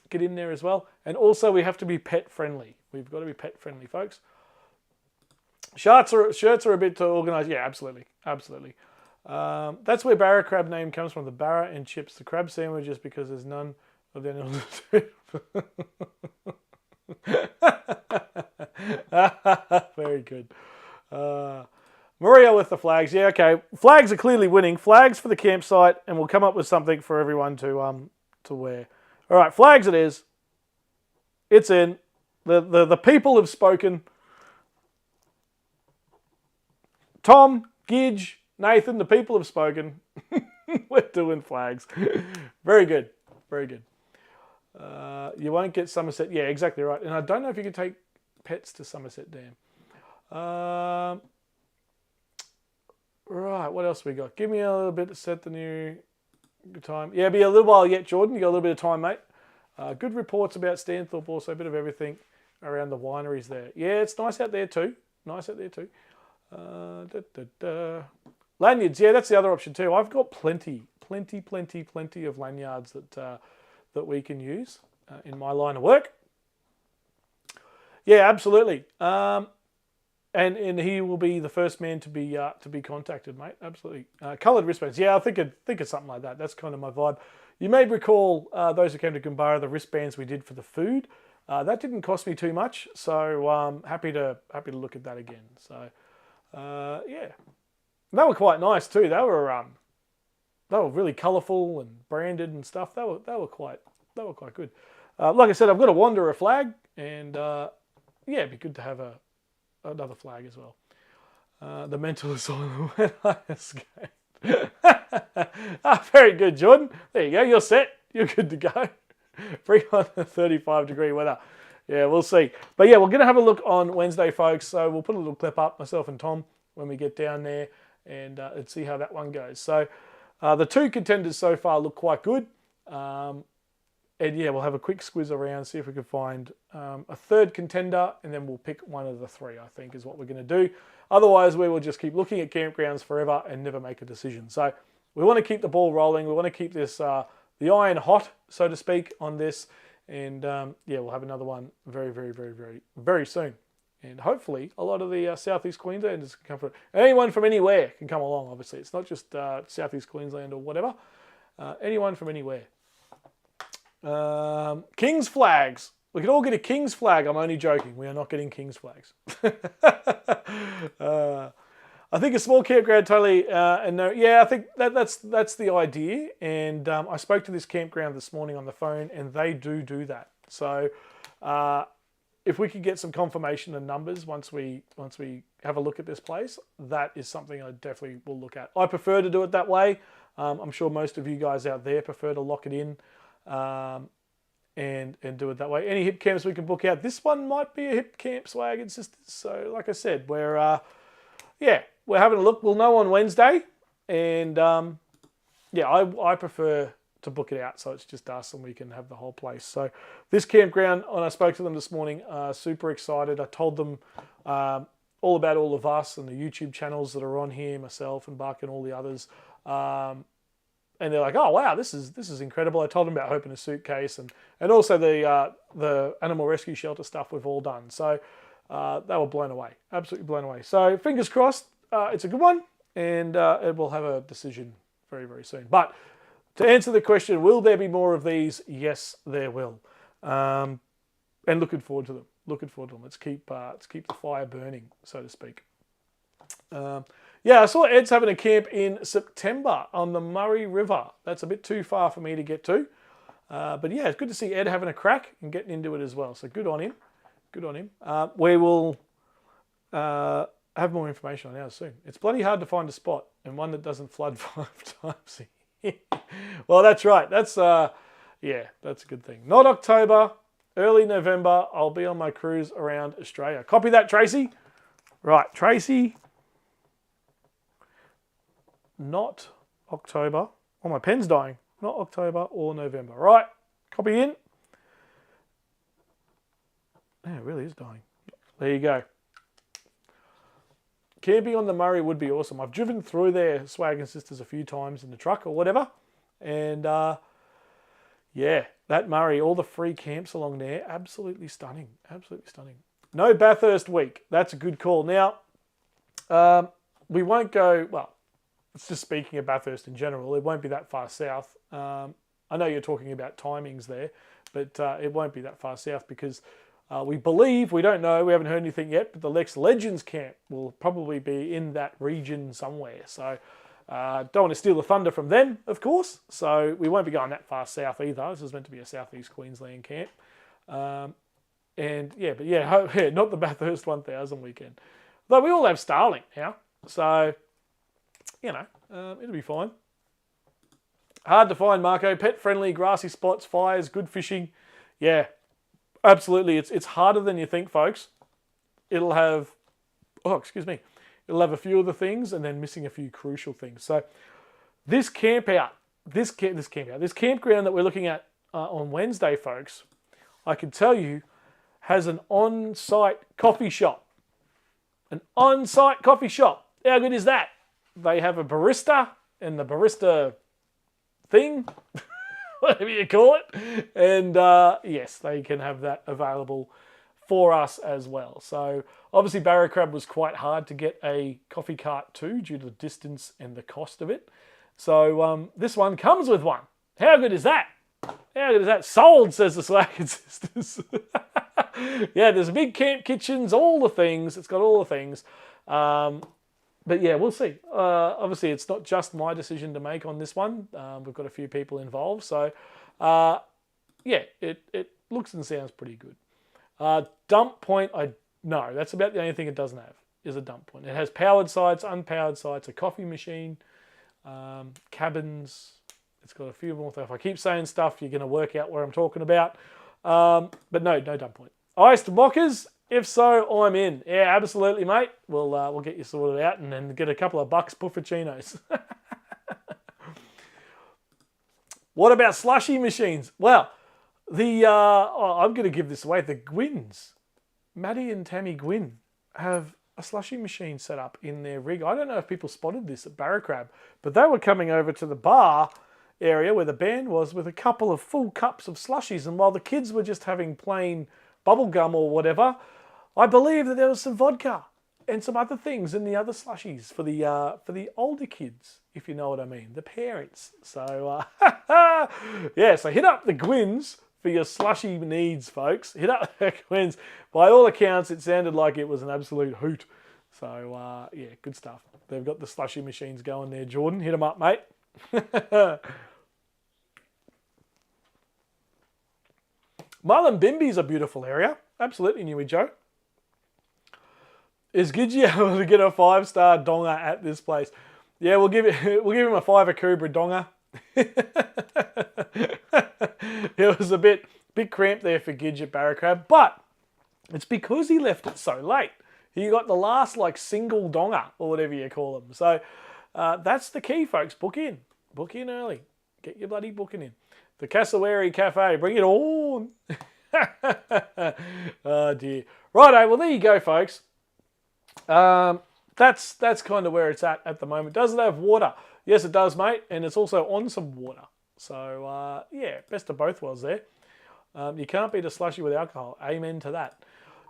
get in there as well. And also we have to be pet friendly. We've got to be pet friendly, folks. Shirts are a bit too organised. Yeah, absolutely. That's where Barracrab name comes from. The Barra and chips. The crab sandwiches because there's none of the animals. Very good. Maria with the flags. Yeah, okay. Flags are clearly winning. Flags for the campsite, and we'll come up with something for everyone to wear. All right, flags it is. It's in. The people have spoken. Tom, Gidge, Nathan, the people have spoken. We're doing flags. Very good. Very good. You won't get Somerset. Yeah, exactly right. And I don't know if you can take pets to Somerset Dam. Right, what else we got? Give me a little bit to set the new time. Yeah, be a little while yet, Jordan. You got a little bit of time, mate. Good reports about Stanthorpe also. A bit of everything around the wineries there. Yeah, it's nice out there too. Nice out there too. Lanyards, yeah, that's the other option too. I've got plenty of lanyards that we can use in my line of work. Yeah, absolutely. And he will be the first man to be contacted, mate. Absolutely. Coloured wristbands. Yeah, I think it's something like that. That's kind of my vibe. You may recall those who came to Gumbara, the wristbands we did for the food. That didn't cost me too much, so happy to look at that again. So yeah, they were quite nice too. They were really colourful and branded and stuff. They were quite good. Like I said, I've got a Wanderer flag, and yeah, it'd be good to have another flag as well. The mental asylum when I escaped. Very good, Jordan. There you go. You're set. You're good to go. Bring on the 35-degree weather. Yeah, we'll see. But yeah, we're going to have a look on Wednesday, folks. So we'll put a little clip up, myself and Tom, when we get down there, and let's see how that one goes. So the two contenders so far look quite good. And yeah, we'll have a quick squiz around, see if we can find a third contender, and then we'll pick one of the three, I think, is what we're going to do. Otherwise, we will just keep looking at campgrounds forever and never make a decision. So we want to keep the ball rolling. We want to keep this the iron hot, so to speak, on this. And yeah, we'll have another one very, very, very, very, very soon. And hopefully, a lot of the Southeast Queenslanders can come from. Anyone from anywhere can come along, obviously. It's not just Southeast Queensland or whatever. Anyone from anywhere. King's flags. We could all get a King's flag. I'm only joking. We are not getting King's flags. I think a small campground totally. And no, yeah, I think that's the idea. And I spoke to this campground this morning on the phone, and they do that. So if we could get some confirmation and numbers once we have a look at this place, that is something I definitely will look at. I prefer to do it that way. I'm sure most of you guys out there prefer to lock it in. And do it that way. Any hip camps we can book out. This one might be a hip camp swag. It's just, so like I said, we're having a look. We'll know on Wednesday. And yeah, I prefer to book it out so it's just us and we can have the whole place. So this campground, when I spoke to them this morning, super excited. I told them all about all of us and the YouTube channels that are on here, myself and Buck and all the others. And they're like, oh, wow, this is incredible. I told them about Hope in a Suitcase and also the animal rescue shelter stuff we've all done. So they were blown away, absolutely blown away. So fingers crossed, it's a good one, and it will have a decision very, very soon. But to answer the question, will there be more of these? Yes, there will. And looking forward to them. Let's keep the fire burning, so to speak. Yeah, I saw Ed's having a camp in September on the Murray River. That's a bit too far for me to get to. But yeah, it's good to see Ed having a crack and getting into it as well. So good on him. We will have more information on ours soon. It's bloody hard to find a spot and one that doesn't flood 5 times a year. Well, that's right. That's yeah, that's a good thing. Not October, early November. I'll be on my cruise around Australia. Copy that, Tracy. Right, Tracy. Not October. Oh, my pen's dying. Not October or November. Right. Copy in. Yeah, it really is dying. There you go. Camping on the Murray would be awesome. I've driven through there, Swag and Sisters, a few times in the truck or whatever. And yeah, that Murray, all the free camps along there, absolutely stunning. Absolutely stunning. No Bathurst week. That's a good call. Now, we won't go, well, it's just speaking of Bathurst in general. It won't be that far south. I know you're talking about timings there, but it won't be that far south because we believe, we don't know, we haven't heard anything yet, but the Lex Legends camp will probably be in that region somewhere. So don't want to steal the thunder from them, of course. So we won't be going that far south either. This is meant to be a southeast Queensland camp. And yeah, but yeah, not the Bathurst 1000 weekend. Though we all have Starlink now. So, you know, it'll be fine. Hard to find, Marco. Pet-friendly, grassy spots, fires, good fishing. Yeah, absolutely. It's harder than you think, folks. It'll have, it'll have a few of the things and then missing a few crucial things. So this campground that we're looking at on Wednesday, folks, I can tell you, has an on-site coffee shop. An on-site coffee shop. How good is that? They have a barista and the barista thing, whatever you call it. And yes, they can have that available for us as well. So obviously Barracrab was quite hard to get a coffee cart to due to the distance and the cost of it. So this one comes with one. How good is that? How good is that? Sold, says the Slackers Sisters. Yeah, there's big camp kitchens, all the things. It's got all the things. But yeah, we'll see. Obviously, it's not just my decision to make on this one. We've got a few people involved. So, yeah, it looks and sounds pretty good. Dump point, no, that's about the only thing it doesn't have, is a dump point. It has powered sites, unpowered sites, a coffee machine, cabins. It's got a few more. If I keep saying stuff, you're going to work out what I'm talking about. But no dump point. Iced mockers, if so, I'm in. Yeah, absolutely, mate. We'll get you sorted out and then get a couple of bucks puffuccinos. What about slushy machines? Well, I'm going to give this away. The Gwynns, Maddie and Tammy Gwynn, have a slushy machine set up in their rig. I don't know if people spotted this at Barracrab, but they were coming over to the bar area where the band was with a couple of full cups of slushies, and while the kids were just having plain bubble gum or whatever, I believe that there was some vodka and some other things in the other slushies for the older kids, if you know what I mean, the parents. So yeah, so hit up the Gwynns for your slushy needs, folks. Hit up the Gwynns. By all accounts, it sounded like it was an absolute hoot. So yeah, good stuff. They've got the slushy machines going there, Jordan. Hit them up, mate. Mullumbimby's a beautiful area. Absolutely, Newy Joe. Is Gidgey able to get a 5-star donger at this place? Yeah, we'll give him a 5 Akubra donger. It was a bit cramped there for Gidge at Barracrab, but it's because he left it so late. He got the last single donger or whatever you call them. So that's the key, folks. Book in early. Get your bloody booking in. The Cassowary Cafe, bring it on. Oh dear. Righto, well there you go, folks. That's kind of where it's at the moment. Does it have water? Yes, it does, mate, and it's also on some water. So yeah, best of both worlds there. You can't beat a slushy with alcohol. Amen to that.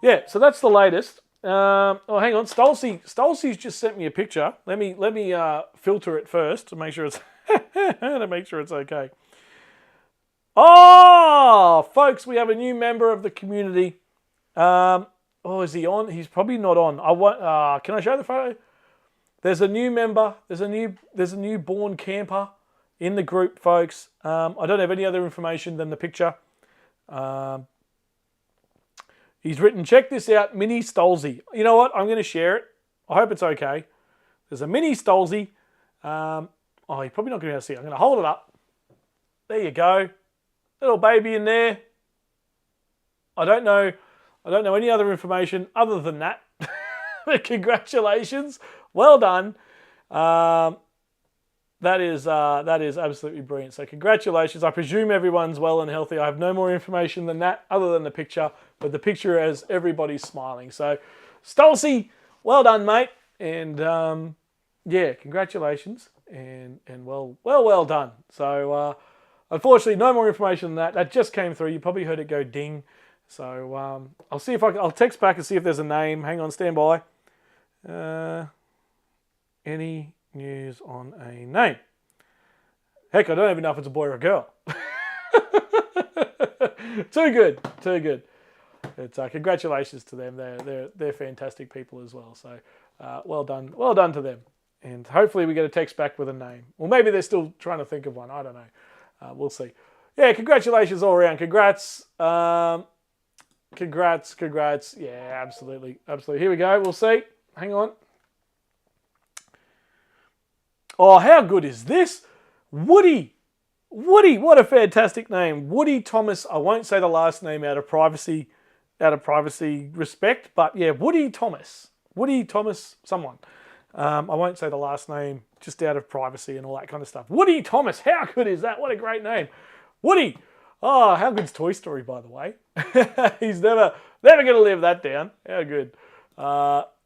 Yeah, so that's the latest. Oh, hang on, Stolzy's just sent me a picture. Let me filter it first to make sure it's okay. Oh, folks, we have a new member of the community. Oh, is he on? He's probably not on. Can I show the photo? There's a new member. There's a new born camper in the group, folks. I don't have any other information than the picture. He's written, check this out, Mini Stolzy. You know what? I'm going to share it. I hope it's okay. There's a Mini Stolzy. Oh, you're probably not going to be able to see it. I'm going to hold it up. There you go. Little baby in there. I don't know any other information other than that. But congratulations. Well done. That is absolutely brilliant. So congratulations. I presume everyone's well and healthy. I have no more information than that other than the picture. But the picture has everybody smiling. So Stolzy, well done, mate. And yeah, congratulations. And well done. So unfortunately, no more information than that. That just came through. You probably heard it go ding. So I'll see if I'll text back and see if there's a name. Hang on, stand by. Any news on a name. Heck, I don't even know if it's a boy or a girl. Too good, too good. It's congratulations to them. They're fantastic people as well. So well done to them. And hopefully we get a text back with a name. Or maybe they're still trying to think of one. I don't know. We'll see. Yeah, congratulations all around. Congrats. Congrats. Yeah, absolutely. Here we go. We'll see. Hang on. Oh, how good is this? Woody, what a fantastic name. Woody Thomas. I won't say the last name out of privacy respect, but yeah, Woody Thomas, someone. I won't say the last name just out of privacy and all that kind of stuff. Woody Thomas, how good is that? What a great name. Woody. Oh, how good's Toy Story, by the way? He's never going to live that down. How good.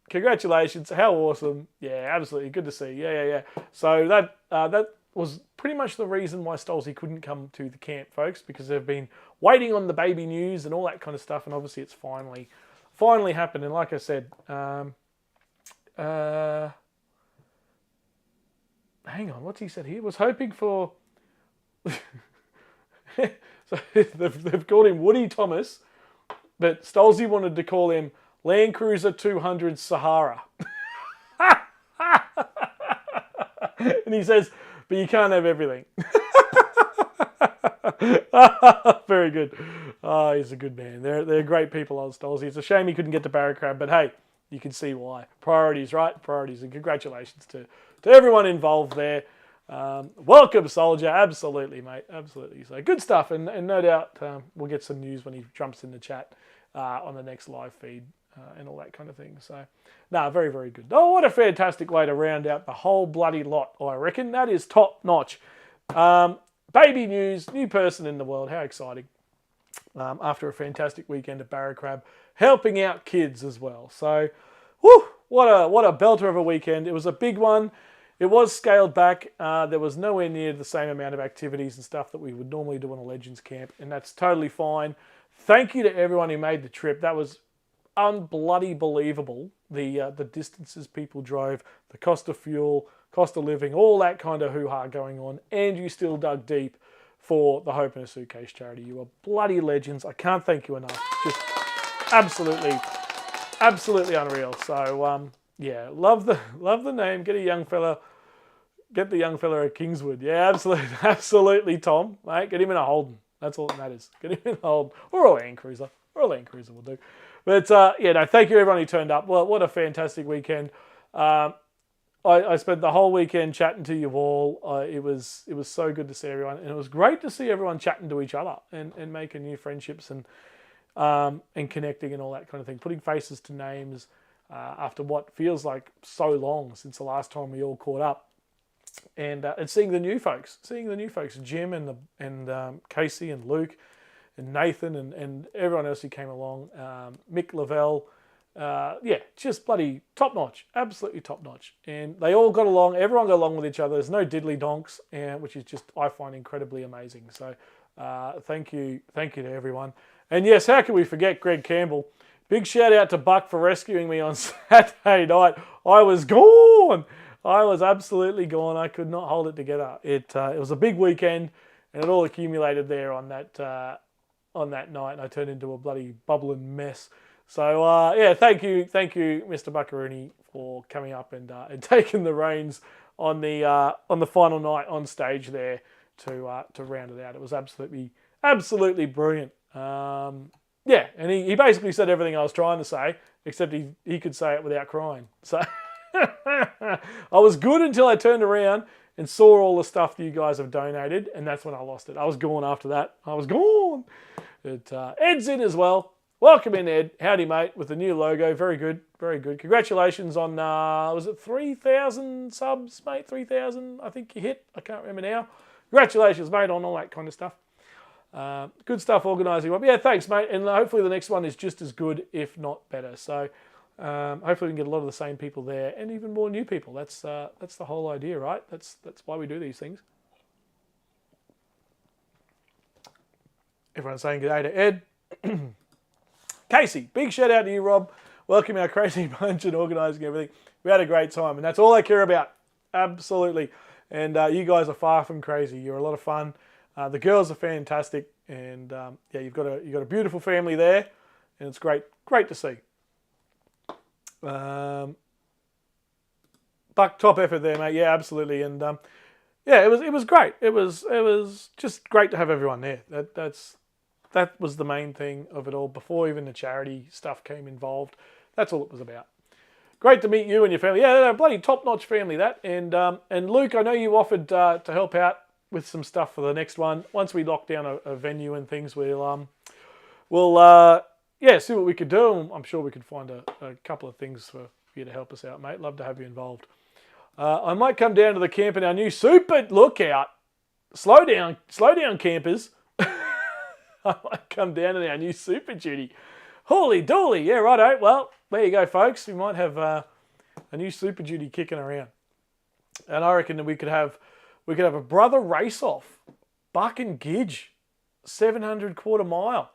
Congratulations. How awesome. Yeah, absolutely. Good to see. Yeah. So that was pretty much the reason why Stolzy couldn't come to the camp, folks, because they've been waiting on the baby news and all that kind of stuff, and obviously it's finally happened. And like I said, hang on, what's he said here? Was hoping for... So they've called him Woody Thomas, but Stolzy wanted to call him Land Cruiser 200 Sahara. And he says, but you can't have everything. Very good. Oh, he's a good man. They're great people, old Stolzy. It's a shame he couldn't get to Barracrab, but hey, you can see why. Priorities, right? Priorities. And congratulations to everyone involved there. Welcome, Soldier. Absolutely, mate. Absolutely. So good stuff. And no doubt we'll get some news when he jumps in the chat on the next live feed and all that kind of thing. So, very, very good. Oh, what a fantastic way to round out the whole bloody lot, I reckon. That is top notch. Baby news, new person in the world. How exciting. After a fantastic weekend at Barracrab, helping out kids as well. So, whew, what a belter of a weekend. It was a big one. It was scaled back. There was nowhere near the same amount of activities and stuff that we would normally do on a Legends camp, and that's totally fine. Thank you to everyone who made the trip. That was unbloody believable. The distances people drove, the cost of fuel, cost of living, all that kind of hoo-ha going on, and you still dug deep for the Hope in a Suitcase charity. You are bloody legends. I can't thank you enough. Just absolutely unreal. So yeah, love the name. Get the young fella at Kingswood. Yeah, absolutely, Tom. Mate, get him in a Holden. That's all that matters. Get him in a Holden or a Land Cruiser. Or a Land Cruiser will do. But thank you everyone who turned up. Well, what a fantastic weekend. I spent the whole weekend chatting to you all. It was so good to see everyone, and it was great to see everyone chatting to each other and making new friendships and connecting and all that kind of thing. Putting faces to names after what feels like so long since the last time we all caught up, and seeing the new folks, Jim and Casey and Luke and Nathan and everyone else who came along, Mick Lavelle. Just bloody top notch, absolutely top notch. And they all got along, everyone got along with each other. There's no diddly donks, which is just, I find incredibly amazing. So thank you to everyone. And yes, how can we forget Greg Campbell? Big shout out to Buck for rescuing me on Saturday night. I was gone. I was absolutely gone. I could not hold it together. It was a big weekend, and it all accumulated there on that night, and I turned into a bloody bubbling mess. So thank you, Mr. Buckaroonie, for coming up and taking the reins on the final night on stage there to round it out. It was absolutely brilliant. And he basically said everything I was trying to say, except he could say it without crying. So I was good until I turned around and saw all the stuff that you guys have donated, and that's when I lost it. I was gone after that. I was gone. Ed's in as well. Welcome in, Ed. Howdy, mate, with the new logo. Very good, very good. Congratulations on, was it 3,000 subs, mate? 3,000, I think you hit. I can't remember now. Congratulations, mate, on all that kind of stuff. Good stuff organising. Yeah, thanks, mate. And hopefully the next one is just as good, if not better. So hopefully we can get a lot of the same people there and even more new people. That's the whole idea, right? That's why we do these things. Everyone's saying good day to Ed. Casey, big shout out to you, Rob. Welcome our crazy bunch and organising everything. We had a great time, and that's all I care about. Absolutely. And you guys are far from crazy. You're a lot of fun. The girls are fantastic. And yeah, you've got a beautiful family there. And it's great to see. Buck, top effort there, mate. Yeah, absolutely. And yeah, it was great. It was just great to have everyone there. That was the main thing of it all. Before even the charity stuff came involved, that's all it was about. Great to meet you and your family. Yeah, they're a bloody top-notch family, that. And Luke, I know you offered to help out with some stuff for the next one. Once we lock down a venue and things, we'll see what we could do. I'm sure we could find a couple of things for you to help us out, mate. Love to have you involved. I might come down to the camp in our new super lookout. Slow down, campers. I might come down to our new Super Duty. Holy dooly. Yeah, righto. Well, there you go, folks. We might have a new Super Duty kicking around. And I reckon that we could have a brother race-off. Buck and Gidge. 700 quarter mile.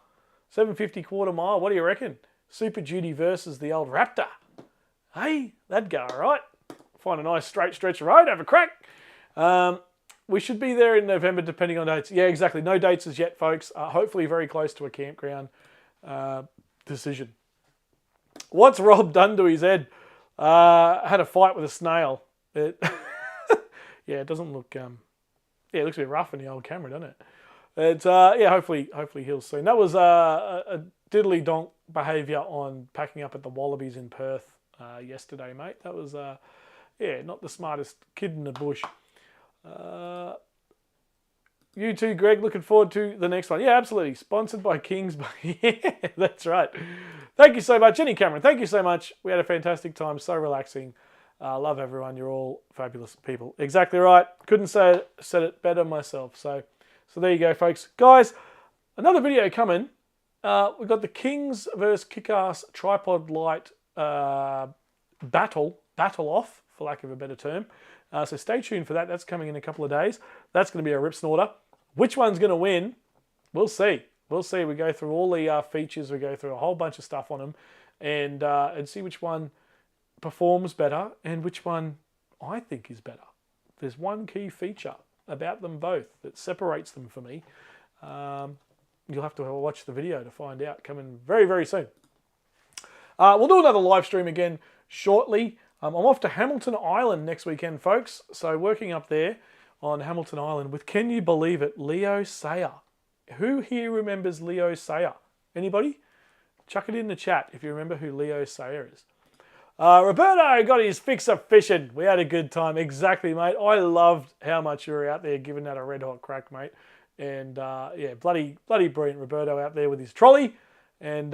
750 quarter mile. What do you reckon? Super Duty versus the old Raptor. Hey, that'd go all right. Find a nice straight stretch of road, have a crack. We should be there in November, depending on dates. Yeah, exactly. No dates as yet, folks. Hopefully very close to a campground decision. What's Rob done to his head? Had a fight with a snail. Yeah, it doesn't look... yeah, it looks a bit rough in the old camera, doesn't it? It's yeah, hopefully heals soon. That was a diddly donk behaviour on packing up at the Wallabies in Perth yesterday, mate. That was... yeah, not the smartest kid in the bush. You too, Greg. Looking forward to the next one. Yeah, absolutely. Sponsored by Kings. Yeah, that's right. Thank you so much. Jenny Cameron, thank you so much. We had a fantastic time. So relaxing. Love everyone. You're all fabulous people. Exactly right. Couldn't said it better myself. So there you go, folks. Guys, another video coming. We've got the Kings versus Kick-Ass Tripod Light battle off, for lack of a better term. So stay tuned for that. That's coming in a couple of days. That's going to be a rip snorter. Which one's going to win? We'll see. We'll see. We go through all the features. We go through a whole bunch of stuff on them and see which one performs better and which one I think is better. There's one key feature about them both that separates them for me. You'll have to watch the video to find out. Coming very, very soon. We'll do another live stream again shortly. I'm off to Hamilton Island next weekend, folks. So working up there on Hamilton Island with, can you believe it, Leo Sayer. Who here remembers Leo Sayer? Anybody? Chuck it in the chat if you remember who Leo Sayer is. Roberto got his fix of fishing. We had a good time. Exactly, mate. I loved how much you were out there giving that a red hot crack, mate. And yeah, bloody brilliant Roberto out there with his trolley and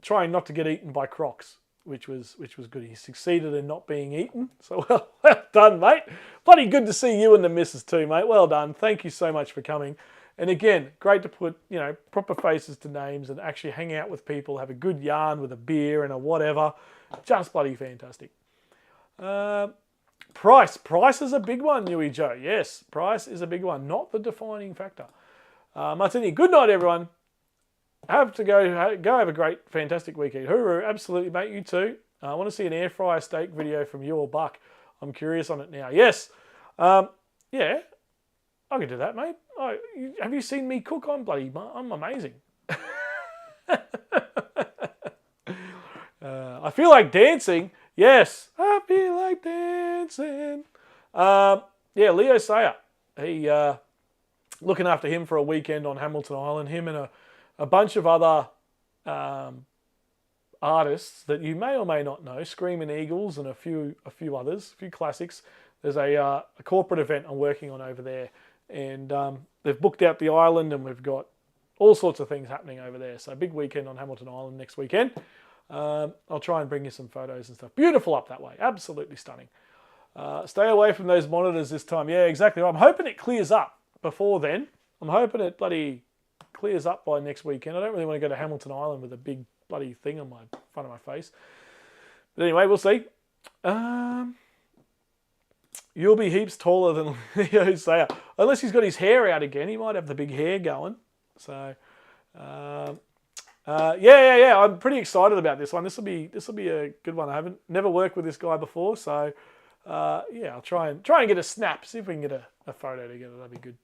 trying not to get eaten by crocs. Which was good. He succeeded in not being eaten. So well done, mate. Bloody good to see you and the missus too, mate. Well done. Thank you so much for coming. And again, great to put, proper faces to names and actually hang out with people, have a good yarn with a beer and a whatever. Just bloody fantastic. Price. Price is a big one, Nui Joe. Yes, price is a big one. Not the defining factor. Martini, good night, everyone. Have to go have a great, fantastic weekend. Hooroo, absolutely, mate. You too. I want to see an air fryer steak video from you or Buck. I'm curious on it now. Yes. Yeah, I can do that, mate. Have you seen me cook? I'm amazing. I feel like dancing. Yes, I feel like dancing. Yeah, Leo Sayer. He looking after him for a weekend on Hamilton Island. Him and a bunch of other artists that you may or may not know, Screaming Eagles and a few others, a few classics. There's a corporate event I'm working on over there, and they've booked out the island, and we've got all sorts of things happening over there. So big weekend on Hamilton Island next weekend. I'll try and bring you some photos and stuff. Beautiful up that way, absolutely stunning. Stay away from those monitors this time. Yeah, exactly. I'm hoping it clears up before then. I'm hoping it bloody clears up by next weekend. I don't really want to go to Hamilton Island with a big bloody thing on my front of my face. But anyway, we'll see. You'll be heaps taller than Leo Sayer. Unless he's got his hair out again. He might have the big hair going. So, yeah. I'm pretty excited about this one. This will be a good one. I haven't never worked with this guy before, so Yeah, I'll try and get a snap. See if we can get a photo together. That'd be good.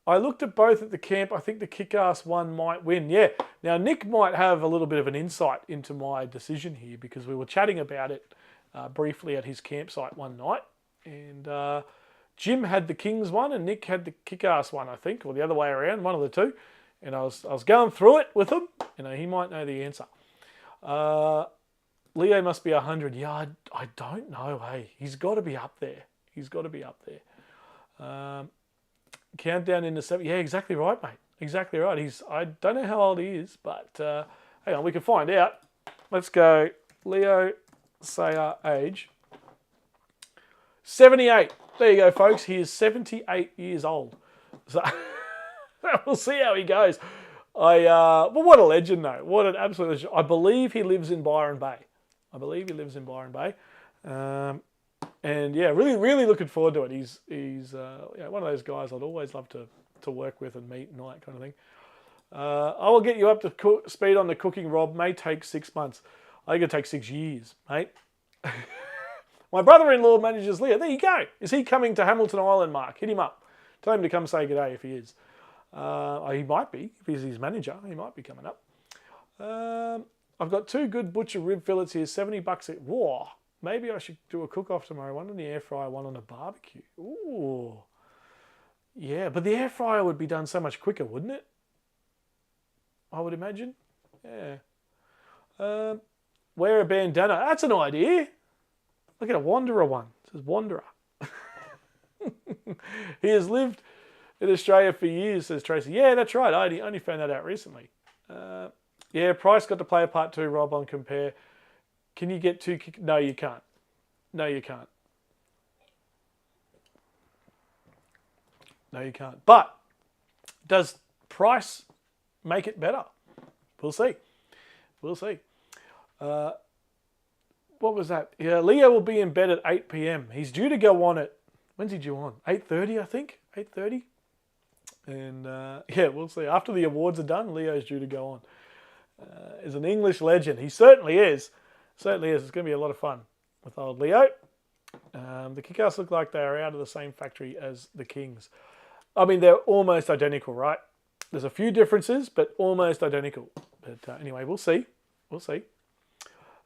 I looked at both at the camp. I think the kick-ass one might win. Yeah. Now, Nick might have a little bit of an insight into my decision here because we were chatting about it briefly at his campsite one night. And Jim had the Kings one and Nick had the kick-ass one, I think, or the other way around, one of the two. And I was going through it with him. You know, he might know the answer. Leo must be 100. Yeah, I don't know. Hey, he's got to be up there. He's got to be up there. Countdown into 7. Yeah, exactly right, mate. Exactly right. I don't know how old he is, but hang on, we can find out. Let's go. Leo, say our age. 78. There you go, folks. He is 78 years old. So we'll see how he goes. But what a legend, though. What an absolute legend. I believe he lives in Byron Bay. And yeah, really, really looking forward to it. He's one of those guys I'd always love to work with and meet and all that kind of thing. I will get you up to speed on the cooking, Rob. May take 6 months. I think it'll take 6 years, mate. My brother-in-law manages Leo. There you go. Is he coming to Hamilton Island, Mark? Hit him up. Tell him to come say good day if he is. He might be. If he's his manager, he might be coming up. I've got 2 good butcher rib fillets here. $70 a... Whoa. Maybe I should do a cook-off tomorrow. One on the air fryer, one on a barbecue. Ooh. Yeah, but the air fryer would be done so much quicker, wouldn't it? I would imagine. Yeah. Wear a bandana. That's an idea. Look at a Wanderer one. It says Wanderer. He has lived in Australia for years, says Tracy. Yeah, that's right. I only found that out recently. Yeah, Price got to play a part too, Rob, on Compare. Can you get 2 kick? No, you can't. No, you can't. No, you can't. But does Price make it better? We'll see. We'll see. What was that? Yeah, Leo will be in bed at 8 p.m. He's due to go on at... When's he due on? 8:30, I think. 8:30. And yeah, we'll see. After the awards are done, Leo's due to go on. Is an English legend. He certainly is. Certainly is. It's going to be a lot of fun with old Leo. The Kick-Ass look like they are out of the same factory as the Kings. I mean, they're almost identical, right? There's a few differences, but almost identical. But anyway, we'll see. We'll see.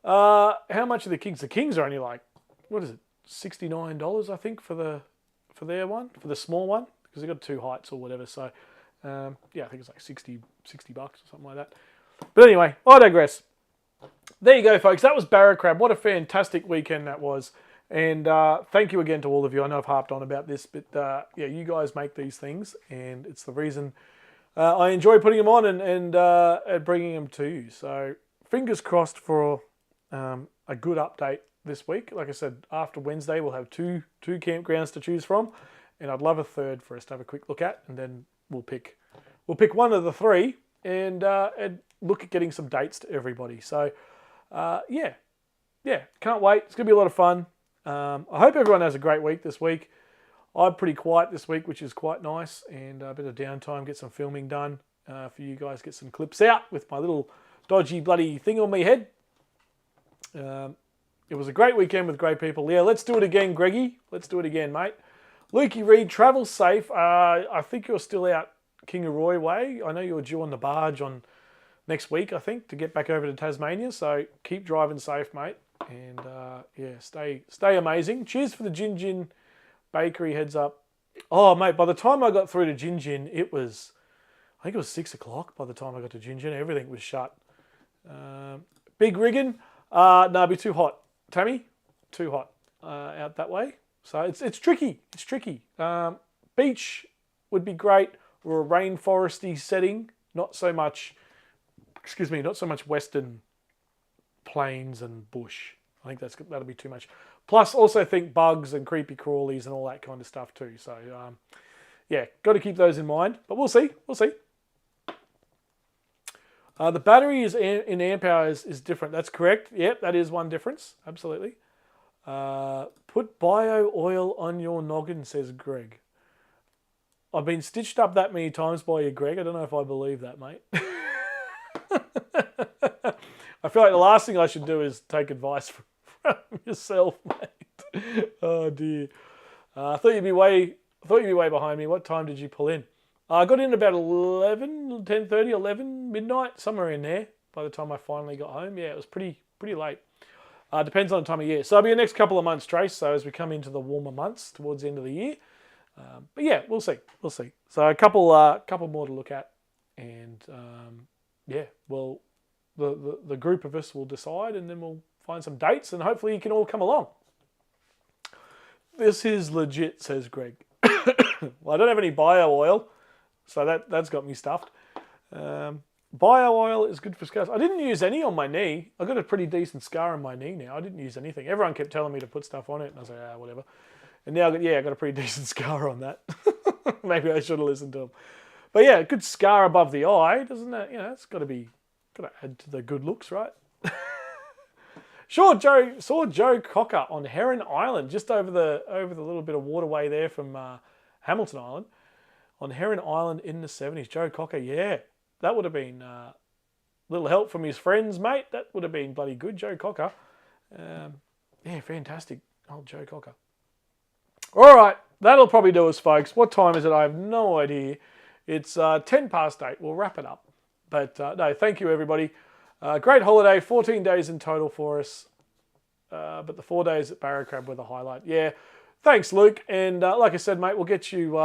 How much are the Kings? The Kings are only like, what is it? $69, I think, for their one, for the small one, because they've got 2 heights or whatever. So, yeah, I think it's like $60 or something like that. But anyway, I digress. There you go, folks. That was Barracrab. What a fantastic weekend that was. And thank you again to all of you. I know I've harped on about this, but yeah, you guys make these things, and it's the reason I enjoy putting them on and bringing them to you. So fingers crossed for a good update this week. Like I said, after Wednesday, we'll have two campgrounds to choose from, and I'd love a third for us to have a quick look at, and then we'll pick one of the 3 and look at getting some dates to everybody. So yeah, can't wait. It's gonna be a lot of fun. I hope everyone has a great week this week. I'm pretty quiet this week, which is quite nice, and a bit of downtime, get some filming done for you guys, get some clips out with my little dodgy bloody thing on my head. It was a great weekend with great people. Yeah, let's do it again, Greggy. Let's do it again, mate. Lukey Reed, travel safe. I think you're still out Kingaroy way. I know you're due on the barge on next week, I think, to get back over to Tasmania. So keep driving safe, mate. And yeah, stay amazing. Cheers for the Gin Gin Bakery, heads up. Oh, mate, by the time I got through to Gin Gin, I think it was 6 o'clock by the time I got to Gin Gin. Everything was shut. Big Riggin. No, it'd be too hot. Tammy, too hot out that way. So it's tricky. It's tricky. Beach would be great, or a rainforesty setting. Not so much western plains and bush. I think that'll be too much. Plus, also think bugs and creepy crawlies and all that kind of stuff too. So yeah, got to keep those in mind. But we'll see. We'll see. The battery in amp hours is different. That's correct. Yep, that is one difference. Absolutely. Put bio oil on your noggin, says Greg. I've been stitched up that many times by you, Greg. I don't know if I believe that, mate. I feel like the last thing I should do is take advice yourself, mate. Oh dear. I thought you'd be way behind me. What time did you pull in? I got in about 10:30, 11, midnight, somewhere in there. By the time I finally got home, yeah, it was pretty late. Depends on the time of year. So it'll be the next couple of months, Trace. So as we come into the warmer months towards the end of the year, but yeah, we'll see. So a couple more to look at, and yeah, well, the group of us will decide, and then we'll find some dates, and hopefully you can all come along. This is legit, says Greg. Well, I don't have any bio oil, so that's got me stuffed. Bio oil is good for scars. I didn't use any on my knee. I got a pretty decent scar on my knee now. I didn't use anything. Everyone kept telling me to put stuff on it, and I was like, whatever. And now, I got a pretty decent scar on that. Maybe I should have listened to them. But yeah, a good scar above the eye, doesn't that? It's got to add to the good looks, right? Saw Joe Cocker on Heron Island, just over the little bit of waterway there from Hamilton Island, on Heron Island in the 70s. Joe Cocker, yeah, that would have been a little help from his friends, mate. That would have been bloody good, Joe Cocker. Yeah, fantastic, old Joe Cocker. All right, that'll probably do us, folks. What time is it? I have no idea. It's 8:10. We'll wrap it up. But no, thank you, everybody. Great holiday, 14 days in total for us. But the 4 days at Barracrab were the highlight. Yeah, thanks, Luke. And like I said, mate, we'll get you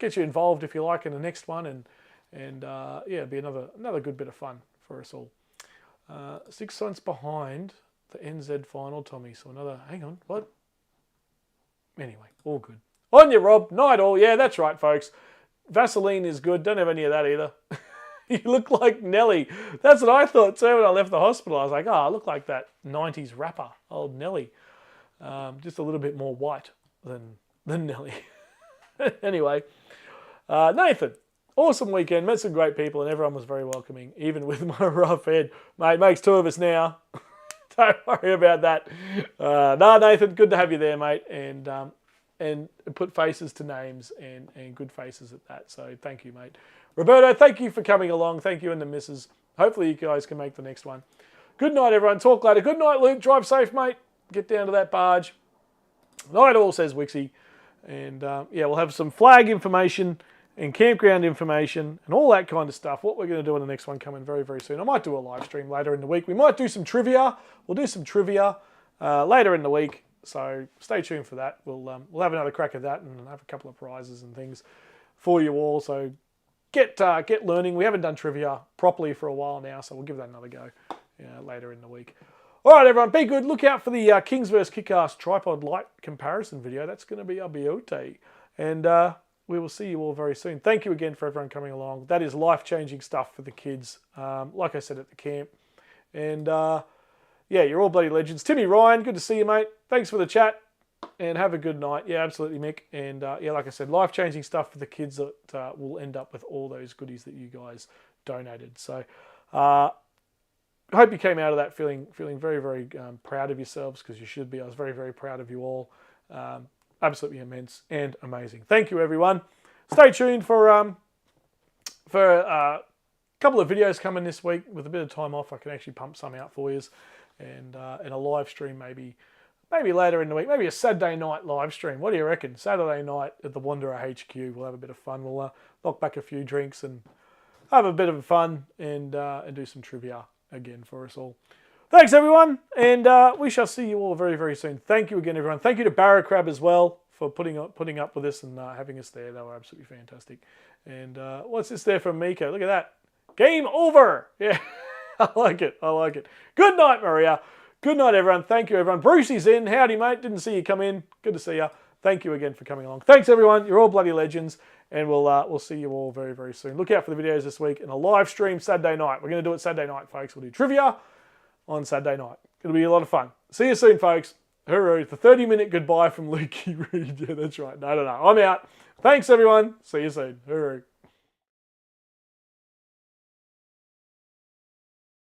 involved if you like in the next one. And yeah, it'll be another good bit of fun for us all. 6 months behind the NZ final, Tommy. So hang on, what? Anyway, all good. On you, Rob. Night all. Yeah, that's right, folks. Vaseline is good. Don't have any of that either. You look like Nelly. That's what I thought too when I left the hospital. I was like, I look like that 90s rapper, old Nelly. Just a little bit more white than Nelly. Anyway, Nathan, awesome weekend. Met some great people and everyone was very welcoming, even with my rough head. Mate, makes two of us now. Don't worry about that. No, Nathan, good to have you there, mate. And put faces to names and good faces at that. So thank you, mate. Roberto, thank you for coming along. Thank you and the missus. Hopefully you guys can make the next one. Good night, everyone. Talk later. Good night, Luke. Drive safe, mate. Get down to that barge. Night all, says Wixie. And yeah, we'll have some flag information and campground information and all that kind of stuff. What we're going to do in the next one coming very, very soon. I might do a live stream later in the week. We might do some trivia. We'll do some trivia later in the week. So stay tuned for that. We'll have another crack at that and have a couple of prizes and things for you all. So get learning. We haven't done trivia properly for a while now, so we'll give that another go later in the week. All right, everyone, be good. Look out for the Kings vs. Kickass tripod light comparison video. That's going to be a beauty. And we will see you all very soon. Thank you again for everyone coming along. That is life-changing stuff for the kids, like I said at the camp. And yeah, you're all bloody legends. Timmy Ryan, good to see you, mate. Thanks for the chat and have a good night. Yeah, absolutely, Mick. And yeah, like I said, life-changing stuff for the kids that will end up with all those goodies that you guys donated. So I hope you came out of that feeling very, very proud of yourselves, because you should be. I was very, very proud of you all. Absolutely immense and amazing. Thank you, everyone. Stay tuned for a couple of videos coming this week. With a bit of time off, I can actually pump some out for you, and a live stream maybe later in the week, maybe a Saturday night live stream. What do you reckon? Saturday night at the Wanderer HQ. We'll have a bit of fun. We'll knock back a few drinks and have a bit of fun and do some trivia again for us all. Thanks, everyone, and we shall see you all very, very soon. Thank you again, everyone. Thank you to Barracrab as well for putting up with us and having us there. They were absolutely fantastic. And what's this there from Mika? Look at that. Game over. Yeah, I like it. Good night, Maria. Good night, everyone. Thank you, everyone. Brucey's in. Howdy, mate. Didn't see you come in. Good to see you. Thank you again for coming along. Thanks, everyone. You're all bloody legends. And we'll see you all very, very soon. Look out for the videos this week and a live stream Saturday night. We're going to do it Saturday night, folks. We'll do trivia on Saturday night. It'll be a lot of fun. See you soon, folks. Hooroo. The 30-minute goodbye from Lukey Reed. Yeah, that's right. No. I'm out. Thanks, everyone. See you soon. Hooroo.